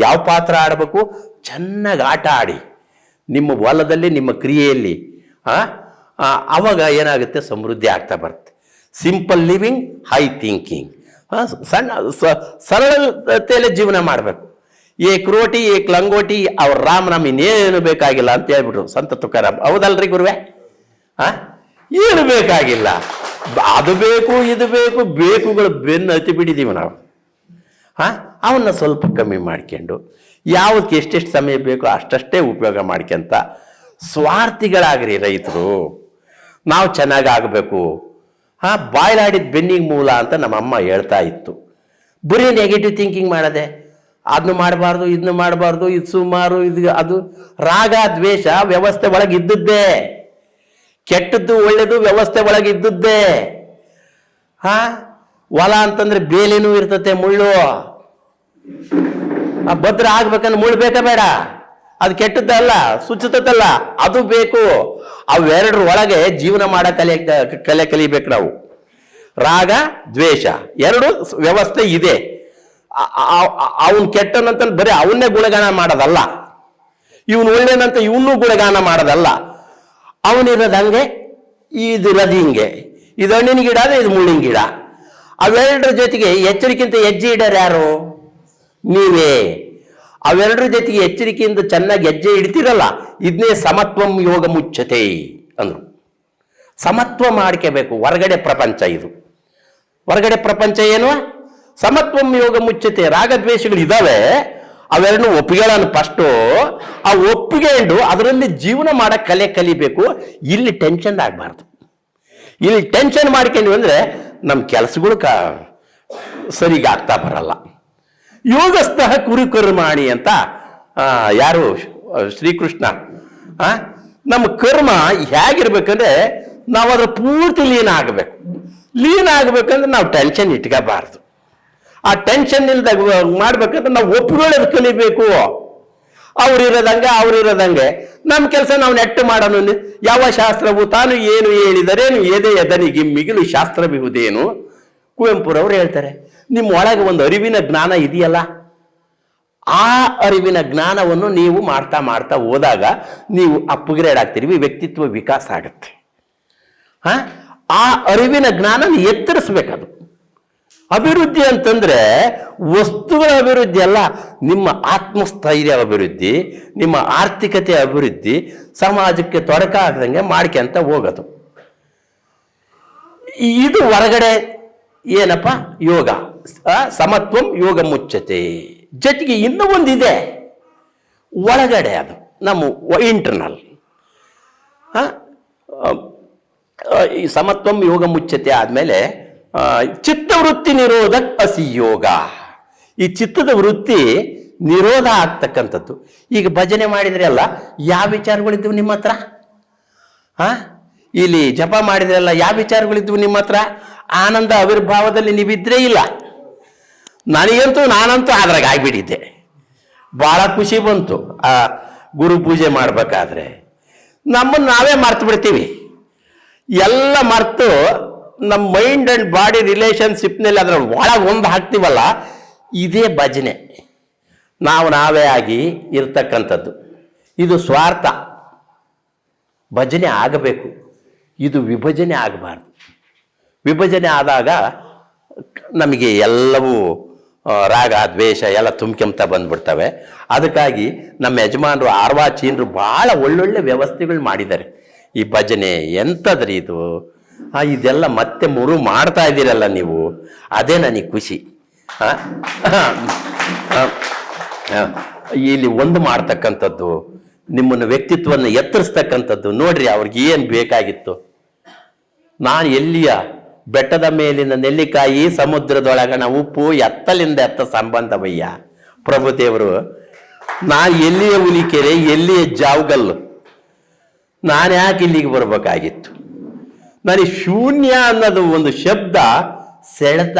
ಯಾವ ಪಾತ್ರ ಆಡಬೇಕು ಚೆನ್ನಾಗಿ ಆಟ ಆಡಿ, ನಿಮ್ಮ ಹೊಲದಲ್ಲಿ, ನಿಮ್ಮ ಕ್ರಿಯೆಯಲ್ಲಿ. ಅವಾಗ ಏನಾಗುತ್ತೆ, ಸಮೃದ್ಧಿ ಆಗ್ತಾ ಬರುತ್ತೆ. Simple living, high thinking. ಸರಳತೆಯಲ್ಲಿ ಜೀವನ ಮಾಡಬೇಕು. ಏಕ್ ರೋಟಿ ಏಕ್ ಲಂಗೋಟಿ, ಅವ್ರ ರಾಮನಾಮ ಇನ್ನೇನು ಬೇಕಾಗಿಲ್ಲ ಅಂತ ಹೇಳ್ಬಿಟ್ರು ಸಂತ ತುಕಾರಾಮ್. ಹೌದಲ್ರಿ ಗುರುವೆ? ಏನು ಬೇಕಾಗಿಲ್ಲ, ಅದು ಬೇಕು ಇದು ಬೇಕು, ಬೇಕುಗಳು ಬೆನ್ನು ಹತ್ತಿ ಬಿಟ್ಟಿದ್ದೀವಿ ನಾವು. ಅವನ್ನ ಸ್ವಲ್ಪ ಕಮ್ಮಿ ಮಾಡ್ಕೊಂಡು ಯಾವಕ್ಕೆ ಎಷ್ಟೆಷ್ಟು ಸಮಯ ಬೇಕೋ ಅಷ್ಟಷ್ಟೇ ಉಪಯೋಗ ಮಾಡ್ಕೊಂತ ಸ್ವಾರ್ಥಿಗಳಾಗ್ರಿ ರೈತರು. ನಾವು ಚೆನ್ನಾಗಿ ಆಗಬೇಕು. ಬಾಯ್ಲಾಡಿದ ಬೆನ್ನಿಗೆ ಮೂಲ ಅಂತ ನಮ್ಮಮ್ಮ ಹೇಳ್ತಾ ಇತ್ತು. ಬರೀ ನೆಗೆಟಿವ್ ಥಿಂಕಿಂಗ್ ಮಾಡದೆ, ಅದನ್ನು ಮಾಡಬಾರ್ದು, ಇದನ್ನು ಮಾಡಬಾರ್ದು, ಇದು ಸುಮಾರು, ಇದು ಅದು. ರಾಗ ದ್ವೇಷ ವ್ಯವಸ್ಥೆ ಒಳಗೆ ಇದ್ದದ್ದೇ, ಕೆಟ್ಟದ್ದು ಒಳ್ಳೆದು ವ್ಯವಸ್ಥೆ ಒಳಗೆ ಇದ್ದದ್ದೇ. ಹೊಲ ಅಂತಂದ್ರೆ ಬೇಲಿನೂ ಇರ್ತತೆ, ಮುಳ್ಳು. ಭದ್ರ ಆಗ್ಬೇಕಂದ್ರೆ ಮುಳ್ಳು ಬೇಕಾ ಬೇಡ? ಅದು ಕೆಟ್ಟದ್ದಲ್ಲ, ಸುಚ್ಚುತ್ತಲ್ಲ, ಅದು ಬೇಕು. ಅವೆರಡರ ಒಳಗೆ ಜೀವನ ಮಾಡೋ ಕಲೆ ಕಲಿಬೇಕು ನಾವು. ರಾಗ ದ್ವೇಷ ಎರಡು ವ್ಯವಸ್ಥೆ ಇದೆ. ಅವನ್ ಕೆಟ್ಟನಂತ ಬರೀ ಅವನ್ನೇ ಗುಣಗಾನ ಮಾಡೋದಲ್ಲ, ಇವನು ಒಳ್ಳೆನಂತ ಇವನ್ನೂ ಗುಣಗಾನ ಮಾಡೋದಲ್ಲ. ಅವನಿರೋದು ಹಂಗೆ, ಇದಿರೋದು ಹಿಂಗೆ. ಇದು ಹಣ್ಣಿನ ಗಿಡ ಅದೇ, ಇದು ಮುಳ್ಳಿನ ಗಿಡ. ಅವೆರಡರ ಜೊತೆಗೆ ಎಚ್ಚರಿಕೆಂತ ಹೆಜ್ಜೆ ಇಡೋರು ಯಾರು? ನೀವೇ. ಅವೆರಡರ ಜೊತೆಗೆ ಎಚ್ಚರಿಕೆಯಿಂದ ಚೆನ್ನಾಗಿ ಹೆಜ್ಜೆ ಇಡ್ತಿರಲ್ಲ, ಇದನ್ನೇ ಸಮತ್ವಂ ಯೋಗ ಮುಚ್ಚತೆ ಅಂದ್ರು. ಸಮತ್ವ ಮಾಡ್ಕೋಬೇಕು. ಹೊರಗಡೆ ಪ್ರಪಂಚ ಇದು. ಹೊರಗಡೆ ಪ್ರಪಂಚ ಏನು? ಸಮತ್ವಂ ಯೋಗ ಮುಚ್ಚತೆ. ರಾಗದ್ವೇಷಗಳು ಇದಾವೆ, ಅವೆರಡನ್ನು ಒಪ್ಪಿಗೆಗಳನ್ನು ಫಸ್ಟು ಆ ಒಪ್ಪಿಗೆಂಡು ಅದರಲ್ಲಿ ಜೀವನ ಮಾಡೋ ಕಲೆ ಕಲಿಬೇಕು. ಇಲ್ಲಿ ಟೆನ್ಷನ್ ಆಗಬಾರ್ದು. ಇಲ್ಲಿ ಟೆನ್ಷನ್ ಮಾಡ್ಕೊಂಡ್ವಿ ಅಂದ್ರೆ ನಮ್ಮ ಕೆಲಸಗಳು ಸರಿಗೆ ಆಗ್ತಾ ಬರಲ್ಲ. ಯೋಗಸ್ಥಃ ಕುರು ಕರ್ಮಾಣಿ ಅಂತ ಯಾರು ಶ್ರೀಕೃಷ್ಣ. ನಮ್ಮ ಕರ್ಮ ಹೇಗಿರ್ಬೇಕಂದ್ರೆ ನಾವು ಅದ್ರ ಪೂರ್ತಿ ಲೀನ ಆಗಬೇಕು. ಲೀನ ಆಗ್ಬೇಕಂದ್ರೆ ನಾವು ಟೆನ್ಷನ್ ಇಟ್ಕೋಬಾರ್ದು. ಆ ಟೆನ್ಷನ್ ಇಲ್ದಾಗ ಮಾಡ್ಬೇಕಂದ್ರೆ ನಾವು ಒಪ್ಪಿಕೊಳ್ಳೋದು ಕಲಿಬೇಕು. ಅವ್ರಿರೋದಂಗೆ ನಮ್ಮ ಕೆಲಸ ನಾವು ನೆಟ್ಟು ಮಾಡೋಣ. ಯಾವ ಶಾಸ್ತ್ರವು ತಾನು ಏನು ಹೇಳಿದರೇನು ಎದೆ ಎದನಿಗೆ ಮಿಗಿಲು ಶಾಸ್ತ್ರವಿಹುದೇನು? ಕುವೆಂಪುರವ್ರು ಹೇಳ್ತಾರೆ. ನಿಮ್ಮ ಒಳಗೆ ಒಂದು ಅರಿವಿನ ಜ್ಞಾನ ಇದೆಯಲ್ಲ, ಆ ಅರಿವಿನ ಜ್ಞಾನವನ್ನು ನೀವು ಮಾಡ್ತಾ ಮಾಡ್ತಾ ಹೋದಾಗ ನೀವು ಅಪ್ಗ್ರೇಡ್ ಆಗ್ತೀರಿ, ವ್ಯಕ್ತಿತ್ವ ವಿಕಾಸ ಆಗುತ್ತೆ. ಆ ಅರಿವಿನ ಜ್ಞಾನ ಎತ್ತರಿಸ್ಬೇಕದು. ಅಭಿವೃದ್ಧಿ ಅಂತಂದ್ರೆ ವಸ್ತುಗಳ ಅಭಿವೃದ್ಧಿ ಅಲ್ಲ, ನಿಮ್ಮ ಆತ್ಮಸ್ಥೈರ್ಯ ಅಭಿವೃದ್ಧಿ, ನಿಮ್ಮ ಆರ್ಥಿಕತೆ ಅಭಿವೃದ್ಧಿ, ಸಮಾಜಕ್ಕೆ ತೊಡಕ ಆಗದಂಗೆ ಮಾಡ್ಕೊಂತ ಹೋಗೋದು. ಇದು ಹೊರಗಡೆ ಏನಪ್ಪ? ಯೋಗ. ಸಮತ್ವಂ ಯೋಗ ಮುಚ್ಚತೆ. ಜೊತೆಗೆ ಇನ್ನೂ ಒಂದಿದೆ ಒಳಗಡೆ, ಅದು ನಮ್ಮ ಇಂಟರ್ನಲ್. ಈ ಸಮತ್ವಂ ಯೋಗ ಮುಚ್ಚತೆ ಆದಮೇಲೆ ಚಿತ್ತವೃತ್ತಿ ನಿರೋಧ ಅಸಿಯೋಗ. ಈ ಚಿತ್ತದ ವೃತ್ತಿ ನಿರೋಧ ಆಗ್ತಕ್ಕಂಥದ್ದು. ಈಗ ಭಜನೆ ಮಾಡಿದ್ರೆ ಅಲ್ಲ, ಯಾವ ವಿಚಾರಗಳಿದ್ವು ನಿಮ್ಮ ಹತ್ರ? ಇಲ್ಲಿ ಜಪ ಮಾಡಿದ್ರಲ್ಲ, ಯಾವ ವಿಚಾರಗಳಿದ್ವು ನಿಮ್ಮ ಹತ್ರ? ಆನಂದ ಆವಿರ್ಭಾವದಲ್ಲಿ ನೀವಿದ್ರೇ ಇಲ್ಲ. ನಾನಂತೂ ಅದ್ರಾಗ ಆಗ್ಬಿಟ್ಟಿದ್ದೆ. ಬಹಳ ಖುಷಿ ಬಂತು ಆ ಗುರು ಪೂಜೆ ಮಾಡ್ಬೇಕಾದ್ರೆ. ನಮ್ಮನ್ನು ನಾವೇ ಮರ್ತು ಬಿಡ್ತೀವಿ. ಎಲ್ಲ ಮರ್ತು ನಮ್ಮ ಮೈಂಡ್ ಅಂಡ್ ಬಾಡಿ ರಿಲೇಷನ್ಶಿಪ್ನಲ್ಲಿ ಅದರ ಒಳಗೆ ಒಂದು ಹಾಕ್ತೀವಲ್ಲ, ಇದೇ ಭಜನೆ. ನಾವೇ ಆಗಿ ಇರ್ತಕ್ಕಂಥದ್ದು. ಇದು ಸ್ವಾರ್ಥ. ಭಜನೆ ಆಗಬೇಕು, ಇದು ವಿಭಜನೆ ಆಗಬಾರ್ದು. ವಿಭಜನೆ ಆದಾಗ ನಮಗೆ ಎಲ್ಲವೂ ರಾಗ ದ್ವೇಷ ಎಲ್ಲ ತುಂಬ್ಕೊಂತ ಬಂದ್ಬಿಡ್ತವೆ. ಅದಕ್ಕಾಗಿ ನಮ್ಮ ಯಜಮಾನರು ಆರ್ವಾಚೀನರು ಭಾಳ ಒಳ್ಳೊಳ್ಳೆ ವ್ಯವಸ್ಥೆಗಳು ಮಾಡಿದ್ದಾರೆ. ಈ ಭಜನೆ ಎಂಥದ್ರಿ ಇದು? ಇದೆಲ್ಲ ಮತ್ತೆ ಮಾಡ್ತಾ ಇದ್ದೀರಲ್ಲ ನೀವು, ಅದೇ ನನಗೆ ಖುಷಿ. ಇಲ್ಲಿ ಒಂದು ಮಾಡ್ತಕ್ಕಂಥದ್ದು, ನಿಮ್ಮನ್ನು ವ್ಯಕ್ತಿತ್ವವನ್ನು ಎತ್ತರಿಸ್ತಕ್ಕಂಥದ್ದು. ನೋಡ್ರಿ, ಅವ್ರಿಗೆ ಏನು ಬೇಕಾಗಿತ್ತು? ನಾನು ಎಲ್ಲಿಯ ಬೆಟ್ಟದ ಮೇಲಿನ ನೆಲ್ಲಿಕಾಯಿ, ಸಮುದ್ರದೊಳಗಣ ಉಪ್ಪು, ಎತ್ತಲಿಂದ ಎತ್ತ ಸಂಬಂಧವಯ್ಯ ಪ್ರಭುದೇವರು. ನಾನು ಎಲ್ಲಿಯ ಹುಲಿಕೆರೆ, ಎಲ್ಲಿಯ ಜಾವ್ಗಲ್ಲು, ನಾನು ಯಾಕೆ ಇಲ್ಲಿಗೆ ಬರ್ಬೇಕಾಗಿತ್ತು? ನನಗೆ ಶೂನ್ಯ ಅನ್ನೋದು ಒಂದು ಶಬ್ದ ಸೆಳೆದ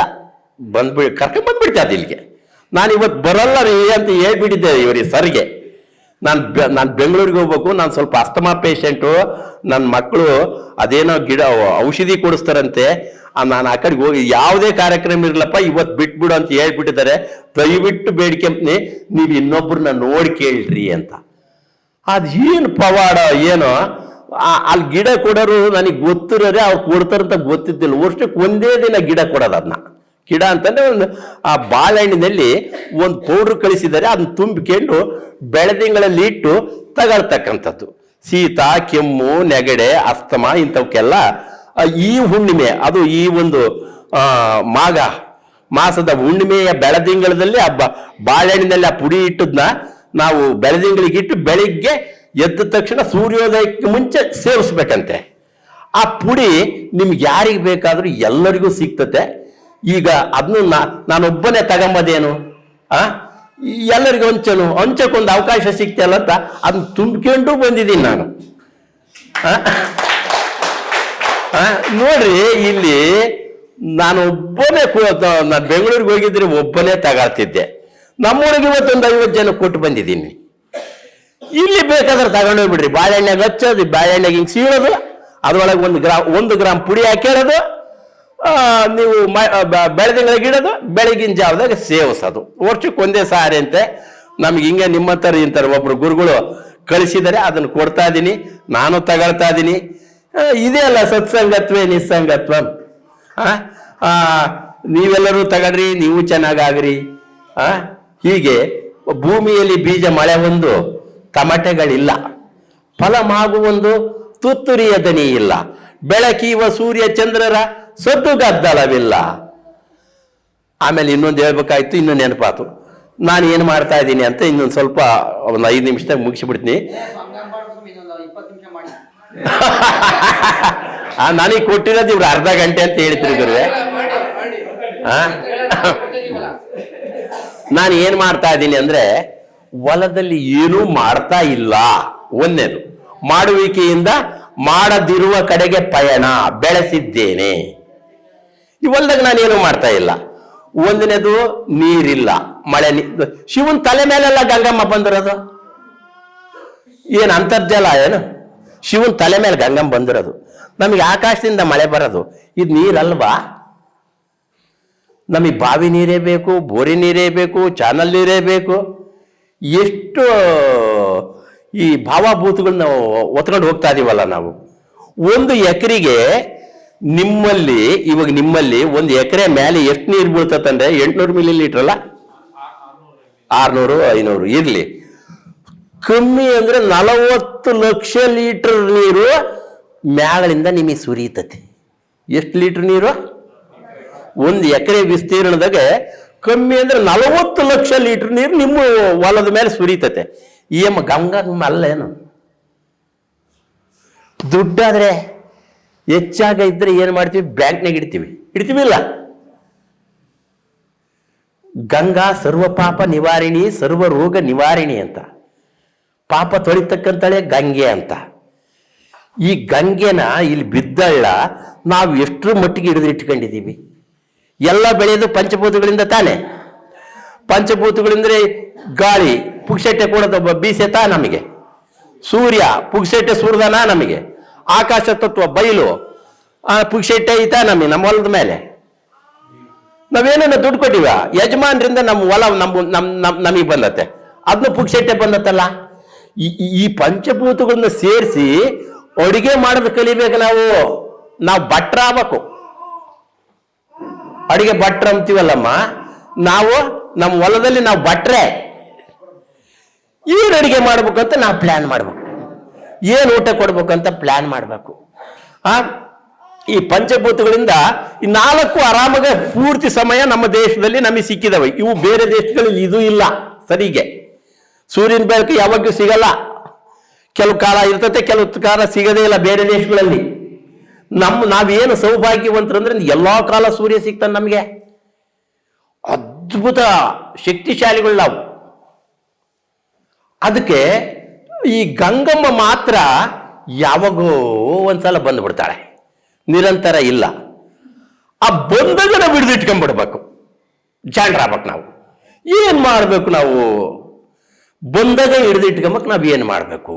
ಕರ್ಕೊಂಡ್ಬಂದ್ಬಿಡ್ತೆ ಇಲ್ಲಿಗೆ. ನಾನು ಇವತ್ತು ಬರಲ್ಲ ರೀ ಅಂತ ಹೇಳ್ಬಿಟ್ಟಿದ್ದೆ ಇವರಿಗೆ ಸರ್ಗೆ. ನಾನು ಬೆಂಗಳೂರಿಗೆ ಹೋಗ್ಬೇಕು, ನಾನು ಸ್ವಲ್ಪ ಅಸ್ತಮಾ ಪೇಷಂಟು, ನನ್ನ ಮಕ್ಕಳು ಅದೇನೋ ಔಷಧಿ ಕೊಡಿಸ್ತಾರಂತೆ, ನಾನು ಆ ಕಡೆಗೆ ಹೋಗಿ ಯಾವುದೇ ಕಾರ್ಯಕ್ರಮ ಇರಲಪ್ಪ ಇವತ್ತು ಬಿಟ್ಬಿಡು ಅಂತ ಹೇಳ್ಬಿಟ್ಟಿದ್ದಾರೆ. ದಯವಿಟ್ಟು ಬೇಡಿಕೆಂಪ್ನಿ, ನೀವು ಇನ್ನೊಬ್ರನ್ನ ನೋಡಿ ಕೇಳ್ರಿ ಅಂತ. ಅದು ಏನು ಪವಾಡ ಏನೋ. ಅಲ್ಲಿ ಗಿಡ ಕೊಡೋರು ನನಗೆ ಗೊತ್ತಿರೋರೆ, ಅವ್ರು ಕೊಡ್ತಾರಂತ ಗೊತ್ತಿದ್ದಿಲ್ಲ. ವರ್ಷಕ್ಕೆ ಒಂದೇ ದಿನ ಗಿಡ ಕೊಡೋದು. ಅದನ್ನ ಗಿಡ ಅಂತಂದ್ರೆ ಒಂದು ಆ ಬಾಳೆಹಣ್ಣಿನಲ್ಲಿ ಒಂದು ಪೌಡ್ರ್ ಕಳಿಸಿದ್ದಾರೆ, ಅದನ್ನ ತುಂಬಿಕೊಂಡು ಬೆಳೆದಿಂಗಳಲ್ಲಿ ಇಟ್ಟು ತಗೊಳ್ತಕ್ಕಂಥದ್ದು. ಶೀತ, ಕೆಮ್ಮು, ನೆಗಡೆ, ಅಸ್ತಮ ಇಂಥವಕ್ಕೆಲ್ಲ ಈ ಹುಣ್ಣಿಮೆ, ಅದು ಈ ಒಂದು ಮಾಘ ಮಾಸದ ಹುಣ್ಣಿಮೆಯ ಬೆಳದಿಂಗಳದಲ್ಲಿ ಬಾಳೆಹಣ್ಣಿನಲ್ಲಿ ಆ ಪುಡಿ ಇಟ್ಟದನ್ನ ನಾವು ಬೆಳದಿಂಗಳಿಗಿಟ್ಟು ಬೆಳಿಗ್ಗೆ ಎದ್ದ ತಕ್ಷಣ ಸೂರ್ಯೋದಯಕ್ಕೆ ಮುಂಚೆ ಸೇವಿಸ್ಬೇಕಂತೆ. ಆ ಪುಡಿ ನಿಮ್ಗೆ ಯಾರಿಗೆ ಬೇಕಾದ್ರೂ ಎಲ್ಲರಿಗೂ ಸಿಗ್ತತೆ. ಈಗ ಅದನ್ನ ನಾನೊಬ್ಬನೇ ತಗೊಂಬದೇನು, ಎಲ್ಲರಿಗೂ ಹಂಚಕ್ಕೊಂದು ಅವಕಾಶ ಸಿಗ್ತಲ್ಲ ಅಂತ ಅದನ್ನ ತುಂಬ್ಕೊಂಡು ಬಂದಿದ್ದೀನಿ ನಾನು. ನೋಡ್ರಿ, ಇಲ್ಲಿ ನಾನು ಒಬ್ಬನೇ ನಾನು ಬೆಂಗಳೂರಿಗೆ ಹೋಗಿದ್ರೆ ಒಬ್ಬನೇ ತಗೊಳ್ತಿದ್ದೆ. ನಮ್ಮೂರಿಗೆ ಇವತ್ತೊಂದು 50 ಜನ ಕೊಟ್ಟು ಬಂದಿದ್ದೀನಿ. ಇಲ್ಲಿ ಬೇಕಾದ್ರೆ ತಗೊಂಡೋಗ್ಬಿಡ್ರಿ. ಬಾಳೆಹಣ್ಣಾಗ ಹಚ್ಚೋದು, ಬಾಳೆಹಣ್ಣಾಗ ಹಿಂಗೆ ಸೀಳೋದು, ಅದ್ರೊಳಗೆ 1 ಗ್ರಾಮ್ ಪುಡಿ ಹಾಕಿಡೋದು, ನೀವು ಬೆಳೆದಂಗಳಿಗೆ ಇಡೋದು, ಬೆಳಗಿನ ಜಾವದಾಗ ಸೇವಿಸೋದು. ವರ್ಷಕ್ಕೆ ಒಂದೇ ಸಾರಿ ಅಂತೆ. ನಮ್ಗೆ ಹಿಂಗೆ ನಿಮ್ಮಂತರ ಇಂತಾರೆ ಒಬ್ರು ಗುರುಗಳು ಕಳಿಸಿದರೆ ಅದನ್ನು ಕೊಡ್ತಾ ಇದ್ದೀನಿ, ನಾನು ತಗೊಳ್ತಾ ಇದ್ದೀನಿ. ಇದೇ ಅಲ್ಲ ಸತ್ಸಂಗತ್ವೇ ನಿಸ್ಸಂಗತ್ವ. ನೀವೆಲ್ಲರೂ ತಗೊಳ್ರಿ, ನೀವು ಚೆನ್ನಾಗಾಗ್ರಿ. ಹೀಗೆ ಭೂಮಿಯಲ್ಲಿ ಬೀಜ ಮಳೆ ಒಂದು, ತಮಟೆಗಳಿಲ್ಲ, ಫಲ ಮಾಗುವೊಂದು, ತುತ್ತುರಿಯ ದನಿ ಇಲ್ಲ, ಬೆಳಕೀವ ಸೂರ್ಯ ಚಂದ್ರರ ಸದ್ದು ಗದ್ದಲವಿಲ್ಲ. ಆಮೇಲೆ ಇನ್ನೊಂದು ಹೇಳ್ಬೇಕಾಯ್ತು, ಇನ್ನೊಂದು ನೆನಪಾತು. ನಾನು ಏನು ಮಾಡ್ತಾ ಇದ್ದೀನಿ ಅಂತ ಇನ್ನೊಂದು ಸ್ವಲ್ಪ ಒಂದು 5 ನಿಮಿಷದಾಗ ಮುಗಿಸಿಬಿಡ್ತೀನಿ. ನನಗೆ ಕೊಟ್ಟಿರೋದು ಇವ್ರು ಅರ್ಧ ಗಂಟೆ ಅಂತ ಹೇಳ್ತೀರಿ ಗುರುವೆ. ನಾನು ಏನ್ ಮಾಡ್ತಾ ಇದ್ದೀನಿ ಅಂದ್ರೆ, ಹೊಲದಲ್ಲಿ ಏನೂ ಮಾಡ್ತಾ ಇಲ್ಲ. ಒಂದೇದು, ಮಾಡುವಿಕೆಯಿಂದ ಮಾಡದಿರುವ ಕಡೆಗೆ ಪಯಣ ಬೆಳೆಸಿದ್ದೇನೆ. ಈ ಹೊಲದಾಗ ನಾನೇನು ಮಾಡ್ತಾ ಇಲ್ಲ. ಒಂದನೇದು, ನೀರಿಲ್ಲ, ಮಳೆ ಶಿವನ್ ತಲೆ ಮೇಲೆಲ್ಲ ಗಂಗಮ್ಮ ಬಂದಿರೋದು. ಏನು ಅಂತರ್ಜಲ ಏನು? ಶಿವನ್ ತಲೆ ಮೇಲೆ ಗಂಗಮ್ಮ ಬಂದಿರೋದು. ನಮಗೆ ಆಕಾಶದಿಂದ ಮಳೆ ಬರೋದು. ಇದು ನೀರಲ್ವಾ? ನಮಗೆ ಬಾವಿ ನೀರೇ ಬೇಕು, ಬೋರಿ ನೀರೇ ಬೇಕು, ಚಾನಲ್ ನೀರೇ ಬೇಕು. ಎಷ್ಟು ಈ ಭಾವಭೂತಗಳನ್ನ ಒತ್ಕೊಂಡು ಹೋಗ್ತಾ ಇದೀವಲ್ಲ ನಾವು. 1 ಎಕರೆಗೆ ನಿಮ್ಮಲ್ಲಿ 1 ಎಕರೆ ಮೇಲೆ ಎಷ್ಟು ನೀರು ಬೀಳ್ತಂದ್ರೆ 800 ಮಿಲಿಲೀಟರ್ ಅಲ್ಲ, 600 500 ಇರ್ಲಿ, ಕಮ್ಮಿ ಅಂದ್ರೆ 40 ಲಕ್ಷ ಲೀಟರ್ ನೀರು ಮ್ಯಾಗಳಿಂದ ನಿಮಗೆ ಸುರಿಯುತ್ತೆ. ಎಷ್ಟು ಲೀಟರ್ ನೀರು? 1 ಎಕರೆ ವಿಸ್ತೀರ್ಣದಾಗ ಕಮ್ಮಿ ಅಂದ್ರೆ 40 ಲಕ್ಷ ಲೀಟರ್ ನೀರು ನಿಮ್ಮ ಹೊಲದ ಮೇಲೆ ಸುರಿತತೆ. ಗಂಗಮ್ಮ ಅಲ್ಲೇನು? ದುಡ್ಡಾದ್ರೆ ಹೆಚ್ಚಾಗ ಇದ್ರೆ ಏನ್ ಮಾಡ್ತೀವಿ? ಬ್ಯಾಂಕ್ನಾಗ ಇಡ್ತೀವಿ ಇಲ್ಲ? ಗಂಗಾ ಸರ್ವ ಪಾಪ ನಿವಾರಿಣಿ, ಸರ್ವ ರೋಗ ನಿವಾರಿಣಿ ಅಂತ. ಪಾಪ ತೊಳಿತಕ್ಕಂತಳೆ ಗಂಗೆ ಅಂತ. ಈ ಗಂಗೆನ ಇಲ್ಲಿ ಬಿದ್ದಳ್ಳ ನಾವು ಎಷ್ಟರ ಮಟ್ಟಿಗೆ ಹಿಡಿದಿಟ್ಕೊಂಡಿದ್ದೀವಿ? ಎಲ್ಲ ಬೆಳೆಯೋದು ಪಂಚಭೂತಗಳಿಂದ ತಾನೆ. ಪಂಚಭೂತಗಳಿಂದ್ರೆ ಗಾಳಿ ಪುಕ್ಸೆಟ್ಟೆ ಕೊಡೋದು ಬೀಸೆತಾ ನಮಗೆ, ಸೂರ್ಯ ಪುಕ್ಸೆಟ್ಟೆ ಸೂರ್ಯದಾನ ನಮಗೆ, ಆಕಾಶ ತತ್ವ ಬಯಲು ಪುಕ್ಸೆಟ್ಟೆ ಐತಾ ನಮಗೆ ನಮ್ಮ ಹೊಲದ ಮೇಲೆ. ನಾವೇನೇನೋ ದುಡ್ಡು ಕೊಟ್ಟಿವ ಯಜಮಾನ್ರಿಂದ ನಮ್ಮ ಹೊಲ ನಮಗೆ ಬಂದತ್ತೆ, ಅದನ್ನ ಪುಕ್ಸೆಟ್ಟೆ ಬಂದತ್ತಲ್ಲ. ಈ ಪಂಚಭೂತಗಳನ್ನ ಸೇರಿಸಿ ಅಡುಗೆ ಮಾಡೋದು ಕಲಿಬೇಕು ನಾವು ಭಟ್ರ ಆಗ್ಬೇಕು. ಅಡಿಗೆ ಭಟ್ರ ಅಂತೀವಲ್ಲಮ್ಮ ನಾವು, ನಮ್ಮ ಹೊಲದಲ್ಲಿ ನಾವು ಭಟ್ರೆ. ಏನು ಅಡಿಗೆ ಮಾಡ್ಬೇಕಂತ ನಾವು ಪ್ಲಾನ್ ಮಾಡ್ಬೇಕು, ಏನು ಊಟ ಕೊಡ್ಬೇಕಂತ ಪ್ಲಾನ್ ಮಾಡ್ಬೇಕು. ಈ ಪಂಚಭೂತಗಳಿಂದ ಈ 4 ಆರಾಮಾಗ ಪೂರ್ತಿ ಸಮಯ ನಮ್ಮ ದೇಶದಲ್ಲಿ ನಮಗೆ ಸಿಕ್ಕಿದವೆ. ಇವು ಬೇರೆ ದೇಶಗಳಲ್ಲಿ ಇದು ಇಲ್ಲ ಸರಿಗೆ. ಸೂರ್ಯನ ಬೆಳಕು ಯಾವಾಗ್ಲೂ ಸಿಗಲ್ಲ, ಕೆಲವು ಕಾಲ ಇರ್ತತೆ, ಕೆಲವು ಕಾಲ ಸಿಗದೇ ಇಲ್ಲ ಬೇರೆ ದೇಶಗಳಲ್ಲಿ. ನಾವೇನು ಸೌಭಾಗ್ಯವಂತರು ಅಂದ್ರೆ ಎಲ್ಲಾ ಕಾಲ ಸೂರ್ಯ ಸಿಗ್ತಾನೆ ನಮಗೆ. ಅದ್ಭುತ ಶಕ್ತಿಶಾಲಿಗಳು ನಾವು. ಅದಕ್ಕೆ ಈ ಗಂಗಮ್ಮ ಮಾತ್ರ ಯಾವಾಗೋ ಒಂದ್ಸಲ ಬಂದ್ಬಿಡ್ತಾಳೆ, ನಿರಂತರ ಇಲ್ಲ. ಆ ಬಂದಾಗ ನಾವು ಹಿಡಿದಿಟ್ಕೊಂಡ್ಬಿಡ್ಬೇಕು, ಜಾಣರಾಗ್ಬೇಕು. ನಾವು ಏನ್ ಮಾಡ್ಬೇಕು? ನಾವು ಬಂದಾಗ ಹಿಡಿದಿಟ್ಕೊಂಬಕ್ ನಾವು ಏನು ಮಾಡ್ಬೇಕು?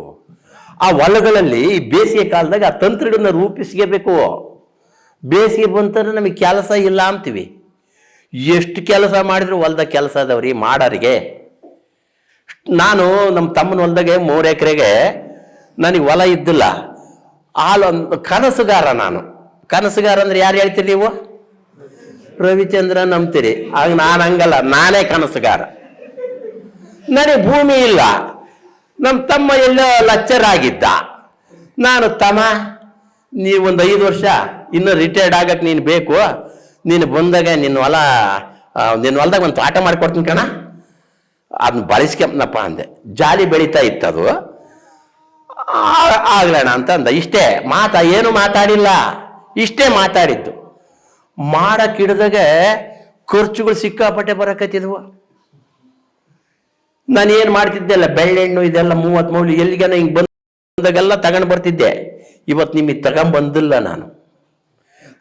ಆ ಹೊಲಗಳಲ್ಲಿ ಬೇಸಿಗೆ ಕಾಲದಾಗ ಆ ತಂತ್ರಗಳನ್ನ ರೂಪಿಸ್ಕೋಬೇಕು. ಬೇಸಿಗೆ ಬಂತಂದ್ರೆ ನಮಗೆ ಕೆಲಸ ಇಲ್ಲ ಅಂತೀವಿ. ಎಷ್ಟು ಕೆಲಸ ಮಾಡಿದ್ರು ಹೊಲ್ದಾಗ ಕೆಲಸ ಅದಾವ್ರಿ ಮಾಡೋರಿಗೆ. ನಾನು ನಮ್ಮ ತಮ್ಮನ ಹೊಲ್ದಾಗೆ 3 ಎಕರೆಗೆ ನನಗೆ ಹೊಲ ಇದ್ದಿಲ್ಲ. ಕನಸುಗಾರ ನಾನು. ಕನಸುಗಾರ ಅಂದ್ರೆ ಯಾರು ಹೇಳ್ತೀರಿ ನೀವು? ರವಿಚಂದ್ರ ನಂಬ್ತೀರಿ. ಆಗ ನಾನು ಹಂಗಲ್ಲ, ನಾನೇ ಕನಸುಗಾರ. ನನಗೆ ಭೂಮಿ ಇಲ್ಲ. ನಮ್ಮ ತಮ್ಮ ಎಲ್ಲ ಲಚ್ಚರಾಗಿದ್ದ. ನಾನು, ತಮ್ಮ ನೀವೊಂದು 5 ವರ್ಷ ಇನ್ನೂ ರಿಟೈರ್ಡ್ ಆಗಕ್ಕೆ ನೀನು ಬೇಕು, ನೀನು ಬಂದಾಗ ನಿನ್ನ ಹೊಲದಾಗ ಒಂದು ತೋಟ ಮಾಡಿಕೊಡ್ತೀನಿ ಕಣ, ಅದನ್ನ ಬಳಸ್ಕೊಂಬನಪ್ಪ ಅಂದೆ. ಜಾಲಿ ಬೆಳೀತಾ ಇತ್ತದು. ಆಗ್ಲಣ ಅಂತಂದ. ಇಷ್ಟೇ ಏನು ಮಾತಾಡಿಲ್ಲ, ಇಷ್ಟೇ ಮಾತಾಡಿದ್ದು. ಮಾಡಕ್ಕಿಡ್ದಾಗ ಖರ್ಚುಗಳು ಸಿಕ್ಕಾಪಟ್ಟೆ ಬರಕತ್ತಿದ್ವು. ನಾನೇನು ಮಾಡ್ತಿದ್ದೆಲ್ಲ, ಬೆಳ್ಳೆಣ್ಣು ಇದೆಲ್ಲ 30 ಮೌಲ್ಯ ಎಲ್ಲಿಗೆನ ಹಿಂಗೆ ಬಂದಾಗೆಲ್ಲ ತಗೊಂಡು ಬರ್ತಿದ್ದೆ. ಇವತ್ತು ನಿಮಗೆ ತಗೊಂಬಂದಿಲ್ಲ. ನಾನು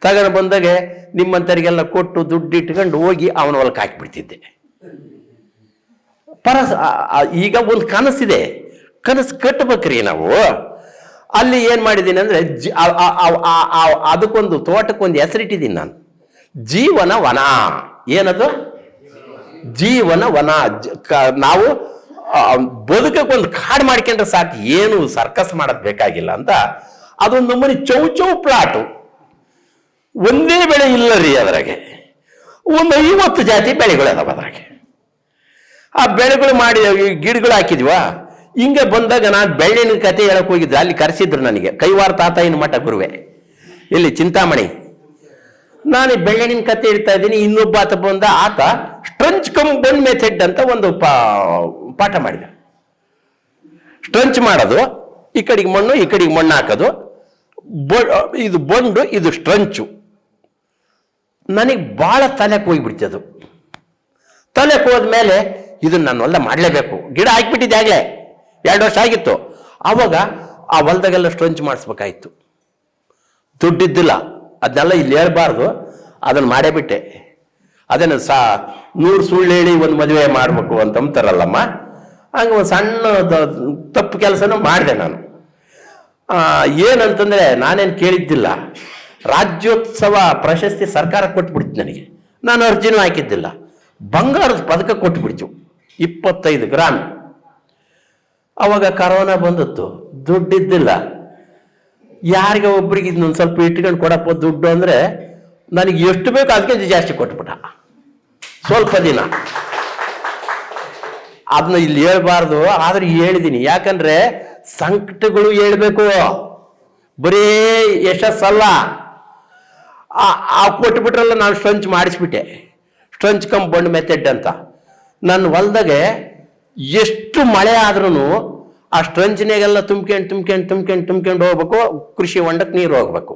ತಗೊಂಡು ಬಂದಾಗೆ ನಿಮ್ಮಂಥರಿಗೆಲ್ಲ ಕೊಟ್ಟು ದುಡ್ಡು ಇಟ್ಕೊಂಡು ಹೋಗಿ ಅವನ ಹೊಲಕ್ಕೆ ಹಾಕಿಬಿಡ್ತಿದ್ದೆ. ಈಗ ಒಂದು ಕನಸಿದೆ, ಕನಸು ಕಟ್ಟಬೇಕ್ರಿ ನಾವು. ಅಲ್ಲಿ ಏನು ಮಾಡಿದ್ದೀನಿ ಅಂದರೆ, ಅದಕ್ಕೊಂದು ತೋಟಕ್ಕೊಂದು ಹೆಸರಿಟ್ಟಿದ್ದೀನಿ ನಾನು, ಜೀವನ ವನ. ಏನದು? ಜೀವನ ವನ. ನಾವು ಬದುಕಕ್ಕೊಂದು ಕಾಡು ಮಾಡ್ಕೊಂಡ್ರೆ ಸಾಕು, ಏನು ಸರ್ಕಸ್ ಮಾಡೋದು ಬೇಕಾಗಿಲ್ಲ ಅಂತ. ಅದೊಂದು ನಮ್ಮನೆ ಚೌ ಪ್ಲಾಟು, ಒಂದೇ ಬೆಳೆ ಇಲ್ಲ ರೀ ಅದ್ರಾಗೆ. ಒಂದು 50 ಜಾತಿ ಬೆಳೆಗಳು ಅದಾವ ಅದ್ರಾಗೆ. ಆ ಬೆಳೆಗಳು ಮಾಡಿ ಗಿಡಗಳು ಹಾಕಿದ್ವಾ. ಹಿಂಗೆ ಬಂದಾಗ ನಾನು ಬೆಳ್ಳಿನ ಕತೆ ಹೇಳಕ್ ಹೋಗಿದ್ದೆ. ಅಲ್ಲಿ ಕರೆಸಿದ್ರು ನನಗೆ, ಕೈವಾರ ತಾತಾಯಿನ ಮಠ ಗುರುವೆ, ಇಲ್ಲಿ ಚಿಂತಾಮಣಿ. ನಾನು ಬೆಳ್ಳಿನ ಕತೆ ಹೇಳ್ತಾ ಇದ್ದೀನಿ. ಇನ್ನೊಬ್ಬ ಆತ ಬಂದ, ಆತ ಸ್ಟ್ರಂಚ್ ಕಮ್ ಬಂಡ್ ಮೆಥಡ್ ಅಂತ ಒಂದು ಪಾಠ ಮಾಡಿದ. ಸ್ಟ್ರಂಚ್ ಮಾಡೋದು, ಈ ಕಡೆಗೆ ಮಣ್ಣು ಈ ಕಡೆಗೆ ಮಣ್ಣು ಹಾಕೋದು, ಇದು ಬಂಡು ಇದು ಸ್ಟ್ರಂಚು. ನನಗೆ ಭಾಳ ತಲೆಗೆ ಹೋಗ್ಬಿಡ್ತದು. ತಲೆಗೆ ಹೋದ್ಮೇಲೆ ಇದನ್ನ ನಾನು ಹೊಲ್ದ ಮಾಡಲೇಬೇಕು. ಗಿಡ ಹಾಕ್ಬಿಟ್ಟಿದ್ದೆ ಆಗಲೇ 2 ವರ್ಷ ಆಗಿತ್ತು. ಆವಾಗ ಆ ಹೊಲ್ದಾಗೆಲ್ಲ ಸ್ಟ್ರಂಚ್ ಮಾಡಿಸ್ಬೇಕಾಯ್ತು. ದುಡ್ಡಿದ್ದಿಲ್ಲ, ಅದನ್ನೆಲ್ಲ ಇಲ್ಲಿ ಹೇಳ್ಬಾರ್ದು, ಅದನ್ನು ಮಾಡೇ ಬಿಟ್ಟೆ. ಅದನ್ನು 100 ಸುಳ್ಳು ಹೇಳಿ ಒಂದು ಮದುವೆ ಮಾಡಬೇಕು ಅಂತಂತಾರಲ್ಲಮ್ಮ, ಹಂಗೆ ಒಂದು ಸಣ್ಣ ತಪ್ಪು ಕೆಲಸನೂ ಮಾಡಿದೆ ನಾನು. ಏನಂತಂದರೆ, ನಾನೇನು ಕೇಳಿದ್ದಿಲ್ಲ, ರಾಜ್ಯೋತ್ಸವ ಪ್ರಶಸ್ತಿ ಸರ್ಕಾರ ಕೊಟ್ಬಿಡ್ತು ನನಗೆ. ನಾನು ಅರ್ಜಿನೂ ಹಾಕಿದ್ದಿಲ್ಲ. ಬಂಗಾರದ ಪದಕ ಕೊಟ್ಬಿಡ್ತು, 25 ಗ್ರಾಮ್. ಅವಾಗ ಕರೋನಾ ಬಂದದ್ದು, ದುಡ್ಡಿದ್ದಿಲ್ಲ. ಯಾರಿಗೆ ಒಬ್ರಿಗೆ ಇದನ್ನೊಂದು ಸ್ವಲ್ಪ ಇಟ್ಕೊಂಡು ಕೊಡಪ್ಪ ದುಡ್ಡು ಅಂದರೆ, ನನಗೆ ಎಷ್ಟು ಬೇಕು ಅದಕ್ಕೆ ಜಾಸ್ತಿ ಕೊಟ್ಬಿಟ್ಟ. ಸ್ವಲ್ಪ ದಿನ ಅದನ್ನ ಇಲ್ಲಿ ಹೇಳ್ಬಾರ್ದು, ಆದ್ರೆ ಹೇಳಿದ್ದೀನಿ. ಯಾಕಂದ್ರೆ ಸಂಕಟಗಳು ಹೇಳ್ಬೇಕು, ಬರೀ ಯಶಸ್ಸಲ್ಲ. ಆ ಕೊಟ್ಬಿಟ್ರಲ್ಲ, ನಾನು ಸ್ಟ್ರಂಚ್ ಮಾಡಿಸ್ಬಿಟ್ಟೆ. ಸ್ಟ್ರಂಚ್ ಕಮ್ ಬಂಡ್ ಮೆಥಡ್ ಅಂತ. ನನ್ನ ಹೊಲ್ದಾಗೆ ಎಷ್ಟು ಮಳೆ ಆದ್ರೂ ಆ ಸ್ಟ್ರಂಚ್ನಾಗೆಲ್ಲ ತುಂಬ್ಕೊಂಡು ಹೋಗ್ಬೇಕು. ಕೃಷಿ ಹೊಂಡಕ್ಕೆ ನೀರು ಹೋಗ್ಬೇಕು.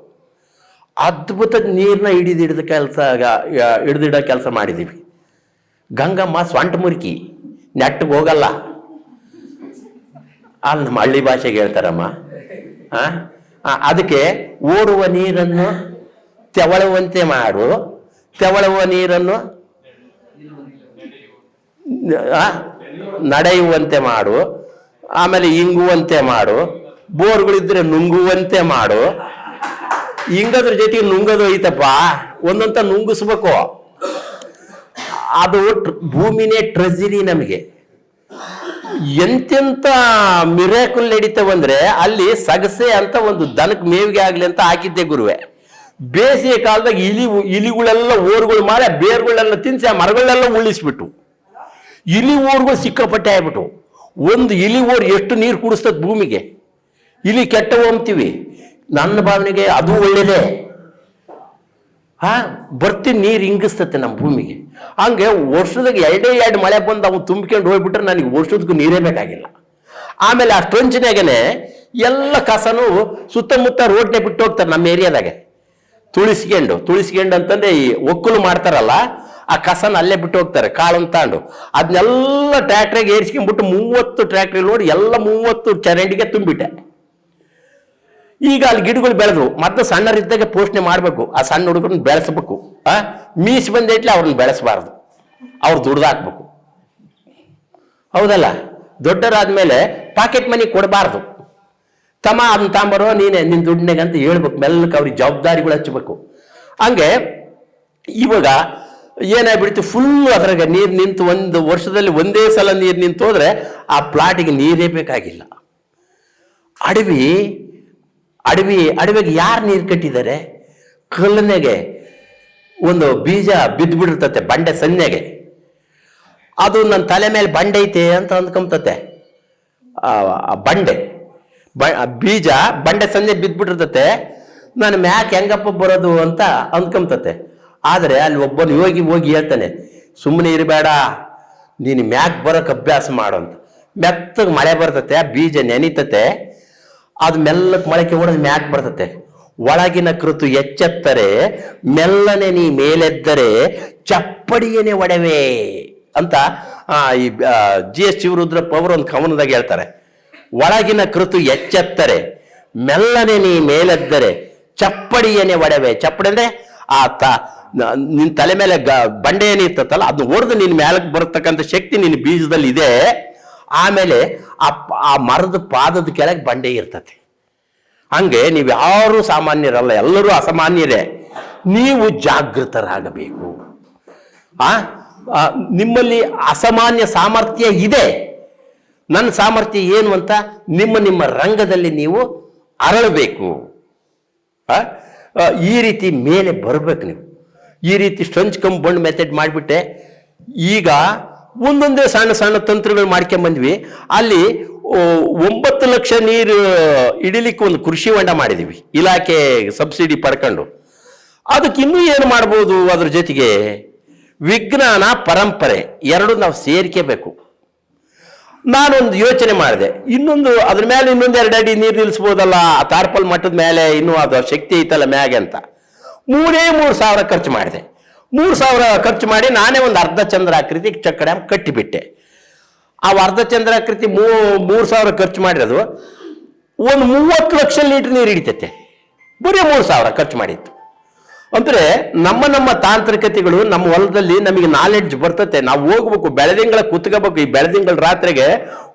ಅದ್ಭುತ ನೀರನ್ನ ಹಿಡಿದಿಡೋ ಕೆಲಸ ಮಾಡಿದ್ದೀವಿ. ಗಂಗಮ್ಮ ಸ್ವಂಟ ಮುರುಕಿ, ನೆಟ್ಟಿಗೆ ಹೋಗಲ್ಲ. ಅಲ್ಲಿ ನಮ್ಮ ಹಳ್ಳಿ ಭಾಷೆಗೆ ಹೇಳ್ತಾರಮ್ಮ. ಅದಕ್ಕೆ ಓಡುವ ನೀರನ್ನು ತೆವಳುವಂತೆ ಮಾಡು, ತೆವಳುವ ನೀರನ್ನು ನಡೆಯುವಂತೆ ಮಾಡು, ಆಮೇಲೆ ಇಂಗುವಂತೆ ಮಾಡು, ಬೋರ್ಗಳಿದ್ರೆ ನುಂಗುವಂತೆ ಮಾಡು. ಹಿಂಗದ್ರ ಜೊತೆಗೆ ನುಂಗದು ಐತಪ್ಪ, ಒಂದಂತ ನುಂಗಿಸ್ಬೇಕು. ಅದು ಭೂಮಿನೇ ಟ್ರೆಜರಿ ನಮಗೆ. ಎಂತೆಂತ ಮಿರಾಕಲ್ ನಡೀತಾವಂದ್ರೆ, ಅಲ್ಲಿ ಸಗಸೆ ಅಂತ ಒಂದು ದನಕ್ಕೆ ಮೇವಿಗೆ ಆಗ್ಲಿ ಅಂತ ಹಾಕಿದ್ದೆ ಗುರುವೆ. ಬೇಸಿಗೆ ಕಾಲದಾಗ ಇಲಿಗಳೆಲ್ಲ ಓರ್ಗಳು ಮಾಡಿ ಬೇರ್ಗಳೆಲ್ಲ ತಿನ್ಸಿ ಆ ಮರಗಳೆಲ್ಲ ಉಳಿಸ್ಬಿಟ್ಟು, ಇಲಿ ಓರ್ಗಳು ಸಿಕ್ಕಾಪಟ್ಟೆ ಆಗ್ಬಿಟ್ಟು. ಒಂದು ಇಲಿ ಓರ್ ಎಷ್ಟು ನೀರು ಕುಡಿಸ್ತದ ಭೂಮಿಗೆ. ಇಲಿ ಕೆಟ್ಟವು ಅಂತೀವಿ, ನನ್ನ ಭಾವನೆಗೆ ಅದು ಒಳ್ಳೇದೇ. ಬರ್ತಿ ನೀರು ಹಿಂಗಿಸ್ತತೆ ನಮ್ಮ ಭೂಮಿಗೆ. ಹಂಗೆ ವರ್ಷದಾಗ 2 ಮಳೆ ಬಂದು ಅವು ತುಂಬಿಕೊಂಡು ಹೋಗ್ಬಿಟ್ರೆ ನನಗೆ ವರ್ಷದಕ್ಕೂ ನೀರೇ ಬೇಕಾಗಿಲ್ಲ. ಆಮೇಲೆ ಆ ಸ್ಟ್ರಂಚ್ನಾಗನೆ ಎಲ್ಲ ಕಸನು ಸುತ್ತಮುತ್ತ ರೋಡ್ನೆ ಬಿಟ್ಟು ಹೋಗ್ತಾರೆ ನಮ್ಮ ಏರಿಯಾದಾಗೆ. ತುಳಿಸ್ಕೊಂಡು ಅಂತಂದ್ರೆ ಈ ಒಕ್ಕಲು ಮಾಡ್ತಾರಲ್ಲ, ಆ ಕಸನ ಅಲ್ಲೇ ಬಿಟ್ಟು ಹೋಗ್ತಾರೆ ಕಾಳನ್ನು ತಾಂಡು. ಅದನ್ನೆಲ್ಲ ಟ್ರ್ಯಾಕ್ಟ್ರಿಗೆ ಏರಿಸ್ಕೊಂಡ್ಬಿಟ್ಟು 30 ಟ್ರ್ಯಾಕ್ಟ್ರಿ ನೋಡಿ ಎಲ್ಲ 30 ಚರಂಡಿಗೆ ತುಂಬಿಟ್ಟೆ. ಈಗ ಅಲ್ಲಿ ಗಿಡಗಳು ಬೆಳೆದು ಮತ್ತೆ ಸಣ್ಣರಿದ್ದಾಗ ಪೋಷಣೆ ಮಾಡಬೇಕು. ಆ ಸಣ್ಣ ಹುಡುಗರನ್ನ ಬೆಳೆಸ್ಬೇಕು. ಮೀಸ್ ಬಂದೈಟ್ಲೆ ಅವ್ರನ್ನ ಬೆಳೆಸಬಾರ್ದು, ಅವ್ರು ದುಡ್ದಾಕ್ಬೇಕು. ಹೌದಲ್ಲ? ದೊಡ್ಡರಾದ್ಮೇಲೆ ಪಾಕೆಟ್ ಮನಿ ಕೊಡಬಾರ್ದು. ತಮ್ಮ ಅದನ್ನ ತಾಂಬರೋ ನೀನೆ ನಿನ್ನ ದುಡ್ಡಿನಾಗ ಅಂತ ಹೇಳ್ಬೇಕು. ಮೆಲ್ಲಕ್ಕೆ ಅವ್ರಿಗೆ ಜವಾಬ್ದಾರಿಗಳು ಹಚ್ಚಬೇಕು. ಹಂಗೆ ಇವಾಗ ಏನಾಗ್ಬಿಡ್ತು, ಫುಲ್ ಅದ್ರಾಗ ನೀರು ನಿಂತು ಒಂದು ವರ್ಷದಲ್ಲಿ ಒಂದೇ ಸಲ ನೀರು ನಿಂತು ಹೋದ್ರೆ ಆ ಪ್ಲಾಟಿಗೆ ನೀರೇ ಬೇಕಾಗಿಲ್ಲ. ಅಡವಿಗೆ ಯಾರು ನೀರು ಕಟ್ಟಿದ್ದಾರೆ? ಕಲ್ಲನೆಗೆ ಒಂದು ಬೀಜ ಬಿದ್ದು ಬಿಡಿರ್ತತೆ ಬಂಡೆ ಸನ್ನೆಗೆ. ಅದು ನನ್ನ ತಲೆ ಮೇಲೆ ಬಂಡೆ ಐತೆ ಅಂತ ಅಂದ್ಕೊಂಬತ್ತೆ. ಬೀಜ ಬಂಡೆ ಸನ್ನೆ ಬಿದ್ದುಬಿಟ್ಟಿರ್ತತೆ. ನಾನು ಮ್ಯಾಕ್ ಹೆಂಗಪ್ಪ ಬರೋದು ಅಂತ ಅಂದ್ಕೊಂಬತ್ತೆ. ಆದರೆ ಅಲ್ಲಿ ಒಬ್ಬನು ಹೋಗಿ ಹೇಳ್ತಾನೆ, ಸುಮ್ಮನೆ ಇರಬೇಡ, ನೀನು ಮ್ಯಾಕ್ ಬರೋಕೆ ಅಭ್ಯಾಸ ಮಾಡು ಅಂತ. ಮೆತ್ತಗೆ ಮಳೆ ಬರ್ತತೆ, ಬೀಜ ನೆನಿತತೆ. ಅದು ಮೆಲ್ಲಕ್ಕೆ ಮೊಳಕೆ ಹೊಡೆದು ಮ್ಯಾಕ್ ಬರ್ತತೆ. ಒಳಗಿನ ಕೃತು ಎಚ್ಚೆತ್ತರೆ ಮೆಲ್ಲನೆ ನೀ ಮೇಲೆದ್ದರೆ ಚಪ್ಪಡಿಯೇನೆ ಒಡವೆ ಅಂತ ಈ GS ಶಿವರುದ್ರಪ್ಪ ಅವರು ಒಂದು ಕವನದಾಗ ಹೇಳ್ತಾರೆ. ಒಳಗಿನ ಕೃತು ಎಚ್ಚೆತ್ತರೆ ಮೆಲ್ಲನೆ ನೀ ಮೇಲೆದ್ದರೆ ಚಪ್ಪಡಿಯೇನೆ ಒಡವೆ. ಚಪ್ಪಡಿ ಅಂದ್ರೆ ನಿನ್ ತಲೆ ಮೇಲೆ ಬಂಡೆ ಏನಿರ್ತಲ್ಲ ಅದನ್ನ ಹೊಡೆದು ನಿನ್ ಮೇಲಕ್ಕೆ ಬರತಕ್ಕಂಥ ಶಕ್ತಿ ನಿನ್ನ ಬೀಜದಲ್ಲಿ ಇದೆ. ಆಮೇಲೆ ಆ ಮರದ ಪಾದದ ಕೆಳಗೆ ಬಂಡೆ ಇರ್ತತೆ. ಹಂಗೆ ನೀವು ಯಾರು ಸಾಮಾನ್ಯರಲ್ಲ, ಎಲ್ಲರೂ ಅಸಾಮಾನ್ಯರೇ. ನೀವು ಜಾಗೃತರಾಗಬೇಕು. ನಿಮ್ಮಲ್ಲಿ ಅಸಾಮಾನ್ಯ ಸಾಮರ್ಥ್ಯ ಇದೆ. ನನ್ನ ಸಾಮರ್ಥ್ಯ ಏನು ಅಂತ ನಿಮ್ಮ ರಂಗದಲ್ಲಿ ನೀವು ಅರಳಬೇಕು. ಈ ರೀತಿ ಮೇಲೆ ಬರಬೇಕು ನೀವು. ಈ ರೀತಿ ಸ್ಟ್ರೆಂಚ್ ಕಂಪೌಂಡ್ ಮೆಥಡ್ ಮಾಡಿಬಿಟ್ಟೆ. ಈಗ ಒಂದೊಂದೇ ಸಣ್ಣ ಸಣ್ಣ ತಂತ್ರಗಳು ಮಾಡ್ಕೊಂಬಂದ್ವಿ. ಅಲ್ಲಿ 9 ಲಕ್ಷ ನೀರು ಹಿಡಿಲಿಕ್ಕೆ ಒಂದು ಕೃಷಿ ಹೊಂಡ ಮಾಡಿದೀವಿ, ಇಲಾಖೆ ಸಬ್ಸಿಡಿ ಪಡ್ಕೊಂಡು. ಅದಕ್ಕೆ ಇನ್ನೂ ಏನು ಮಾಡ್ಬೋದು? ಅದ್ರ ಜೊತೆಗೆ ವಿಜ್ಞಾನ ಪರಂಪರೆ ಎರಡು ನಾವು ಸೇರ್ಕೋಬೇಕು. ನಾನೊಂದು ಯೋಚನೆ ಮಾಡಿದೆ, ಅದ್ರ ಮೇಲೆ ಇನ್ನೊಂದು 2 ಅಡಿ ನೀರು ನಿಲ್ಲಿಸ್ಬೋದಲ್ಲ, ತಾರ್ಪಲ್ ಮಟ್ಟದ ಮೇಲೆ ಇನ್ನೂ ಅದು ಶಕ್ತಿ ಐತಲ್ಲ ಮ್ಯಾಗೆ ಅಂತ 3,000 ಖರ್ಚು ಮಾಡಿದೆ. 3,000 ಖರ್ಚು ಮಾಡಿ ನಾನೇ ಒಂದು ಅರ್ಧ ಚಂದ್ರಾಕೃತಿ ಚಕ್ಕಡ ಕಟ್ಟಿಬಿಟ್ಟೆ. ಆ ಅರ್ಧ ಚಂದ್ರಾಕೃತಿ 3,000 ಖರ್ಚು ಮಾಡಿರೋದು ಒಂದು 30 ಲಕ್ಷ ಲೀಟರ್ ನೀರು ಹಿಡಿತೈತೆ. ಬರೀ 3,000 ಖರ್ಚು ಮಾಡಿತ್ತು. ಅಂದ್ರೆ ನಮ್ಮ ತಾಂತ್ರಿಕತೆಗಳು ನಮ್ಮ ಹೊಲದಲ್ಲಿ ನಮಗೆ ನಾಲೆಡ್ಜ್ ಬರ್ತತೆ. ನಾವು ಹೋಗ್ಬೇಕು, ಬೆಳೆದಿಂಗಳ ಕುತ್ಕೋಬೇಕು. ಈ ಬೆಳೆದಿಂಗಳ ರಾತ್ರಿಗೆ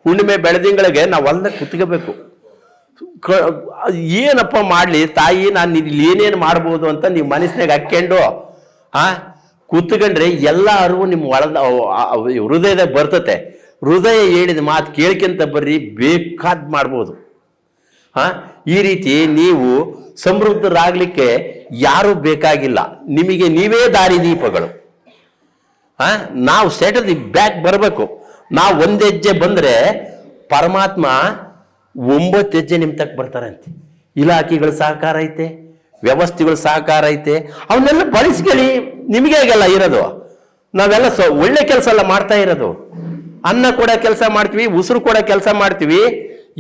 ಹುಣ್ಣಿಮೆ ಬೆಳೆದಿಂಗಳಿಗೆ ನಾವು ಹೊಲದಾಗ ಕುತ್ಕೋಬೇಕು. ಏನಪ್ಪ ಮಾಡ್ಲಿ ತಾಯಿ, ನಾನು ಇಲ್ಲಿ ಏನೇನು ಮಾಡ್ಬೋದು ಅಂತ ನೀವು ಮನಸ್ಸಿನಾಗ ಹಾಕ್ಕೊಂಡು ಕೂತ್ಕೊಂಡ್ರೆ ಎಲ್ಲ ಅರಿವು ನಿಮ್ಮ ಒಳದ ಹೃದಯದಾಗ ಬರ್ತತೆ. ಹೃದಯ ಹೇಳಿದ ಮಾತು ಕೇಳ್ಕೊಂತ ಬರ್ರಿ, ಬೇಕಾದ್ ಮಾಡ್ಬೋದು. ಈ ರೀತಿ ನೀವು ಸಮೃದ್ಧರಾಗ್ಲಿಕ್ಕೆ ಯಾರು ಬೇಕಾಗಿಲ್ಲ, ನಿಮಗೆ ನೀವೇ ದಾರಿದೀಪಗಳು. ನಾವು ಸೆಟಲ್ ಬ್ಯಾಕ್ ಬರಬೇಕು. ನಾವು 1 ಹೆಜ್ಜೆ ಬಂದ್ರೆ ಪರಮಾತ್ಮ 9 ಹೆಜ್ಜೆ ನಿಮ್ ತಕ್ಕ ಬರ್ತಾರಂತೆ. ಇಲಾಖೆಗಳ ಸಹಕಾರ ಐತೆ, ವ್ಯವಸ್ಥೆಗಳ ಸಹಕಾರ ಐತೆ, ಅವನ್ನೆಲ್ಲ ಬಳಸ್ಕೊಳ್ಳಿ. ನಿಮಗೆ ಆಗಲ್ಲ ಇರೋದು. ನಾವೆಲ್ಲ ಒಳ್ಳೆ ಕೆಲಸ ಎಲ್ಲ ಮಾಡ್ತಾ ಇರೋದು. ಅನ್ನ ಕೂಡ ಕೆಲಸ ಮಾಡ್ತೀವಿ, ಉಸಿರು ಕೂಡ ಕೆಲಸ ಮಾಡ್ತೀವಿ.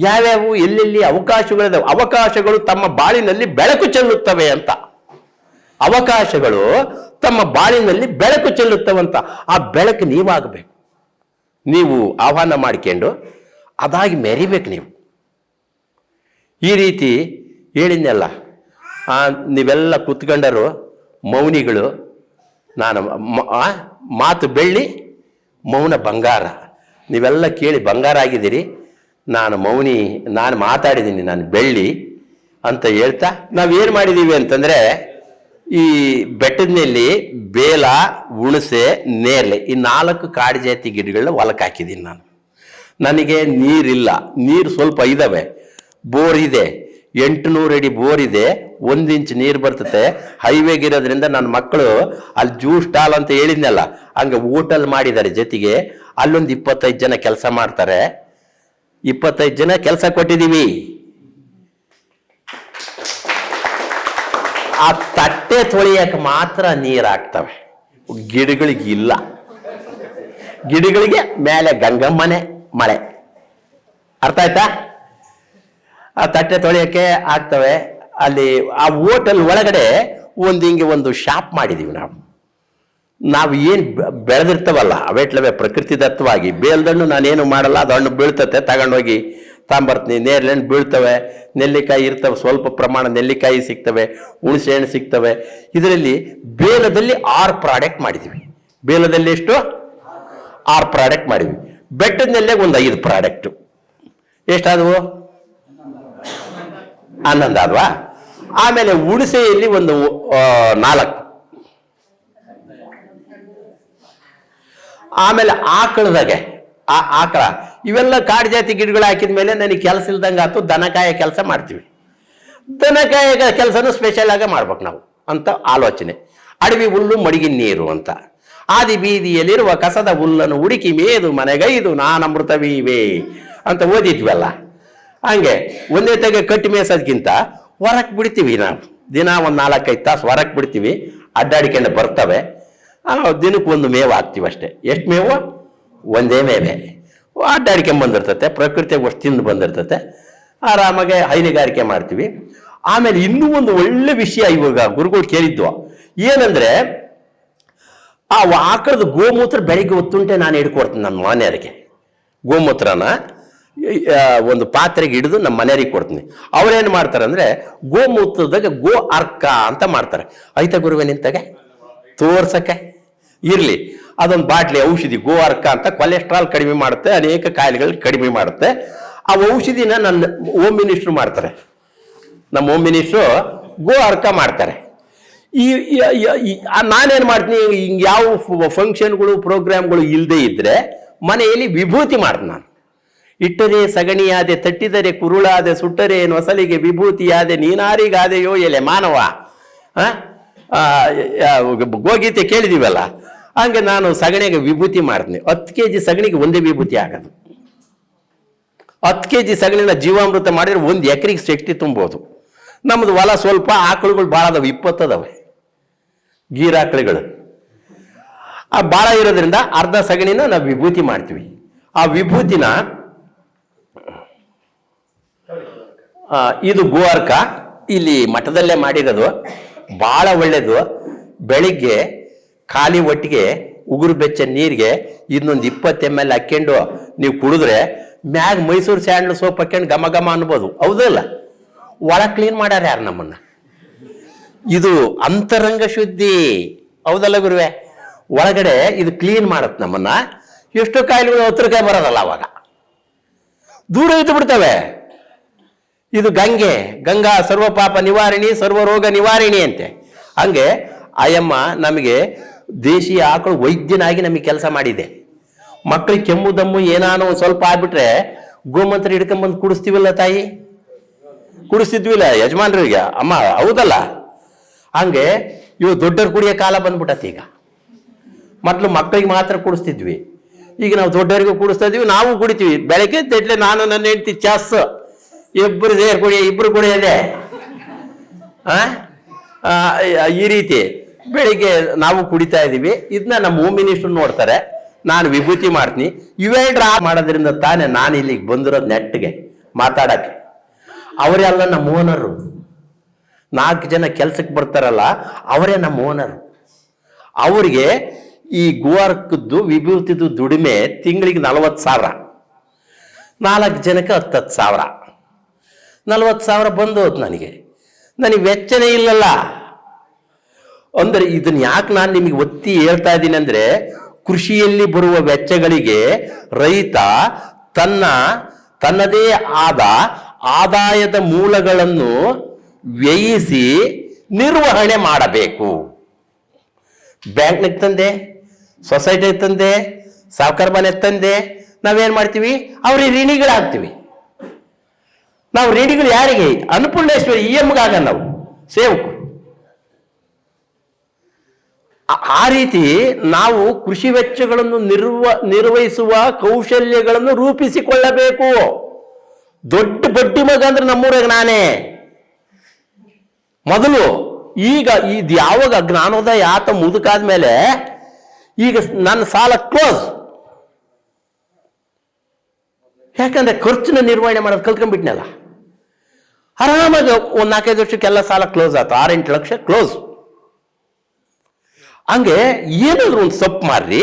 ಯಾವ್ಯಾವು ಎಲ್ಲೆಲ್ಲಿ ಅವಕಾಶಗಳಿದಾವೆ, ಅವಕಾಶಗಳು ತಮ್ಮ ಬಾಳಿನಲ್ಲಿ ಬೆಳಕು ಚೆಲ್ಲುತ್ತವೆ ಅಂತ. ಅವಕಾಶಗಳು ತಮ್ಮ ಬಾಳಿನಲ್ಲಿ ಬೆಳಕು ಚೆಲ್ಲುತ್ತವಂತ. ಆ ಬೆಳಕು ನೀವಾಗಬೇಕು. ನೀವು ಆಹ್ವಾನ ಮಾಡಿಕೊಂಡು ಅದಾಗಿ ಮೆರಿಬೇಕು ನೀವು. ಈ ರೀತಿ ಹೇಳಿದ್ನೆಲ್ಲ ನೀವೆಲ್ಲ ಕುತ್ಕೊಂಡರು ಮೌನಿಗಳು. ನಾನು ಮಾತು ಬೆಳ್ಳಿ, ಮೌನ ಬಂಗಾರ. ನೀವೆಲ್ಲ ಕೇಳಿ ಬಂಗಾರ ಆಗಿದ್ದೀರಿ. ನಾನು ಮೌನಿ, ನಾನು ಮಾತಾಡಿದ್ದೀನಿ, ನಾನು ಬೆಳ್ಳಿ ಅಂತ ಹೇಳ್ತಾ ನಾವೇನು ಮಾಡಿದ್ದೀವಿ ಅಂತಂದರೆ, ಈ ಬೆಟ್ಟದಲ್ಲಿ ಬೇಲ, ಹುಣಸೆ, ನೇರಳೆ ಈ 4 ಕಾಡು ಜಾತಿ ಗಿಡಗಳನ್ನ ಹೊಲಕ್ಕೆ ಹಾಕಿದ್ದೀನಿ ನಾನು. ನನಗೆ ನೀರಿಲ್ಲ, ನೀರು ಸ್ವಲ್ಪ ಇದ್ದಾವೆ. ಬೋರ್ ಇದೆ, 800 ಅಡಿ ಬೋರ್ ಇದೆ, 1 ಇಂಚ್ ನೀರು ಬರ್ತತೆ. ಹೈವೇಗಿರೋದ್ರಿಂದ ನನ್ನ ಮಕ್ಕಳು ಅಲ್ಲಿ ಜ್ಯೂಸ್ ಸ್ಟಾಲ್ ಅಂತ ಹೇಳಿದ್ನಲ್ಲ, ಹಂಗೆ ಹೋಟೆಲ್ ಮಾಡಿದ್ದಾರೆ. ಜೊತೆಗೆ ಅಲ್ಲೊಂದು 25 ಜನ ಕೆಲಸ ಮಾಡ್ತಾರೆ. 25 ಜನ ಕೆಲಸ ಕೊಟ್ಟಿದ್ದೀವಿ. ಆ ತಟ್ಟೆ ತೊಳೆಯಕ್ಕೆ ಮಾತ್ರ ನೀರು ಹಾಕ್ತವೆ, ಗಿಡಗಳಿಗೆ ಇಲ್ಲ. ಗಿಡಗಳಿಗೆ ಮೇಲೆ ಗಂಗಮ್ಮನೆ ಮಳೆ. ಅರ್ಥ ಆಯ್ತಾ? ಆ ತಟ್ಟೆ ತೊಳೆಯಕ್ಕೆ ಆಗ್ತವೆ. ಅಲ್ಲಿ ಆ ಹೋಟೆಲ್ ಒಳಗಡೆ ಹಿಂಗೆ ಒಂದು ಶಾಪ್ ಮಾಡಿದೀವಿ ನಾವು ಏನು ಬೆಳೆದಿರ್ತವಲ್ಲ ಅವೇಟ್ಲವೇ ಪ್ರಕೃತಿ ದತ್ತವಾಗಿ. ಬೇಲ್ದಣ್ಣು ನಾನೇನು ಮಾಡಲ್ಲ, ಅದು ಹಣ್ಣು ಬೀಳ್ತತೆ, ತಗೊಂಡೋಗಿ ತಾಂಬರ್ತೀನಿ. ನೇರಳೆ ಹಣ್ಣು ಬೀಳ್ತವೆ, ನೆಲ್ಲಿಕಾಯಿ ಇರ್ತವೆ, ಸ್ವಲ್ಪ ಪ್ರಮಾಣ ನೆಲ್ಲಿಕಾಯಿ ಸಿಗ್ತವೆ, ಹುಣಸೆ ಹಣ್ಣು ಸಿಗ್ತವೆ. ಇದರಲ್ಲಿ ಬೇಲದಲ್ಲಿ 6 ಪ್ರಾಡಕ್ಟ್ ಮಾಡಿದ್ದೀವಿ. ಬೇಲದಲ್ಲಿ ಎಷ್ಟು? 6 ಪ್ರಾಡಕ್ಟ್ ಮಾಡಿದ್ವಿ. ಬೆಟ್ಟದಲ್ಲೇ ಒಂದು 5 ಪ್ರಾಡಕ್ಟು. ಎಷ್ಟಾದವು? 11 ಆದ್ವಾ? ಆಮೇಲೆ ಹುಣಸೆಯಲ್ಲಿ ಒಂದು 4. ಆಮೇಲೆ ಆಕಳದಾಗೆ ಆಕಳ ಇವೆಲ್ಲ ಕಾಡು ಜಾತಿ ಗಿಡಗಳು ಹಾಕಿದ ಮೇಲೆ ನನಗೆ ಕೆಲಸ ಇಲ್ದಂಗೆ ಆಯ್ತು. ದನಕಾಯ ಕೆಲಸ ಮಾಡ್ತೀವಿ. ದನಕಾಯ ಕೆಲಸನೂ ಸ್ಪೆಷಲ್ ಆಗಿ ಮಾಡ್ಬೇಕು ನಾವು ಅಂತ ಆಲೋಚನೆ. ಅಡವಿ ಹುಲ್ಲು ಮಡಗಿನ ನೀರು ಅಂತ. ಆದಿ ಬೀದಿಯಲ್ಲಿರುವ ಕಸದ ಹುಲ್ಲನ್ನು ಹುಡುಕಿ ಮೇದು ಮನೆಗೈದು ನಾನಮೃತವೀವೆ ಅಂತ ಓದಿದ್ವಲ್ಲ. ಹಂಗೆ ಒಂದೇ ತೆಗೆ ಕಟ್ಟಿ ಮೇಸೋದ್ಕಿಂತ ಹೊರಕ್ಕೆ ಬಿಡ್ತೀವಿ. ನಾವು ದಿನ ಒಂದು 4-5 ತಾಸು ಹೊರಕ್ಕೆ ಬಿಡ್ತೀವಿ. ಅಡ್ಡಾಡಿಕೊಂಡು ಬರ್ತವೆ. ದಿನಕ್ಕೆ ಒಂದು ಮೇವು ಹಾಕ್ತೀವಿ ಅಷ್ಟೇ. ಎಷ್ಟು ಮೇವು? ಒಂದೇ ಮೇವೆ. ಅಡ್ಡಾಡಿಕೊಂಡ್ ಬಂದಿರ್ತತೆ. ಪ್ರಕೃತಿಯಾಗ ಅಷ್ಟು ತಿಂದು ಬಂದಿರ್ತತೆ. ಆರಾಮಾಗೆ ಹೈನುಗಾರಿಕೆ ಮಾಡ್ತೀವಿ. ಆಮೇಲೆ ಇನ್ನೂ ಒಂದು ಒಳ್ಳೆ ವಿಷಯ ಇವಾಗ ಗುರುಗಳು ಕೇಳಿದ್ವು, ಏನಂದ್ರೆ ಆ ಆಕಳದ ಗೋಮೂತ್ರ ಬೆಳಿಗ್ಗೆ ಹೊತ್ತುಂಟೆ ನಾನು ಹಿಡ್ಕೊಡ್ತೀನಿ ನಮ್ಮ ಮನೆಯವರಿಗೆ. ಗೋಮೂತ್ರನ ಒಂದು ಪಾತ್ರೆಗೆ ಹಿಡಿದು ನಮ್ಮ ಮನೆಯವರಿಗೆ ಕೊಡ್ತೀನಿ. ಅವ್ರೇನು ಮಾಡ್ತಾರೆ ಅಂದ್ರೆ ಗೋಮೂತ್ರದಾಗ ಗೋ ಅರ್ಕ ಅಂತ ಮಾಡ್ತಾರೆ. ಆಯ್ತಾ ಗುರುವೆ ನಿಂತಾಗೆ ತೋರ್ಸಕ್ಕೆ ಇರ್ಲಿ, ಅದೊಂದು ಬಾಟ್ಲಿ ಔಷಧಿ ಗೋ ಅರ್ಕ ಅಂತ ಕೊಲೆಸ್ಟ್ರಾಲ್ ಕಡಿಮೆ ಮಾಡುತ್ತೆ, ಅನೇಕ ಕಾಯಿಲೆಗಳು ಕಡಿಮೆ ಮಾಡುತ್ತೆ. ಆ ಔಷಧಿನ ನನ್ನ ಹೋಮ್ ಮಿನಿಸ್ಟ್ರು ಮಾಡ್ತಾರೆ. ನಮ್ಮ ಹೋಮ್ ಮಿನಿಸ್ಟ್ರು ಗೋ ಅರ್ಕ ಮಾಡ್ತಾರೆ. ನಾನೇನು ಮಾಡ್ತೀನಿ, ಹಿಂಗೆ ಯಾವ ಫಂಕ್ಷನ್ಗಳು ಪ್ರೋಗ್ರಾಮ್ಗಳು ಇಲ್ಲದೆ ಇದ್ರೆ ಮನೆಯಲ್ಲಿ ವಿಭೂತಿ ಮಾಡ್ತೀನಿ ನಾನು. ಇಟ್ಟರೆ ಸಗಣಿಯಾದೆ, ತಟ್ಟಿದರೆ ಕುರುಳಾದೆ, ಸುಟ್ಟರೆ ನೊಸಲಿಗೆ ವಿಭೂತಿಯಾದೆ, ನೀನಾರಿಗಾದೆಯೋ ಎಲೆ ಮಾನವ. ಗೋಗೀತೆ ಕೇಳಿದೀವಲ್ಲ, ಹಂಗೆ ನಾನು ಸಗಣಿಗೆ ವಿಭೂತಿ ಮಾಡ್ತೀನಿ. 10 kg ಸಗಣಿಗೆ ಒಂದೇ ವಿಭೂತಿ ಆಗೋದು. 10 kg ಸಗಣಿನ ಜೀವಾಮೃತ ಮಾಡಿದ್ರೆ 1 ಎಕರೆಗೆ ಶಕ್ತಿ ತುಂಬೋದು. ನಮ್ದು ಹೊಲ ಸ್ವಲ್ಪ, ಆಕಳುಗಳು ಭಾಳ ಅದಾವೆ, 20 ಅದಾವೆ ಗೀರಾಕಳುಗಳು. ಆ ಭಾಳ ಇರೋದ್ರಿಂದ ಅರ್ಧ ಸಗಣಿನ ನಾವು ವಿಭೂತಿ ಮಾಡ್ತೀವಿ. ಆ ವಿಭೂತಿನ ಇದು ಗೋ ಅರ್ಕ ಇಲ್ಲಿ ಮಠದಲ್ಲೇ ಮಾಡಿರೋದು, ಭಾಳ ಒಳ್ಳೇದು. ಬೆಳಿಗ್ಗೆ ಖಾಲಿ ಒಟ್ಟಿಗೆ ಉಗುರು ಬೆಚ್ಚ ನೀರಿಗೆ ಇನ್ನೊಂದು 20 ml ಹಾಕ್ಕೊಂಡು ನೀವು ಕುಡಿದ್ರೆ ಮ್ಯಾಗ ಮೈಸೂರು ಸ್ಯಾಂಡ್ಲ್ ಸೋಪ್ ಹಾಕ್ಕೊಂಡು ಘಮ ಘಮ ಅನ್ಬೋದು. ಹೌದಲ್ಲ? ಒಳ ಕ್ಲೀನ್ ಮಾಡ್ಯಾರ ಯಾರು ನಮ್ಮನ್ನ. ಇದು ಅಂತರಂಗ ಶುದ್ಧಿ. ಹೌದಲ್ಲ ಗುರುವೆ? ಒಳಗಡೆ ಇದು ಕ್ಲೀನ್ ಮಾಡತ್ ನಮ್ಮನ್ನ. ಎಷ್ಟೋ ಕಾಯಿಲೆಗಳು ಹತ್ರಕಾಯಿ ಬರೋದಲ್ಲ, ಅವಾಗ ದೂರ ಇದ್ದು ಬಿಡ್ತವೆ. ಇದು ಗಂಗಾ ಸರ್ವಪಾಪ ನಿವಾರಣಿ, ಸರ್ವರೋಗ ನಿವಾರಣಿ ಅಂತೆ. ಹಂಗೆ ಆಯಮ್ಮ ನಮಗೆ ದೇಶೀಯ ಆಕಳು ವೈದ್ಯನಾಗಿ ನಮಗೆ ಕೆಲಸ ಮಾಡಿದೆ. ಮಕ್ಕಳಿಗೆ ಕೆಮ್ಮು ದಮ್ಮು ಏನಾನೋ ಸ್ವಲ್ಪ ಆಗ್ಬಿಟ್ರೆ ಗೋಮಂತ್ರ ಹಿಡ್ಕೊಂಬಂದು ಕುಡಿಸ್ತೀವಲ್ಲ ತಾಯಿ, ಕುಡಿಸ್ತಿದ್ವಿಲ್ಲ ಯಜಮಾನ್ರಿಗೆ ಅಮ್ಮ. ಹೌದಲ್ಲ? ಹಂಗೆ ಇವು ದೊಡ್ಡರು ಕುಡಿಯೋ ಕಾಲ ಬಂದ್ಬಿಟ್ಟತಿ. ಈಗ ಮೊದಲು ಮಕ್ಕಳಿಗೆ ಮಾತ್ರ ಕುಡಿಸ್ತಿದ್ವಿ, ಈಗ ನಾವು ದೊಡ್ಡವರಿಗೂ ಕುಡಿಸ್ತಾ ಇದೀವಿ, ನಾವು ಕುಡಿತೀವಿ. ಬೆಳಗ್ಗೆ ತೆಟ್ಲೆ ನಾನು ನನ್ನ ಹೆಂಡತಿ ಚಾಸ್ ಇಬ್ಬರು ಸೇರಿ ಇಬ್ರು ಕುಡಿಯೋದೆ. ಈ ರೀತಿ ಬೆಳಿಗ್ಗೆ ನಾವು ಕುಡಿತಾ ಇದ್ದೀವಿ. ಇದನ್ನ ನಮ್ಮ ಹೋಮ್ ಮಿನಿಸ್ಟರ್ ನೋಡ್ತಾರೆ, ನಾನು ವಿಭೂತಿ ಮಾಡ್ತೀನಿ. ಇವೆರಡ್ರ ಮಾಡೋದ್ರಿಂದ ತಾನೇ ನಾನು ಇಲ್ಲಿಗೆ ಬಂದಿರೋದು ನೆಟ್ಗೆ ಮಾತಾಡಕ್ಕೆ. ಅವರೆಲ್ಲ ನಮ್ಮ ಓನರು. 4 ಜನ ಕೆಲ್ಸಕ್ಕೆ ಬರ್ತಾರಲ್ಲ, ಅವರೇ ನಮ್ಮ ಓನರು. ಅವ್ರಿಗೆ ಈ ಗೋವಾರ್ಕದ್ದು ವಿಭೂತಿದು ದುಡಿಮೆ ತಿಂಗಳಿಗೆ 40,000, 4 ಜನಕ್ಕೆ 10,000, 40,000 ಬಂದು ಹೋದ್ ನನಗೆ ವೆಚ್ಚನೇ ಇಲ್ಲಲ್ಲ. ಅಂದ್ರೆ ಇದನ್ನ ಯಾಕೆ ನಾನು ನಿಮಗೆ ಒತ್ತಿ ಹೇಳ್ತಾ ಇದ್ದೀನಿ ಅಂದ್ರೆ, ಕೃಷಿಯಲ್ಲಿ ಬರುವ ವೆಚ್ಚಗಳಿಗೆ ರೈತ ತನ್ನದೇ ಆದ ಆದಾಯದ ಮೂಲಗಳನ್ನು ವ್ಯಯಿಸಿ ನಿರ್ವಹಣೆ ಮಾಡಬೇಕು. ಬ್ಯಾಂಕ್ನಾಗ ತಂದೆ, ಸೊಸೈಟಿ ತಂದೆ, ಸಾಹುಕಾರ ಮನೆ ತಂದೆ, ನಾವೇನ್ ಮಾಡ್ತೀವಿ, ಅವ್ರಿಗೆ ಋಣಿಗಳಾಗ್ತೀವಿ. ನಾವು ಋಣಿಗಳು ಯಾರಿಗೆ? ಅನ್ನಪೂರ್ಣೇಶ್ವರಿ EMಗಾಗ ನಾವು ಸೇವಕರು. ಆ ರೀತಿ ನಾವು ಕೃಷಿ ವೆಚ್ಚಗಳನ್ನು ನಿರ್ವಹಿಸುವ ಕೌಶಲ್ಯಗಳನ್ನು ರೂಪಿಸಿಕೊಳ್ಳಬೇಕು. ದೊಡ್ಡ ಬಡ್ಡಿ ಮಗ ಅಂದ್ರೆ ನಮ್ಮೂರಾಗ ನಾನೇ ಮೊದಲು. ಈಗ ಇದು ಯಾವಾಗ ಜ್ಞಾನೋದಯ ಆತ ಮುದುಕಾದ್ಮೇಲೆ ಈಗ ನನ್ನ ಸಾಲ ಕ್ಲೋಸ್. ಯಾಕಂದ್ರೆ ಖರ್ಚಿನ ನಿರ್ವಹಣೆ ಮಾಡೋದು ಕಲ್ತ್ಕೊಂಡ್ಬಿಟ್ನಲ್ಲ. ಆರಾಮಾಗಿ 1-4-5 ವರ್ಷಕ್ಕೆಲ್ಲ ಸಾಲ ಕ್ಲೋಸ್ ಆಯ್ತು. 6-8 ಲಕ್ಷ ಕ್ಲೋಸ್. ಹಂಗೆ ಏನಾದ್ರು ಒಂದು ಸೊಪ್ಪು ಮಾರ್ರಿ,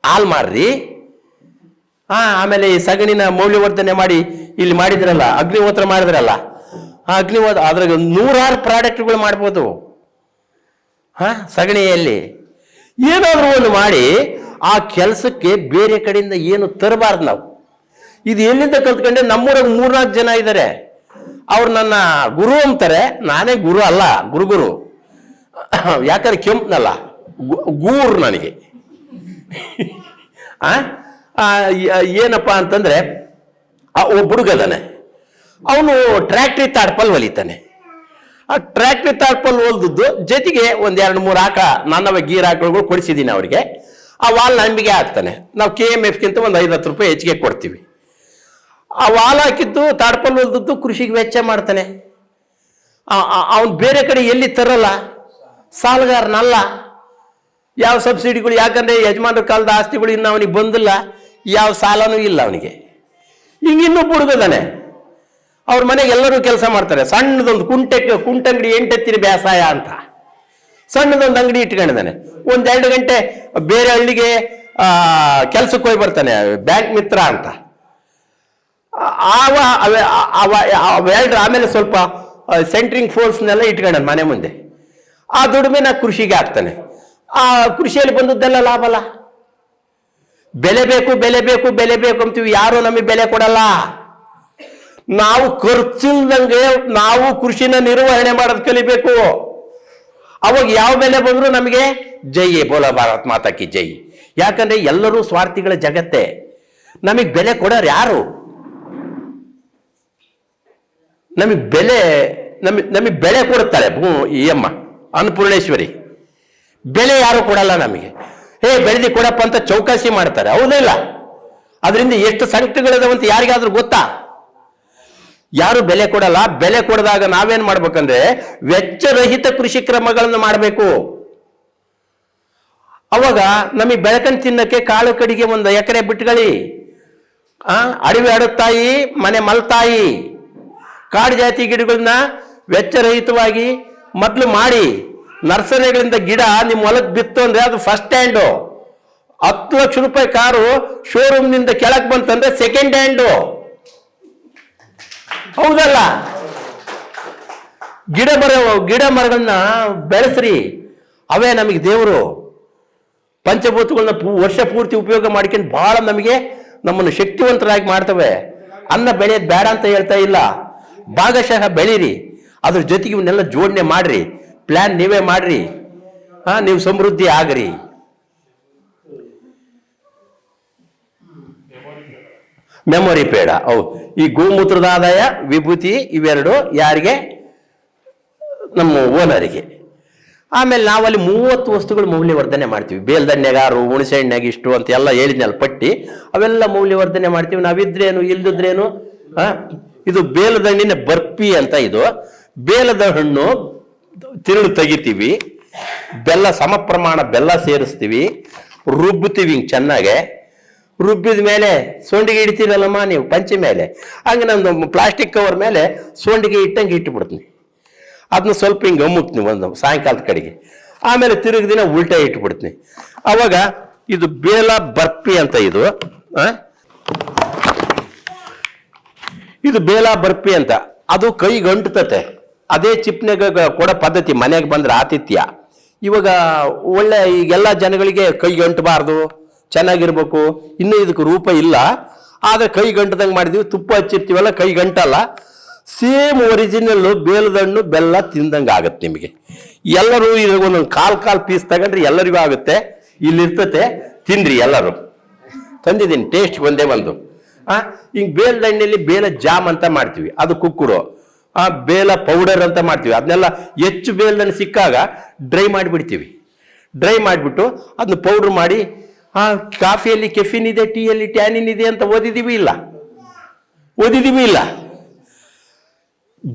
ಹಾಲು ಮಾರ್ರಿ, ಆಮೇಲೆ ಈ ಸಗಣಿನ ಮೌಲ್ಯವರ್ಧನೆ ಮಾಡಿ ಇಲ್ಲಿ ಮಾಡಿದ್ರಲ್ಲ, ಅಗ್ನಿಹೋತ್ರ ಮಾಡಿದ್ರಲ್ಲ, ಆ ಅಗ್ನಿಹೋತ್ರ ಅದ್ರಾಗ 100 ಪ್ರಾಡಕ್ಟ್ಗಳು ಮಾಡ್ಬೋದು. ಸಗಣಿಯಲ್ಲಿ ಏನಾದ್ರು ಒಂದು ಮಾಡಿ ಆ ಕೆಲಸಕ್ಕೆ ಬೇರೆ ಕಡೆಯಿಂದ ಏನು ತರಬಾರ್ದು ನಾವು. ಇದು ಎಲ್ಲಿಂದ ಕಲ್ತ್ಕೊಂಡೆ? ನಮ್ಮೂರಾಗ 3-4 ಜನ ಇದ್ದಾರೆ. ಅವ್ರು ನನ್ನ ಗುರು ಅಂತಾರೆ. ನಾನೇ ಗುರು ಅಲ್ಲ, ಗುರು. ಯಾಕಂದ್ರೆ ಕೆಂಪನಲ್ಲ, ಗೂರ್ ನನಗೆ. ಏನಪ್ಪಾ ಅಂತಂದ್ರೆ ಒಬ್ಬ ಹುಡುಗದಾನೆ, ಅವನು ಟ್ರ್ಯಾಕ್ಟ್ರಿ ತಾಡ್ಪಲ್ ಹೊಲಿತಾನೆ. ಆ ಟ್ರ್ಯಾಕ್ಟ್ರಿ ತಾಡ್ಪಲ್ ಹೊಲ್ದದ್ದು ಜೊತೆಗೆ 1-2-3 ಆಕಳ ನನ್ನವೇ ಗೀರ್ ಆಕಳುಗಳು ಕೊಡಿಸಿದ್ದೀನಿ ಅವ್ರಿಗೆ. ಆ ವಾಲ್ ನಂಬಿಗೆ ಹಾಕ್ತಾನೆ. ನಾವು KMFಗಿಂತ ಒಂದು 5-10 ರೂಪಾಯಿ ಹೆಚ್ಚಿಗೆ ಕೊಡ್ತೀವಿ. ಆ ವಾಲ್ ಹಾಕಿದ್ದು ತಾಡ್ಪಲ್ ಹೊಲ್ದದ್ದು ಕೃಷಿಗೆ ವೆಚ್ಚ ಮಾಡ್ತಾನೆ. ಅವನು ಬೇರೆ ಕಡೆ ಎಲ್ಲಿ ತರಲ್ಲ, ಸಾಲಗಾರನಲ್ಲ. ಯಾವ ಸಬ್ಸಿಡಿಗಳು, ಯಾಕಂದ್ರೆ ಯಜಮಾನ್ರ ಕಾಲದ ಆಸ್ತಿಗಳು ಇನ್ನು ಅವನಿಗೆ ಬಂದಿಲ್ಲ, ಯಾವ ಸಾಲನೂ ಇಲ್ಲ ಅವನಿಗೆ. ಹಿಂಗೆ ಇನ್ನೊಬ್ಬ ಹುಡುಗದಾನೆ, ಅವ್ರ ಮನೆಗೆ ಎಲ್ಲರೂ ಕೆಲಸ ಮಾಡ್ತಾರೆ. ಸಣ್ಣದೊಂದು ಕುಂಟಂಗಡಿ 8 ಎತ್ತಿನ ಬೇಸಾಯ ಅಂತ ಸಣ್ಣದೊಂದು ಅಂಗಡಿ ಇಟ್ಕೊಂಡಿದ್ದಾನೆ. 1-2 ಗಂಟೆ ಬೇರೆ ಹಳ್ಳಿಗೆ ಕೆಲ್ಸಕ್ಕೆ ಹೋಗಿ ಬರ್ತಾನೆ, ಬ್ಯಾಂಕ್ ಮಿತ್ರ ಅಂತ. ವೆಲ್ಡ್ರ್ ಆಮೇಲೆ ಸ್ವಲ್ಪ ಸೆಂಟ್ರಿಂಗ್ ಫೋರ್ಸ್ನೆಲ್ಲ ಇಟ್ಕೊಂಡ ಮನೆ ಮುಂದೆ. ಆ ದುಡಿಮೆ ನಾ ಕೃಷಿಗೆ ಹಾಕ್ತಾನೆ. ಆ ಕೃಷಿಯಲ್ಲಿ ಬಂದದ್ದೆಲ್ಲ ಲಾಭ ಅಲ್ಲ. ಬೆಲೆ ಬೇಕು ಬೆಲೆ ಬೇಕು ಬೆಲೆ ಬೇಕು ಅಂತೀವಿ, ಯಾರು ನಮಗೆ ಬೆಲೆ ಕೊಡಲ್ಲ. ನಾವು ಖರ್ಚಿಲ್ದಂಗೆ ನಾವು ಕೃಷಿನ ನಿರ್ವಹಣೆ ಮಾಡೋದು ಕಲಿಬೇಕು. ಅವಾಗ ಯಾವ ಬೆಲೆ ಬಂದ್ರು ನಮಗೆ ಜೈ, ಬೋಲ ಭಾರತ್ ಮಾತಾ ಕಿ ಜೈ. ಯಾಕಂದ್ರೆ ಎಲ್ಲರೂ ಸ್ವಾರ್ಥಿಗಳ ಜಗತ್ತೇ. ನಮಗೆ ಬೆಲೆ ಕೊಡೋರು ಯಾರು? ನಮಗೆ ಬೆಲೆ ಕೊಡುತ್ತಾರೆ ಈ ಅಮ್ಮ ಅನ್ನಪೂರ್ಣೇಶ್ವರಿ. ಬೆಲೆ ಯಾರು ಕೊಡಲ್ಲ ನಮಗೆ. ಬೆಳೆದಿ ಕೊಡಪ್ಪ ಅಂತ ಚೌಕಾಸಿ ಮಾಡ್ತಾರೆ, ಹೌದಿಲ್ಲ? ಅದರಿಂದ ಎಷ್ಟು ಸಂಕಟಗಳಿದಾವಂತ ಯಾರಿಗಾದ್ರೂ ಗೊತ್ತಾ? ಯಾರು ಬೆಲೆ ಕೊಡಲ್ಲ. ಬೆಲೆ ಕೊಡದಾಗ ನಾವೇನ್ ಮಾಡ್ಬೇಕಂದ್ರೆ ವೆಚ್ಚರಹಿತ ಕೃಷಿ ಕ್ರಮಗಳನ್ನು ಮಾಡಬೇಕು. ಅವಾಗ ನಮಗೆ ಬೆಳಕನ್ ತಿನ್ನಕ್ಕೆ ಕಾಳು ಕಡಿಗೆ 1 ಎಕರೆ ಬಿಟ್ಕೊಳ್ಳಿ. ಅಡವಿ ಅಡುತ್ತಾಯಿ ಮನೆ ಮಲ್ತಾಯಿ. ಕಾಡು ಜಾತಿ ಗಿಡಗಳನ್ನ ವೆಚ್ಚರಹಿತವಾಗಿ ಮೊದಲು ಮಾಡಿ, ನರ್ಸರಿಗಳಿಂದ ಗಿಡ ನಿಮ್ಮ ಹೊಲಕ್ಕೆ ಬಿತ್ತು ಅಂದ್ರೆ ಅದು ಫಸ್ಟ್ ಹ್ಯಾಂಡು. 10 ಲಕ್ಷ ರೂಪಾಯಿ ಕಾರು ಶೋರೂಮ್ನಿಂದ ಕೆಳಗೆ ಬಂತಂದ್ರೆ ಸೆಕೆಂಡ್ ಹ್ಯಾಂಡು, ಹೌದಲ್ಲ? ಗಿಡ ಮರಗಳನ್ನ ಬೆಳೆಸ್ರಿ, ಅವೇ ನಮಗೆ ದೇವರು. ಪಂಚಭೂತಗಳನ್ನ ವರ್ಷ ಪೂರ್ತಿ ಉಪಯೋಗ ಮಾಡ್ಕೊಂಡು ಬಹಳ ನಮ್ಮನ್ನು ಶಕ್ತಿವಂತರಾಗಿ ಮಾಡ್ತವೆ. ಅನ್ನ ಬೆಳೆಯೋದು ಬೇಡ ಅಂತ ಹೇಳ್ತಾ ಇಲ್ಲ, ಭಾಗಶಃ ಬೆಳೀರಿ. ಅದ್ರ ಜೊತೆಗೆ ಇವನ್ನೆಲ್ಲ ಜೋಡಣೆ ಮಾಡ್ರಿ, ಪ್ಲಾನ್ ನೀವೇ ಮಾಡ್ರಿ, ನೀವು ಸಮೃದ್ಧಿ ಆಗ್ರಿ. ಮೆಮೊರಿ ಬೇಡ. ಈ ಗೋಮೂತ್ರದ ಆದಾಯ, ವಿಭೂತಿ ಇವೆರಡು ಯಾರಿಗೆ? ನಮ್ಮ ಓನರಿಗೆ. ಆಮೇಲೆ ನಾವಲ್ಲಿ 30 ವಸ್ತುಗಳು ಮೌಲ್ಯವರ್ಧನೆ ಮಾಡ್ತೀವಿ. ಬೇಲ್ದಣ್ಣೆಗಾರು, ಹುಣಸೆ ಹಣ್ಣೆಗೆ ಇಷ್ಟು ಅಂತ ಎಲ್ಲ ಹೇಳಿದ್ನಲ್ಲ ಪಟ್ಟಿ, ಅವೆಲ್ಲ ಮೌಲ್ಯವರ್ಧನೆ ಮಾಡ್ತೀವಿ. ನಾವಿದ್ರೇನು ಇಲ್ದಿದ್ರೇನು. ಇದು ಬೇಲದಣ್ಣಿನ ಬರ್ಪಿ ಅಂತ. ಇದು ಬೇಲದ ಹಣ್ಣು ತಿರುಳು ತೆಗಿತೀವಿ, ಬೆಲ್ಲ ಸಮ ಪ್ರಮಾಣ ಬೆಲ್ಲ ಸೇರಿಸ್ತೀವಿ, ರುಬ್ಬುತ್ತೀವಿ ಹಿಂಗೆ ಚೆನ್ನಾಗೆ. ರುಬ್ಬಿದ ಮೇಲೆ ಸೋಂಡಿಗೆ ಇಡ್ತೀರಲ್ಲಮ್ಮ ನೀವು ಪಂಚೆ ಮೇಲೆ, ಹಂಗೆ ನಂದು ಪ್ಲಾಸ್ಟಿಕ್ ಕವರ್ ಮೇಲೆ ಸೋಂಡಿಗೆ ಇಟ್ಟಂಗೆ ಇಟ್ಟುಬಿಡ್ತೀನಿ. ಅದನ್ನ ಸ್ವಲ್ಪ ಹಿಂಗೆ ಅಮ್ಮುಕ್ತೀನಿ ಒಂದು ಸಾಯಂಕಾಲದ ಕಡೆಗೆ. ಆಮೇಲೆ ತಿರುಗಿ ದಿನ ಉಲ್ಟಾ ಇಟ್ಬಿಡ್ತೀನಿ. ಅವಾಗ ಇದು ಬೇಲ ಬರ್ಪಿ ಅಂತ. ಇದು ಬೇಲ ಬರ್ಪಿ ಅಂತ. ಅದು ಕೈ ಗಂಟುತ್ತೆ. ಅದೇ ಚಿಪ್ನೆಗೆ ಕೊಡೋ ಪದ್ಧತಿ ಮನೆಗೆ ಬಂದ್ರೆ ಆತಿಥ್ಯ. ಇವಾಗ ಒಳ್ಳೆ ಈಗೆಲ್ಲ ಜನಗಳಿಗೆ ಕೈ ಗಂಟಬಾರ್ದು, ಚೆನ್ನಾಗಿರ್ಬೇಕು. ಇನ್ನೂ ಇದಕ್ಕೆ ರೂಪ ಇಲ್ಲ, ಆದ್ರೆ ಕೈ ಗಂಟದಂಗೆ ಮಾಡಿದೀವಿ. ತುಪ್ಪ ಹಚ್ಚಿರ್ತೀವಲ್ಲ, ಕೈ ಗಂಟಲ್ಲ. ಸೇಮ್ ಒರಿಜಿನಲ್ ಬೇಲದಣ್ಣು ಬೆಲ್ಲ ತಿಂದಂಗೆ ಆಗುತ್ತೆ ನಿಮಗೆ. ಎಲ್ಲರೂ ಇವಾಗ ಒಂದೊಂದು ಕಾಲ್ ಪೀಸ್ ತಗೊಂಡ್ರೆ ಎಲ್ಲರಿಗೂ ಆಗುತ್ತೆ. ಇಲ್ಲಿರ್ತತೆ, ತಿನ್ರಿ ಎಲ್ಲರೂ. ತಂದಿದ್ದೀನಿ, ಟೇಸ್ಟ್ ಒಂದೇ ಒಂದು. ಹಿಂಗೆ ಬೇಲದಣ್ಣಲ್ಲಿ ಬೇಲ ಜಾಮ್ ಅಂತ ಮಾಡ್ತೀವಿ, ಅದು ಕುಕ್ಕುಡು. ಬೇಲ ಪೌಡರ್ ಅಂತ ಮಾಡ್ತೀವಿ. ಅದನ್ನೆಲ್ಲ ಹೆಚ್ಚು ಬೇಲದಣ್ಣು ಸಿಕ್ಕಾಗ ಡ್ರೈ ಮಾಡಿಬಿಡ್ತೀವಿ. ಡ್ರೈ ಮಾಡಿಬಿಟ್ಟು ಅದನ್ನ ಪೌಡ್ರ್ ಮಾಡಿ, ಕಾಫಿಯಲ್ಲಿ ಕೆಫಿನ್ ಇದೆ, ಟೀಯಲ್ಲಿ ಟ್ಯಾನಿನ್ ಇದೆ ಅಂತ ಓದಿದೀವಿ ಇಲ್ಲ?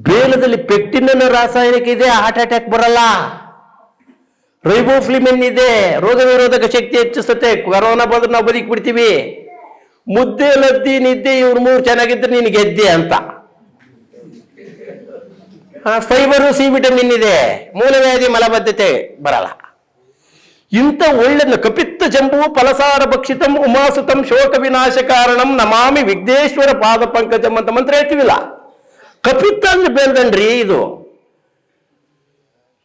ಬೇಲದಲ್ಲಿ ಪೆಕ್ಟಿನ್ ಅನ್ನೋ ರಾಸಾಯನಿಕ ಇದೆ, ಹಾರ್ಟ್ ಅಟ್ಯಾಕ್ ಬರಲ್ಲ. ರೈಬೋಫ್ಲಿಮಿನ್ ಇದೆ, ರೋಗ ನಿರೋಧಕ ಶಕ್ತಿ ಹೆಚ್ಚಿಸುತ್ತೆ. ಕೊರೋನಾ ಬಂದ್ರೆ ನಾವು ಬದುಕಿ ಬಿಡ್ತೀವಿ. ಮುದ್ದೆ ಲದ್ದಿ ನಿದ್ದೆ ಇವ್ರು 3 ಚೆನ್ನಾಗಿದ್ರೆ ನೀನು ಗೆದ್ದೆ ಅಂತ. ಫೈಬರು, ಸಿ ವಿಟಮಿನ್ ಇದೆ, ಮೂಲವ್ಯಾಧಿ ಮಲಬದ್ಧತೆ ಬರಲ್ಲ. ಇಂಥ ಒಳ್ಳೆದ ಕಪಿತ್ತ ಜಂಬು ಫಲಸಾರ ಭಕ್ಷಿತಂ ಉಮಾಸುತಂ ಶೋಕ ವಿನಾಶ ಕಾರಣಂ ನಮಾಮಿ ವಿಘ್ನೇಶ್ವರ ಪಾದ ಪಂಕಜಂ ಅಂತ ಮಂತ್ರ ಹೇಳ್ತೀವಿಲ್ಲ. ಕಪಿತ್ತ ಅಂದ್ರೆ ಬೇಲ್ದಣ್ರಿ ಇದು.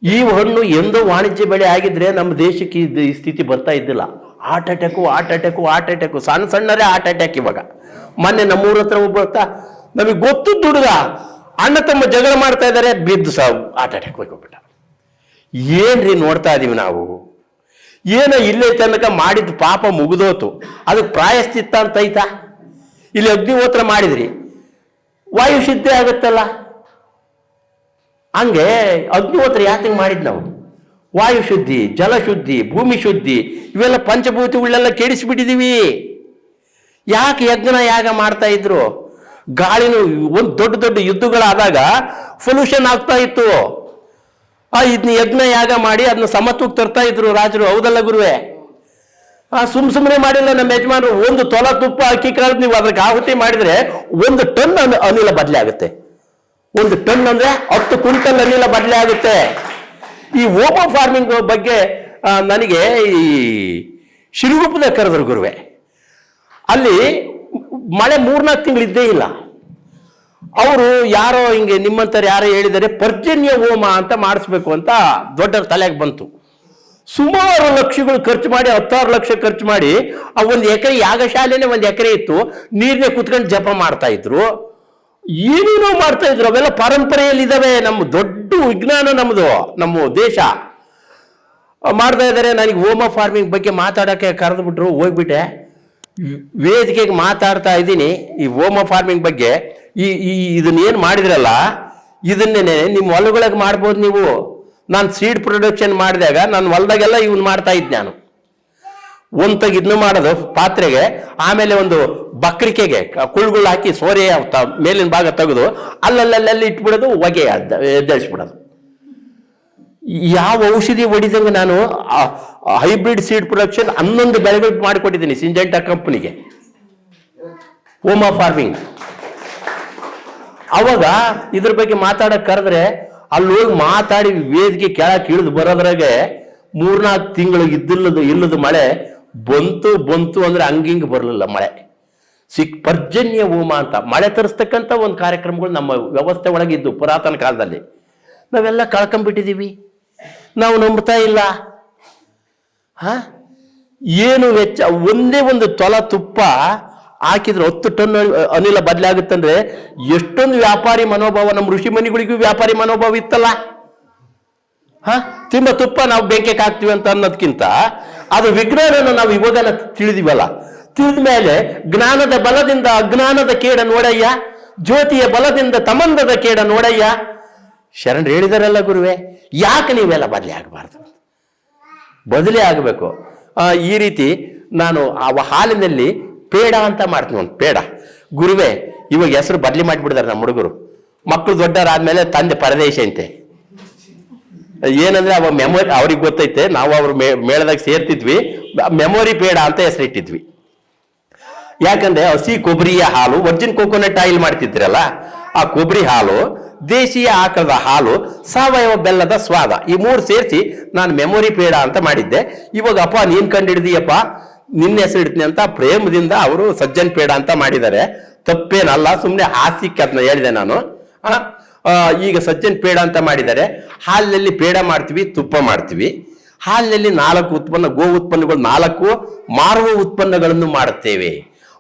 ಈ ಹಣ್ಣು ಎಂದೋ ವಾಣಿಜ್ಯ ಬೆಳೆ ಆಗಿದ್ರೆ ನಮ್ಮ ದೇಶಕ್ಕೆ ಈ ಸ್ಥಿತಿ ಬರ್ತಾ ಇದ್ದಿಲ್ಲ. ಹಾರ್ಟ್ ಅಟ್ಯಾಕು ಸಣ್ಣ ಸಣ್ಣರೇ ಹಾರ್ಟ್ ಅಟ್ಯಾಕ್. ಇವಾಗ ಮೊನ್ನೆ ನಮ್ಮೂರ ಹತ್ರ ಒಬ್ಬ ನಮಗೆ ಗೊತ್ತು ಹುಡುಗ, ಅಣ್ಣ ತಮ್ಮ ಜಗಳ ಮಾಡ್ತಾ ಇದ್ದಾರೆ, ಬಿದ್ದು ಹಾರ್ಟ್ ಅಟ್ಯಾಕ್ ಹೋಗ್ಬಿಟ್ಟ. ಏನ್ರಿ ನೋಡ್ತಾ ಇದೀವಿ ನಾವು? ಏನೋ ಇಲ್ಲೇ ತನಕ ಮಾಡಿದ ಪಾಪ ಮುಗಿದೋತು, ಅದಕ್ಕೆ ಪ್ರಾಯಶ್ಚಿತ್ತ ಅಂತ ಐತಾ? ಇಲ್ಲಿ ಅಗ್ನಿಹೋತ್ರ ಮಾಡಿದ್ರಿ, ವಾಯು ಶುದ್ಧಿ ಆಗುತ್ತಲ್ಲ. ಹಂಗೆ ಅಗ್ನಿಹೋತ್ರ ಯಾಕೆ ಮಾಡಿದ್ ನಾವು? ವಾಯು ಶುದ್ಧಿ, ಜಲಶುದ್ಧಿ, ಭೂಮಿ ಶುದ್ಧಿ, ಇವೆಲ್ಲ ಪಂಚಭೂತಗಳೆಲ್ಲ ಕೆಡಿಸಿಬಿಟ್ಟಿದೀವಿ. ಯಾಕೆ ಯಜ್ಞ ಯಾಗ ಮಾಡ್ತಾ ಇದ್ರು? ಗಾಳಿನ ಒಂದು ದೊಡ್ಡ ದೊಡ್ಡ ಯುದ್ಧಗಳಾದಾಗ ಪೊಲ್ಯೂಷನ್ ಆಗ್ತಾ ಇತ್ತು. ಇದನ್ನ ಯಜ್ಞ ಯಾಗ ಮಾಡಿ ಅದನ್ನ ಸಮತ್ವಕ್ಕೆ ತರ್ತಾ ಇದ್ರು ರಾಜರು, ಹೌದಲ್ಲ ಗುರುವೆ? ಸುಮ್ಮನೆ ಮಾಡಿಲ್ಲ ನಮ್ಮ ಯಜಮಾನರು. 1 ತೊಲ ತುಪ್ಪ ಅಕ್ಕಿ ಕಾಳು ನೀವು ಅದಕ್ಕೆ ಆಹುತಿ ಮಾಡಿದ್ರೆ 1 ಟನ್ ಅನಿಲ ಬದಲೇ ಆಗುತ್ತೆ. 1 ಟನ್ ಅಂದ್ರೆ 10 ಕ್ವಿಂಟಲ್ ಅನಿಲ ಬದಲಿ ಆಗುತ್ತೆ. ಈ ಓಮೋ ಫಾರ್ಮಿಂಗ್ ಬಗ್ಗೆ ನನಗೆ ಈ ಶಿರುಗುಪ್ಪದ ಕರೆದ್ರು ಗುರುವೆ. ಅಲ್ಲಿ ಮಳೆ 3-4 ತಿಂಗಳು ಇದ್ದೇ ಇಲ್ಲ. ಅವರು ಯಾರೋ ಹಿಂಗೆ ನಿಮ್ಮಂತರ ಯಾರೋ ಹೇಳಿದರೆ ಪರ್ಜನ್ಯ ಹೋಮ ಅಂತ ಮಾಡಿಸ್ಬೇಕು ಅಂತ ದೊಡ್ಡ ತಲೆಗೆ ಬಂತು. ಸುಮಾರು ಲಕ್ಷಗಳು ಖರ್ಚು ಮಾಡಿ 16 ಲಕ್ಷ ಖರ್ಚು ಮಾಡಿ ಆ 1 ಎಕರೆ ಯಾಗಶಾಲೆನೇ 1 ಎಕರೆ ಇತ್ತು. ನೀರನ್ನೇ ಕುತ್ಕೊಂಡು ಜಪ ಮಾಡ್ತಾ ಇದ್ರು, ಏನೇನೋ ಮಾಡ್ತಾ ಇದ್ರು. ಅವೆಲ್ಲ ಪರಂಪರೆಯಲ್ಲಿ ಇದಾವೆ. ನಮ್ಮ ದೊಡ್ಡ ವಿಜ್ಞಾನ ನಮ್ಮದು, ನಮ್ಮ ದೇಶ ಮಾಡ್ತಾ ಇದ್ದಾರೆ. ನನಗೆ ಹೋಮ ಫಾರ್ಮಿಂಗ್ ಬಗ್ಗೆ ಮಾತಾಡೋಕ್ಕೆ ಕರೆದ್ಬಿಟ್ರು, ಹೋಗ್ಬಿಟ್ಟೆ. ವೇದಿಕೆಗೆ ಮಾತಾಡ್ತಾ ಇದ್ದೀನಿ ಈ ಹೋಮ ಫಾರ್ಮಿಂಗ್ ಬಗ್ಗೆ. ಇದನ್ನೇನು ಮಾಡಿದ್ರಲ್ಲ ಇದನ್ನೇ ನಿಮ್ಮ ಹೊಲಗಳಿಗೆ ಮಾಡ್ಬೋದು ನೀವು. ನಾನು ಸೀಡ್ ಪ್ರೊಡಕ್ಷನ್ ಮಾಡಿದಾಗ ನನ್ನ ಹೊಲದಾಗೆಲ್ಲ ಇವನು ಮಾಡ್ತಾ ಇದ್ದೆ. ನಾನು ಒಂತಾಗ ಇದನ್ನು ಮಾಡೋದು ಪಾತ್ರೆಗೆ, ಆಮೇಲೆ ಒಂದು ಬಕ್ರಿಕೆಗೆ ಕುಳ್ಗಳು ಹಾಕಿ ಸೋರೆ ಮೇಲಿನ ಭಾಗ ತೆಗೆದು ಅಲ್ಲಲ್ಲಿ ಇಟ್ಬಿಡೋದು, ಹೊಗೆ ಎದ್ದೇಳಿಸ್ಬಿಡೋದು. ಯಾವ ಔಷಧಿ ಹೊಡಿದಂಗೆ ನಾನು ಹೈಬ್ರಿಡ್ ಸೀಡ್ ಪ್ರೊಡಕ್ಷನ್ 11 ಬೆಳೆಗಳು ಮಾಡಿಕೊಟ್ಟಿದ್ದೀನಿ ಸಿಂಜೆಂಟಾ ಕಂಪನಿಗೆ, ಹೋಮ ಫಾರ್ಮಿಂಗ್. ಅವಾಗ ಇದ್ರ ಬಗ್ಗೆ ಮಾತಾಡಕ್ ಕರೆದ್ರೆ ಅಲ್ಲಿ ಹೋಗಿ ಮಾತಾಡಿ ವೇದಿಕೆ ಕೆಳಕ್ಕೆ ಇಳಿದು ಬರೋದ್ರಾಗೆ 3-4 ತಿಂಗಳು ಇಲ್ಲದ ಮಳೆ ಬಂತು ಅಂದ್ರೆ ಹಂಗಿಂಗ್ ಬರಲಿಲ್ಲ ಮಳೆ. ಪರ್ಜನ್ಯ ಹೋಮ ಅಂತ ಮಳೆ ತರಿಸ್ತಕ್ಕಂಥ ಒಂದು ಕಾರ್ಯಕ್ರಮಗಳು ನಮ್ಮ ವ್ಯವಸ್ಥೆ ಒಳಗಿದ್ದು ಪುರಾತನ ಕಾಲದಲ್ಲಿ. ನಾವೆಲ್ಲ ಕಳ್ಕೊಂಡ್ಬಿಟ್ಟಿದ್ದೀವಿ, ನಾವು ನಂಬ್ತಾ ಇಲ್ಲ. ಏನು ವೆಚ್ಚ, ಒಂದೇ ಒಂದು ತೊಲ ತುಪ್ಪ ಹಾಕಿದ್ರೆ 10 ಟನ್ ಅನಿಲ ಬದಲಾಗುತ್ತಂದ್ರೆ ಎಷ್ಟೊಂದು ವ್ಯಾಪಾರಿ ಮನೋಭಾವ. ನಮ್ಮ ಋಷಿ ಮನಿಗಳಿಗೂ ವ್ಯಾಪಾರಿ ಮನೋಭಾವ ಇತ್ತಲ್ಲ. ತುಂಬಾ ತುಪ್ಪ ನಾವು ಬೆಂಕಿಗೆ ಹಾಕ್ತೀವಿ ಅಂತ ಅನ್ನೋದಕ್ಕಿಂತ ಅದು ವಿಜ್ಞಾನನ ನಾವು ಇವಾಗ ತಿಳಿದಿವಲ್ಲ. ತಿಳಿದ ಮೇಲೆ ಜ್ಞಾನದ ಬಲದಿಂದ ಅಜ್ಞಾನದ ಕೇಡ ನೋಡಯ್ಯ, ಜ್ಯೋತಿಯ ಬಲದಿಂದ ತಮಂದದ ಕೇಡ ನೋಡಯ್ಯ. ಶರಣರು ಹೇಳಿದಾರಲ್ಲ ಗುರುವೆ, ಯಾಕೆ ನೀವೆಲ್ಲ ಬದಲಿ ಆಗಬಾರ್ದು, ಬದಲೇ ಆಗಬೇಕು. ಈ ರೀತಿ ನಾನು ಆ ಹಾಲಿನಲ್ಲಿ ಪೇಡ ಅಂತ ಮಾಡ್ತೀನಿ, ಒಂದು ಪೇಡ. ಗುರುವೆ ಇವಾಗ ಹೆಸರು ಬದಲಿ ಮಾಡಿಬಿಡ್ತಾರೆ ನಮ್ಮ ಹುಡುಗರು. ಮಕ್ಕಳು ದೊಡ್ಡವರಾದ್ಮೇಲೆ ತಂದೆ ಪರದೇಶ ಅಂತೆ. ಏನಂದ್ರೆ ಅವ ಮೆಮೊರಿ ಅವ್ರಿಗೆ ಗೊತ್ತೈತೆ, ನಾವು ಅವ್ರ ಮೇಳದಾಗ ಸೇರ್ತಿದ್ವಿ, ಮೆಮೊರಿ ಪೇಡ ಅಂತ ಹೆಸರಿಟ್ಟಿದ್ವಿ. ಯಾಕಂದ್ರೆ ಹಸಿ ಕೊಬ್ಬರಿಯ ಹಾಲು, ವರ್ಜಿನ್ ಕೋಕೋನಟ್ ಆಯಿಲ್ ಮಾಡ್ತಿದ್ರಲ್ಲ, ಆ ಕೊಬ್ಬರಿ ಹಾಲು, ದೇಶೀಯ ಆಕಳದ ಹಾಲು, ಸಾವಯವ ಬೆಲ್ಲದ ಸ್ವಾದ, ಈ 3 ಸೇರಿಸಿ ನಾನು ಮೆಮೊರಿ ಪೇಡ ಅಂತ ಮಾಡಿದ್ದೆ. ಇವಾಗ ಅಪ್ಪ ನೀನ್ ಕಂಡಿಡ್ದೀಯಪ್ಪ, ನಿನ್ನ ಹೆಸರು ಇಡ್ತೀನಿ ಅಂತ ಪ್ರೇಮದಿಂದ ಅವರು ಸಜ್ಜನ್ ಪೇಡ ಅಂತ ಮಾಡಿದ್ದಾರೆ. ತಪ್ಪೇನಲ್ಲ, ಸುಮ್ಮನೆ ಹಾಸ್ಯಕ್ಕೆ ಅದನ್ನ ಹೇಳಿದೆ ನಾನು. ಈಗ ಸಜ್ಜನ್ ಪೇಡ ಅಂತ ಮಾಡಿದ್ದಾರೆ. ಹಾಲಿನಲ್ಲಿ ಪೇಡ ಮಾಡ್ತೀವಿ, ತುಪ್ಪ ಮಾಡ್ತೀವಿ. ಹಾಲಿನಲ್ಲಿ 4 ಉತ್ಪನ್ನ, ಗೋ ಉತ್ಪನ್ನಗಳು 4, ಮಾರುವ ಉತ್ಪನ್ನಗಳನ್ನು ಮಾಡುತ್ತೇವೆ.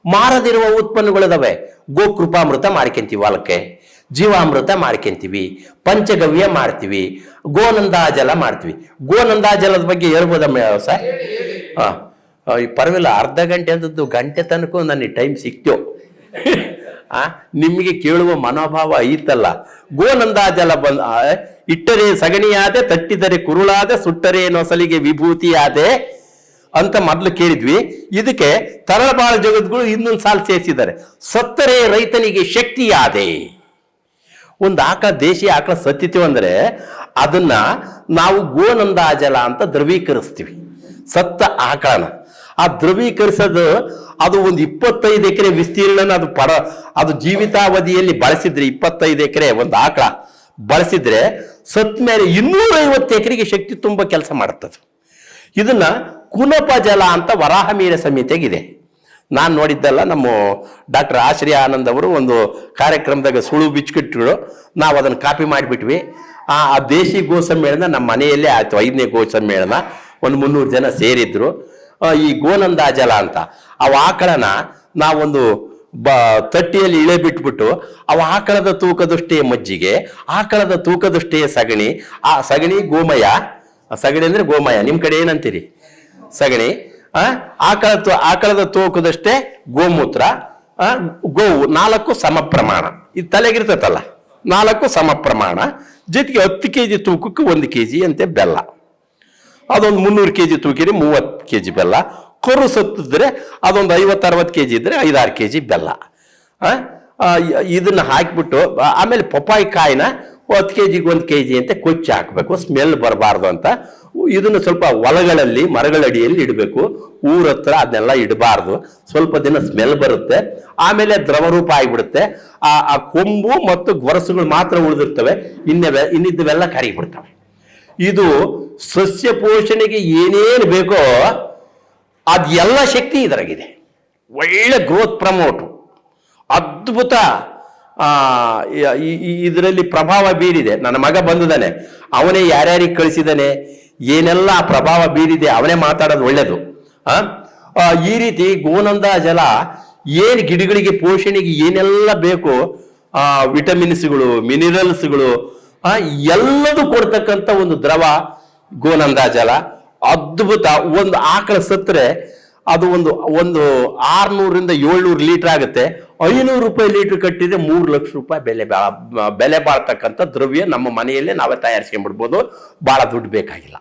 ಮಾರದಿರುವ ಉತ್ಪನ್ನಗಳಿದಾವೆ. ಗೋಕೃಪಾಮೃತ ಮಾಡ್ಕೊಂತೀವಿ ಹೊಲಕ್ಕೆ, ಜೀವಾಮೃತ ಮಾಡ್ಕೊಂತೀವಿ, ಪಂಚಗವ್ಯ ಮಾಡ್ತೀವಿ, ಗೋನಂದಾಜಲ ಮಾಡ್ತೀವಿ. ಗೋನಂದಾಜಲದ ಬಗ್ಗೆ ಹೇಳ್ಬೋದಮ್ಮ ಸರ್? ಪರವಾಗಿಲ್ಲ, ಅರ್ಧ ಗಂಟೆ ಅಂದದ್ದು ಗಂಟೆ ತನಕ ನನಗೆ ಟೈಮ್ ಸಿಕ್ತು. ನಿಮಗೆ ಕೇಳುವ ಮನೋಭಾವ ಐತಲ್ಲ. ಗೋನಂದಾಜಲ ಇಟ್ಟರೆ ಸಗಣಿಯಾದೆ, ತಟ್ಟಿದರೆ ಕುರುಳಾದೆ, ಸುಟ್ಟರೆ ನೊಸಲಿಗೆ ವಿಭೂತಿಯಾದೆ ಅಂತ ಮೊದಲು ಕೇಳಿದ್ವಿ. ಇದಕ್ಕೆ ತರಳಬಾಳ ಜಗದ್ಗುರು ಇನ್ನೊಂದು ಸಾಲು ಸೇರಿಸಿದ್ದಾರೆ, ಸತ್ತರೆ ರೈತನಿಗೆ ಶಕ್ತಿಯಾದೆ. ಒಂದು ಆಕಳ, ದೇಶಿ ಆಕಳ ಸತ್ತಿತೀವಿ ಅಂದ್ರೆ ಅದನ್ನ ನಾವು ಗೋನಂದಾಜಲ ಅಂತ ದ್ರವೀಕರಿಸ್ತೀವಿ. ಸತ್ತ ಆಕಳನ ಆ ದ್ರವೀಕರಿಸೋದು, ಅದು ಒಂದು 25 ಎಕರೆ ವಿಸ್ತೀರ್ಣ, ಅದು ಜೀವಿತಾವಧಿಯಲ್ಲಿ ಬಳಸಿದ್ರೆ 25 ಎಕರೆ ಒಂದು ಆಕಳ ಬಳಸಿದ್ರೆ ಸತ್ ಮೇಲೆ 250 ಎಕರೆಗೆ ಶಕ್ತಿ ತುಂಬ ಕೆಲಸ ಮಾಡುತ್ತದೆ. ಇದನ್ನ ಕುನಪ ಜಲ ಅಂತ ವರಾಹಮೀರ ಸಂಹಿತೆಗಿದೆ. ನಾನು ನೋಡಿದ್ದಲ್ಲ, ನಮ್ಮ ಡಾಕ್ಟರ್ ಆಶ್ರಯ ಆನಂದ್ ಅವರು ಒಂದು ಕಾರ್ಯಕ್ರಮದಾಗ ಸುಳು ಬಿಚ್ಚಿಟ್ರು, ನಾವು ಅದನ್ನು ಕಾಪಿ ಮಾಡಿಬಿಟ್ವಿ. ಆ ದೇಶಿ ಗೋ ಸಮ್ಮೇಳನ ನಮ್ಮ ಮನೆಯಲ್ಲೇ ಆಯ್ತು. 5ನೇ ಗೋ ಸಮ್ಮೇಳನ, ಒಂದು 300 ಜನ ಸೇರಿದ್ರು. ಈ ಗೋನಂದಾಜಲ ಅಂತ ಅವ ಆಕಳನ ನಾವೊಂದು ತಟ್ಟಿಯಲ್ಲಿ ಇಳೆ ಬಿಟ್ಬಿಟ್ಟು, ಅವ ಆಕಳದ ತೂಕದಷ್ಟೇ ಮಜ್ಜಿಗೆ, ಆಕಳದ ತೂಕದಷ್ಟೇ ಸಗಣಿ, ಆ ಸಗಣಿ ಗೋಮಯ, ಸಗಣಿ ಅಂದ್ರೆ ಗೋಮಯ, ನಿಮ್ ಕಡೆ ಏನಂತೀರಿ? ಸಗಣಿ. ಆಕಳದ ತೂಕದಷ್ಟೇ ಗೋಮೂತ್ರ, ಗೋವು 4 ಸಮ ಪ್ರಮಾಣ. ಇದು ತಲೆಗಿರ್ತೈತಲ್ಲ, 4 ಸಮ ಪ್ರಮಾಣ. ಜೊತೆಗೆ 10 kg ತೂಕಕ್ಕೆ 1 kg ಅಂತೆ ಬೆಲ್ಲ. ಅದೊಂದು 300 kg ತೂಕಿರಿ 30 kg ಬೆಲ್ಲ. ಕರು ಸತ್ತಿದ್ರೆ ಅದೊಂದು 50-60 kg ಇದ್ರೆ 5-6 kg ಬೆಲ್ಲ. ಇದನ್ನ ಹಾಕಿಬಿಟ್ಟು ಆಮೇಲೆ ಪಪ್ಪಾಯಿ ಕಾಯಿನ 10 kg 1 kg ಅಂತ ಕೊಚ್ಚಿ ಹಾಕಬೇಕು, ಸ್ಮೆಲ್ ಬರಬಾರ್ದು ಅಂತ. ಇದನ್ನು ಸ್ವಲ್ಪ ಹೊಲಗಳಲ್ಲಿ ಮರಗಳಡಿಯಲ್ಲಿ ಇಡಬೇಕು. ಊರ ಹತ್ರ ಅದನ್ನೆಲ್ಲ ಇಡಬಾರ್ದು. ಸ್ವಲ್ಪ ದಿನ ಸ್ಮೆಲ್ ಬರುತ್ತೆ, ಆಮೇಲೆ ದ್ರವರೂಪ ಆಗಿಬಿಡುತ್ತೆ. ಆ ಕೊಂಬು ಮತ್ತು ಗೊರಸುಗಳು ಮಾತ್ರ ಉಳಿದಿರ್ತವೆ, ಇನ್ನಿದ್ದವೆಲ್ಲ ಕರಿಬಿಡ್ತವೆ. ಇದು ಸಸ್ಯ ಪೋಷಣೆಗೆ ಏನೇನು ಬೇಕೋ ಅದೆಲ್ಲ ಶಕ್ತಿ ಇದರಾಗಿದೆ. ಒಳ್ಳೆ ಗ್ರೋತ್ ಪ್ರಮೋಟು, ಅದ್ಭುತ ಇದರಲ್ಲಿ ಪ್ರಭಾವ ಬೀರಿದೆ. ನನ್ನ ಮಗ ಬಂದಿದ್ದಾನೆ, ಅವನೇ ಯಾರ್ಯಾರಿಗೆ ಕಳಿಸಿದ್ದಾನೆ, ಏನೆಲ್ಲ ಪ್ರಭಾವ ಬೀರಿದೆ ಅವನೇ ಮಾತಾಡೋದು ಒಳ್ಳೇದು. ಈ ರೀತಿ ಗೋನಂದ ಜಲ ಏನು ಗಿಡಗಳಿಗೆ ಪೋಷಣೆಗೆ ಏನೆಲ್ಲ ಬೇಕು, ವಿಟಮಿನ್ಸ್ಗಳು, ಮಿನರಲ್ಸ್ಗಳು ಎಲ್ಲದೂ ಕೊಡ್ತಕ್ಕಂಥ ಒಂದು ದ್ರವ ಗೋನಂದ ಜಲ. ಅದ್ಭುತ. ಒಂದು ಆಕಳ ಸತ್ತರೆ ಅದು ಒಂದು 600ರಿಂದ 700 ಲೀಟರ್ ಆಗುತ್ತೆ. 500 ರೂಪಾಯಿ ಲೀಟರ್ ಕಟ್ಟಿದ್ರೆ 3 ಲಕ್ಷ ರೂಪಾಯಿ ಬೆಲೆ ಬಾಳ್ತಕ್ಕಂಥ ದ್ರವ್ಯ ನಮ್ಮ ಮನೆಯಲ್ಲೇ ನಾವೇ ತಯಾರಿಸ್ಕೊಂಡ್ಬಿಡ್ಬೋದು. ಭಾಳ ದುಡ್ಡು ಬೇಕಾಗಿಲ್ಲ.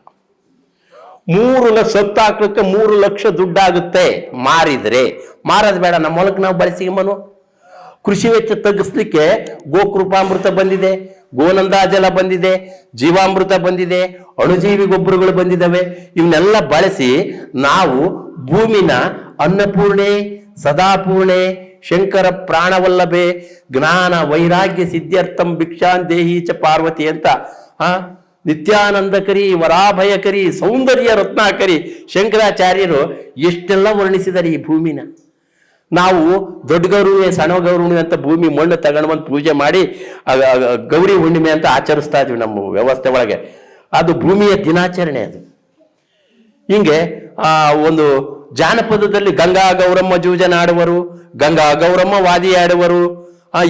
3 ಲಕ್ಷ ಸತ್ತು ಹಾಕ್ಲಿಕ್ಕೆ 3 ಲಕ್ಷ ದುಡ್ಡಾಗುತ್ತೆ ಮಾರಿದ್ರೆ. ಮಾರೋದು ಬೇಡ, ನಮ್ಮ ಹೊಲಕ್ಕೆ ನಾವು ಬಳಸಿಕೊಂಬನು. ಕೃಷಿ ವೆಚ್ಚ ತಗ್ಗಿಸ್ಲಿಕ್ಕೆ ಗೋಕೃಪಾಮೃತ ಬಂದಿದೆ, ಗೋನಂದ ಜಲ ಬಂದಿದೆ, ಜೀವಾಮೃತ ಬಂದಿದೆ, ಅಣುಜೀವಿ ಗೊಬ್ಬರಗಳು ಬಂದಿದ್ದಾವೆ. ಇವನ್ನೆಲ್ಲ ಬಳಸಿ ನಾವು ಭೂಮಿನ ಅನ್ನಪೂರ್ಣೆ, ಸದಾಪೂರ್ಣೆ, ಶಂಕರ ಪ್ರಾಣವಲ್ಲಭೆ, ಜ್ಞಾನ ವೈರಾಗ್ಯ ಸಿದ್ಧಾರ್ಥಂ ಭಿಕ್ಷಾನ್ ದೇಹಿ ಚ ಪಾರ್ವತಿ ಅಂತ ನಿತ್ಯಾನಂದಕರಿ, ವರಾಭಯಕರಿ, ಸೌಂದರ್ಯ ರತ್ನಾಕರಿ ಶಂಕರಾಚಾರ್ಯರು ಎಷ್ಟೆಲ್ಲ ವರ್ಣಿಸಿದ್ದಾರೆ ಈ ಭೂಮಿನ. ನಾವು ದೊಡ್ಡ ಗೌರವೇ ಸಣ್ಣ ಗೌರವಣೆ ಅಂತ ಭೂಮಿ ಮಣ್ಣು ತಗೊಂಡು ಬಂದು ಪೂಜೆ ಮಾಡಿ ಗೌರಿ ಹುಣ್ಣಿಮೆ ಅಂತ ಆಚರಿಸ್ತಾ ಇದ್ವಿ ನಮ್ಮ ವ್ಯವಸ್ಥೆ ಒಳಗೆ. ಅದು ಭೂಮಿಯ ದಿನಾಚರಣೆ. ಅದು ಹಿಂಗೆ ಒಂದು ಜಾನಪದದಲ್ಲಿ ಗಂಗಾ ಗೌರಮ್ಮ ಜೂಜನಾಡುವರು, ಗಂಗಾ ಗೌರಮ್ಮ ವಾದಿಯಾಡುವರು,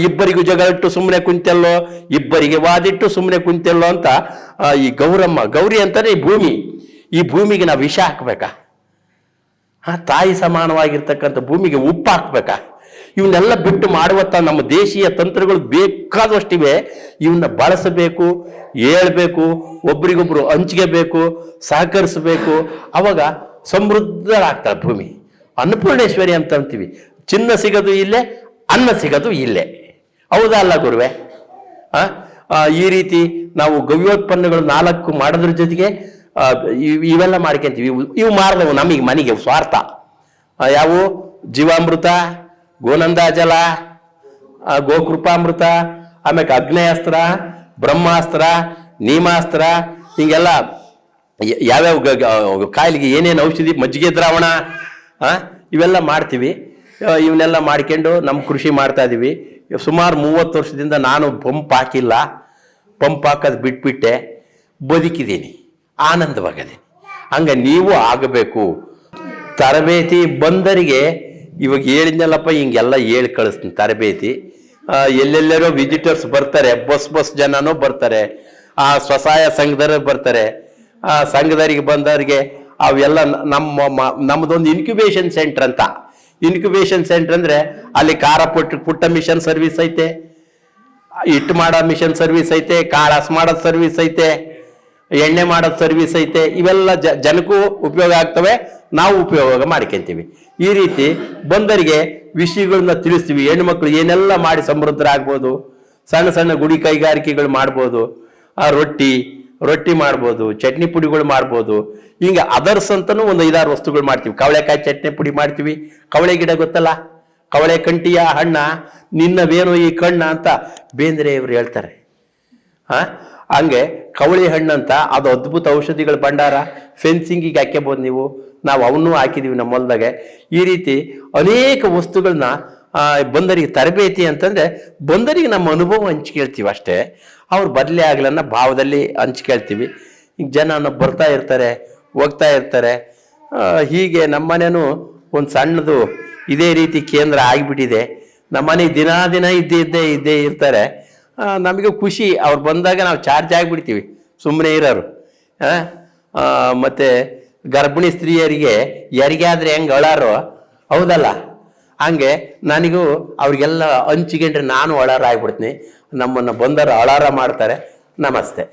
ಇಬ್ಬರಿಗೂ ಜಗಳಿಟ್ಟು ಸುಮ್ಮನೆ ಕುಂತೆಲ್ಲೋ, ಇಬ್ಬರಿಗೆ ವಾದಿಟ್ಟು ಸುಮ್ಮನೆ ಕುಂತೆಲ್ಲೋ ಅಂತ ಈ ಗೌರಮ್ಮ, ಗೌರಿ ಅಂತಾನೆ ಈ ಭೂಮಿ. ಈ ಭೂಮಿಗೆ ನಾವು ವಿಷ ಹಾಕ್ಬೇಕಾ? ತಾಯಿ ಸಮಾನವಾಗಿರ್ತಕ್ಕಂಥ ಭೂಮಿಗೆ ಉಪ್ಪು ಹಾಕ್ಬೇಕಾ? ಇವನ್ನೆಲ್ಲ ಬಿಟ್ಟು ಮಾಡುವತ್ತ ನಮ್ಮ ದೇಶೀಯ ತಂತ್ರಗಳು ಬೇಕಾದಷ್ಟಿವೆ. ಇವನ್ನ ಬಳಸಬೇಕು, ಹೇಳ್ಬೇಕು, ಒಬ್ರಿಗೊಬ್ರು ಹಂಚಿಗೆ ಬೇಕು, ಸಹಕರಿಸಬೇಕು. ಅವಾಗ ಸಮೃದ್ಧರಾಗ್ತಾರೆ ಭೂಮಿ. ಅನ್ನಪೂರ್ಣೇಶ್ವರಿ ಅಂತ ಅಂತೀವಿ. ಚಿನ್ನ ಸಿಗೋದು ಇಲ್ಲೇ, ಅನ್ನ ಸಿಗೋದು ಇಲ್ಲೇ. ಹೌದಾ ಅಲ್ಲ ಗುರುವೆ? ಈ ರೀತಿ ನಾವು ಗವ್ಯೋತ್ಪನ್ನಗಳು 4 ಮಾಡೋದ್ರ ಜೊತೆಗೆ ಇವೆಲ್ಲ ಮಾಡ್ಕೊಂತೀವಿ. ಇವು ಮಾರ್ದವು ನಮಗೆ ಮನೆಗೆ ಸ್ವಾರ್ಥ. ಯಾವು? ಜೀವಾಮೃತ, ಗೋನಂದ ಜಲ, ಗೋಕೃಪಾಮೃತ, ಆಮೇಲೆ ಅಗ್ನೇಯಾಸ್ತ್ರ, ಬ್ರಹ್ಮಾಸ್ತ್ರ, ನೀಮಾಸ್ತ್ರ, ಹಿಂಗೆಲ್ಲ ಯಾವ್ಯಾವ ಕಾಯಿಲೆಗೆ ಏನೇನು ಔಷಧಿ, ಮಜ್ಜಿಗೆ ದ್ರಾವಣ, ಇವೆಲ್ಲ ಮಾಡ್ತೀವಿ. ಇವನ್ನೆಲ್ಲ ಮಾಡ್ಕೊಂಡು ನಮ್ಮ ಕೃಷಿ ಮಾಡ್ತಾ ಇದ್ದೀವಿ. ಸುಮಾರು 30 ವರ್ಷದಿಂದ ನಾನು ಪಂಪ್ ಹಾಕಿಲ್ಲ. ಪಂಪ್ ಹಾಕೋದು ಬಿಟ್ಬಿಟ್ಟೆ, ಬದುಕಿದ್ದೀನಿ, ಆನಂದವಾಗದೆ. ಹಂಗೆ ನೀವು ಆಗಬೇಕು. ತರಬೇತಿ ಬಂದರಿಗೆ ಇವಾಗ ಹೇಳಿದ್ನಲ್ಲಪ್ಪ, ಹಿಂಗೆಲ್ಲ ಹೇಳಿ ಕಳಿಸ್ತೀನಿ. ತರಬೇತಿ ಎಲ್ಲೆಲ್ಲರೂ ವಿಸಿಟರ್ಸ್ ಬರ್ತಾರೆ, ಬಸ್ ಜನನೂ ಬರ್ತಾರೆ, ಸ್ವಸಹಾಯ ಸಂಘದವರು ಬರ್ತಾರೆ. ಸಂಘದರಿಗೆ ಬಂದವರಿಗೆ ಅವೆಲ್ಲ ನಮ್ಮದೊಂದು ಇನ್ಕ್ಯುಬೇಷನ್ ಸೆಂಟರ್ ಅಂತ. ಇನ್ಕ್ಯುಬೇಷನ್ ಸೆಂಟರ್ ಅಂದರೆ ಅಲ್ಲಿ ಖಾರ ಪುಟ್ಟ ಮಿಷನ್ ಸರ್ವಿಸ್ ಐತೆ, ಹಿಟ್ಟು ಮಾಡೋ ಮಿಷನ್ ಸರ್ವಿಸ್ ಐತೆ, ಕಾಳಾಸ್ ಮಾಡೋದು ಸರ್ವಿಸ್ ಐತೆ, ಎಣ್ಣೆ ಮಾಡೋದು ಸರ್ವಿಸ್ ಐತೆ. ಇವೆಲ್ಲ ಜನಕ್ಕೂ ಉಪಯೋಗ ಆಗ್ತವೆ, ನಾವು ಉಪಯೋಗ ಮಾಡ್ಕೊಂತೀವಿ. ಈ ರೀತಿ ಬಂದರಿಗೆ ವಿಷಯಗಳನ್ನ ತಿಳಿಸ್ತೀವಿ. ಹೆಣ್ಮಕ್ಳು ಏನೆಲ್ಲ ಮಾಡಿ ಸಮೃದ್ಧರಾಗ್ಬೋದು. ಸಣ್ಣ ಸಣ್ಣ ಗುಡಿ ಕೈಗಾರಿಕೆಗಳು ಮಾಡ್ಬೋದು. ರೊಟ್ಟಿ ಮಾಡ್ಬೋದು, ಚಟ್ನಿ ಪುಡಿಗಳು ಮಾಡ್ಬೋದು. ಹಿಂಗೆ ಅದರ್ಸ್ ಅಂತನೂ ಒಂದು 5-6 ವಸ್ತುಗಳು ಮಾಡ್ತೀವಿ. ಕವಳೆಕಾಯಿ ಚಟ್ನಿ ಪುಡಿ ಮಾಡ್ತೀವಿ. ಕವಳೆ ಗಿಡ ಗೊತ್ತಲ್ಲ, ಕವಳೆ ಕಂಟಿಯ ಹಣ್ಣ ನಿನ್ನವೇನೋ ಈ ಕಣ್ಣ ಅಂತ ಬೇಂದ್ರೆ ಇವರು ಹೇಳ್ತಾರೆ. ಹಂಗೆ ಕವಳಿ ಹಣ್ಣಂತ ಅದು ಅದ್ಭುತ ಔಷಧಿಗಳ ಭಂಡಾರ. ಫೆನ್ಸಿಂಗಿಗೆ ಹಾಕ್ಯಬೋದು ನೀವು, ನಾವು ಅವನ್ನೂ ಹಾಕಿದೀವಿ ನಮ್ಮ ಹೊಲದಾಗೆ. ಈ ರೀತಿ ಅನೇಕ ವಸ್ತುಗಳನ್ನ ಬಂದರಿಗೆ ತರಬೇತಿ ಅಂತಂದ್ರೆ ಬಂದರಿಗೆ ನಮ್ಮ ಅನುಭವ ಹಂಚ್ಕೇಳ್ತೀವಿ ಅಷ್ಟೇ. ಅವ್ರು ಬದಲೇ ಆಗ್ಲನ್ನ ಭಾವದಲ್ಲಿ ಹಂಚ್ಕೇಳ್ತೀವಿ. ಈಗ ಜನ ಬರ್ತಾ ಇರ್ತಾರೆ, ಹೋಗ್ತಾ ಇರ್ತಾರೆ. ಹೀಗೆ ನಮ್ಮನೇನು ಒಂದು ಸಣ್ಣದು ಇದೇ ರೀತಿ ಕೇಂದ್ರ ಆಗಿಬಿಟ್ಟಿದೆ. ನಮ್ಮನೆಗೆ ದಿನ ಇದ್ದೇ ಇರ್ತಾರೆ. ನಮಗೆ ಖುಷಿ. ಅವ್ರು ಬಂದಾಗ ನಾವು ಚಾರ್ಜ್ ಆಗಿಬಿಡ್ತೀವಿ, ಸುಮ್ಮನೆ ಇರೋರು. ಮತ್ತು ಗರ್ಭಿಣಿ ಸ್ತ್ರೀಯರಿಗೆ ಯಾರಿಗಾದ್ರೆ ಹೆಂಗೆ ಅಳಾರೋ, ಹೌದಲ್ಲ, ಹಂಗೆ ನನಗೂ ಅವ್ರಿಗೆಲ್ಲ ಹಂಚಿಕೊಂಡ್ರೆ ನಾನು ಅಳಾರ ಆಗ್ಬಿಡ್ತೀನಿ. ನಮ್ಮನ್ನು ಬಂದರು ಅಳಾರ ಮಾಡ್ತಾರೆ. ನಮಸ್ತೆ.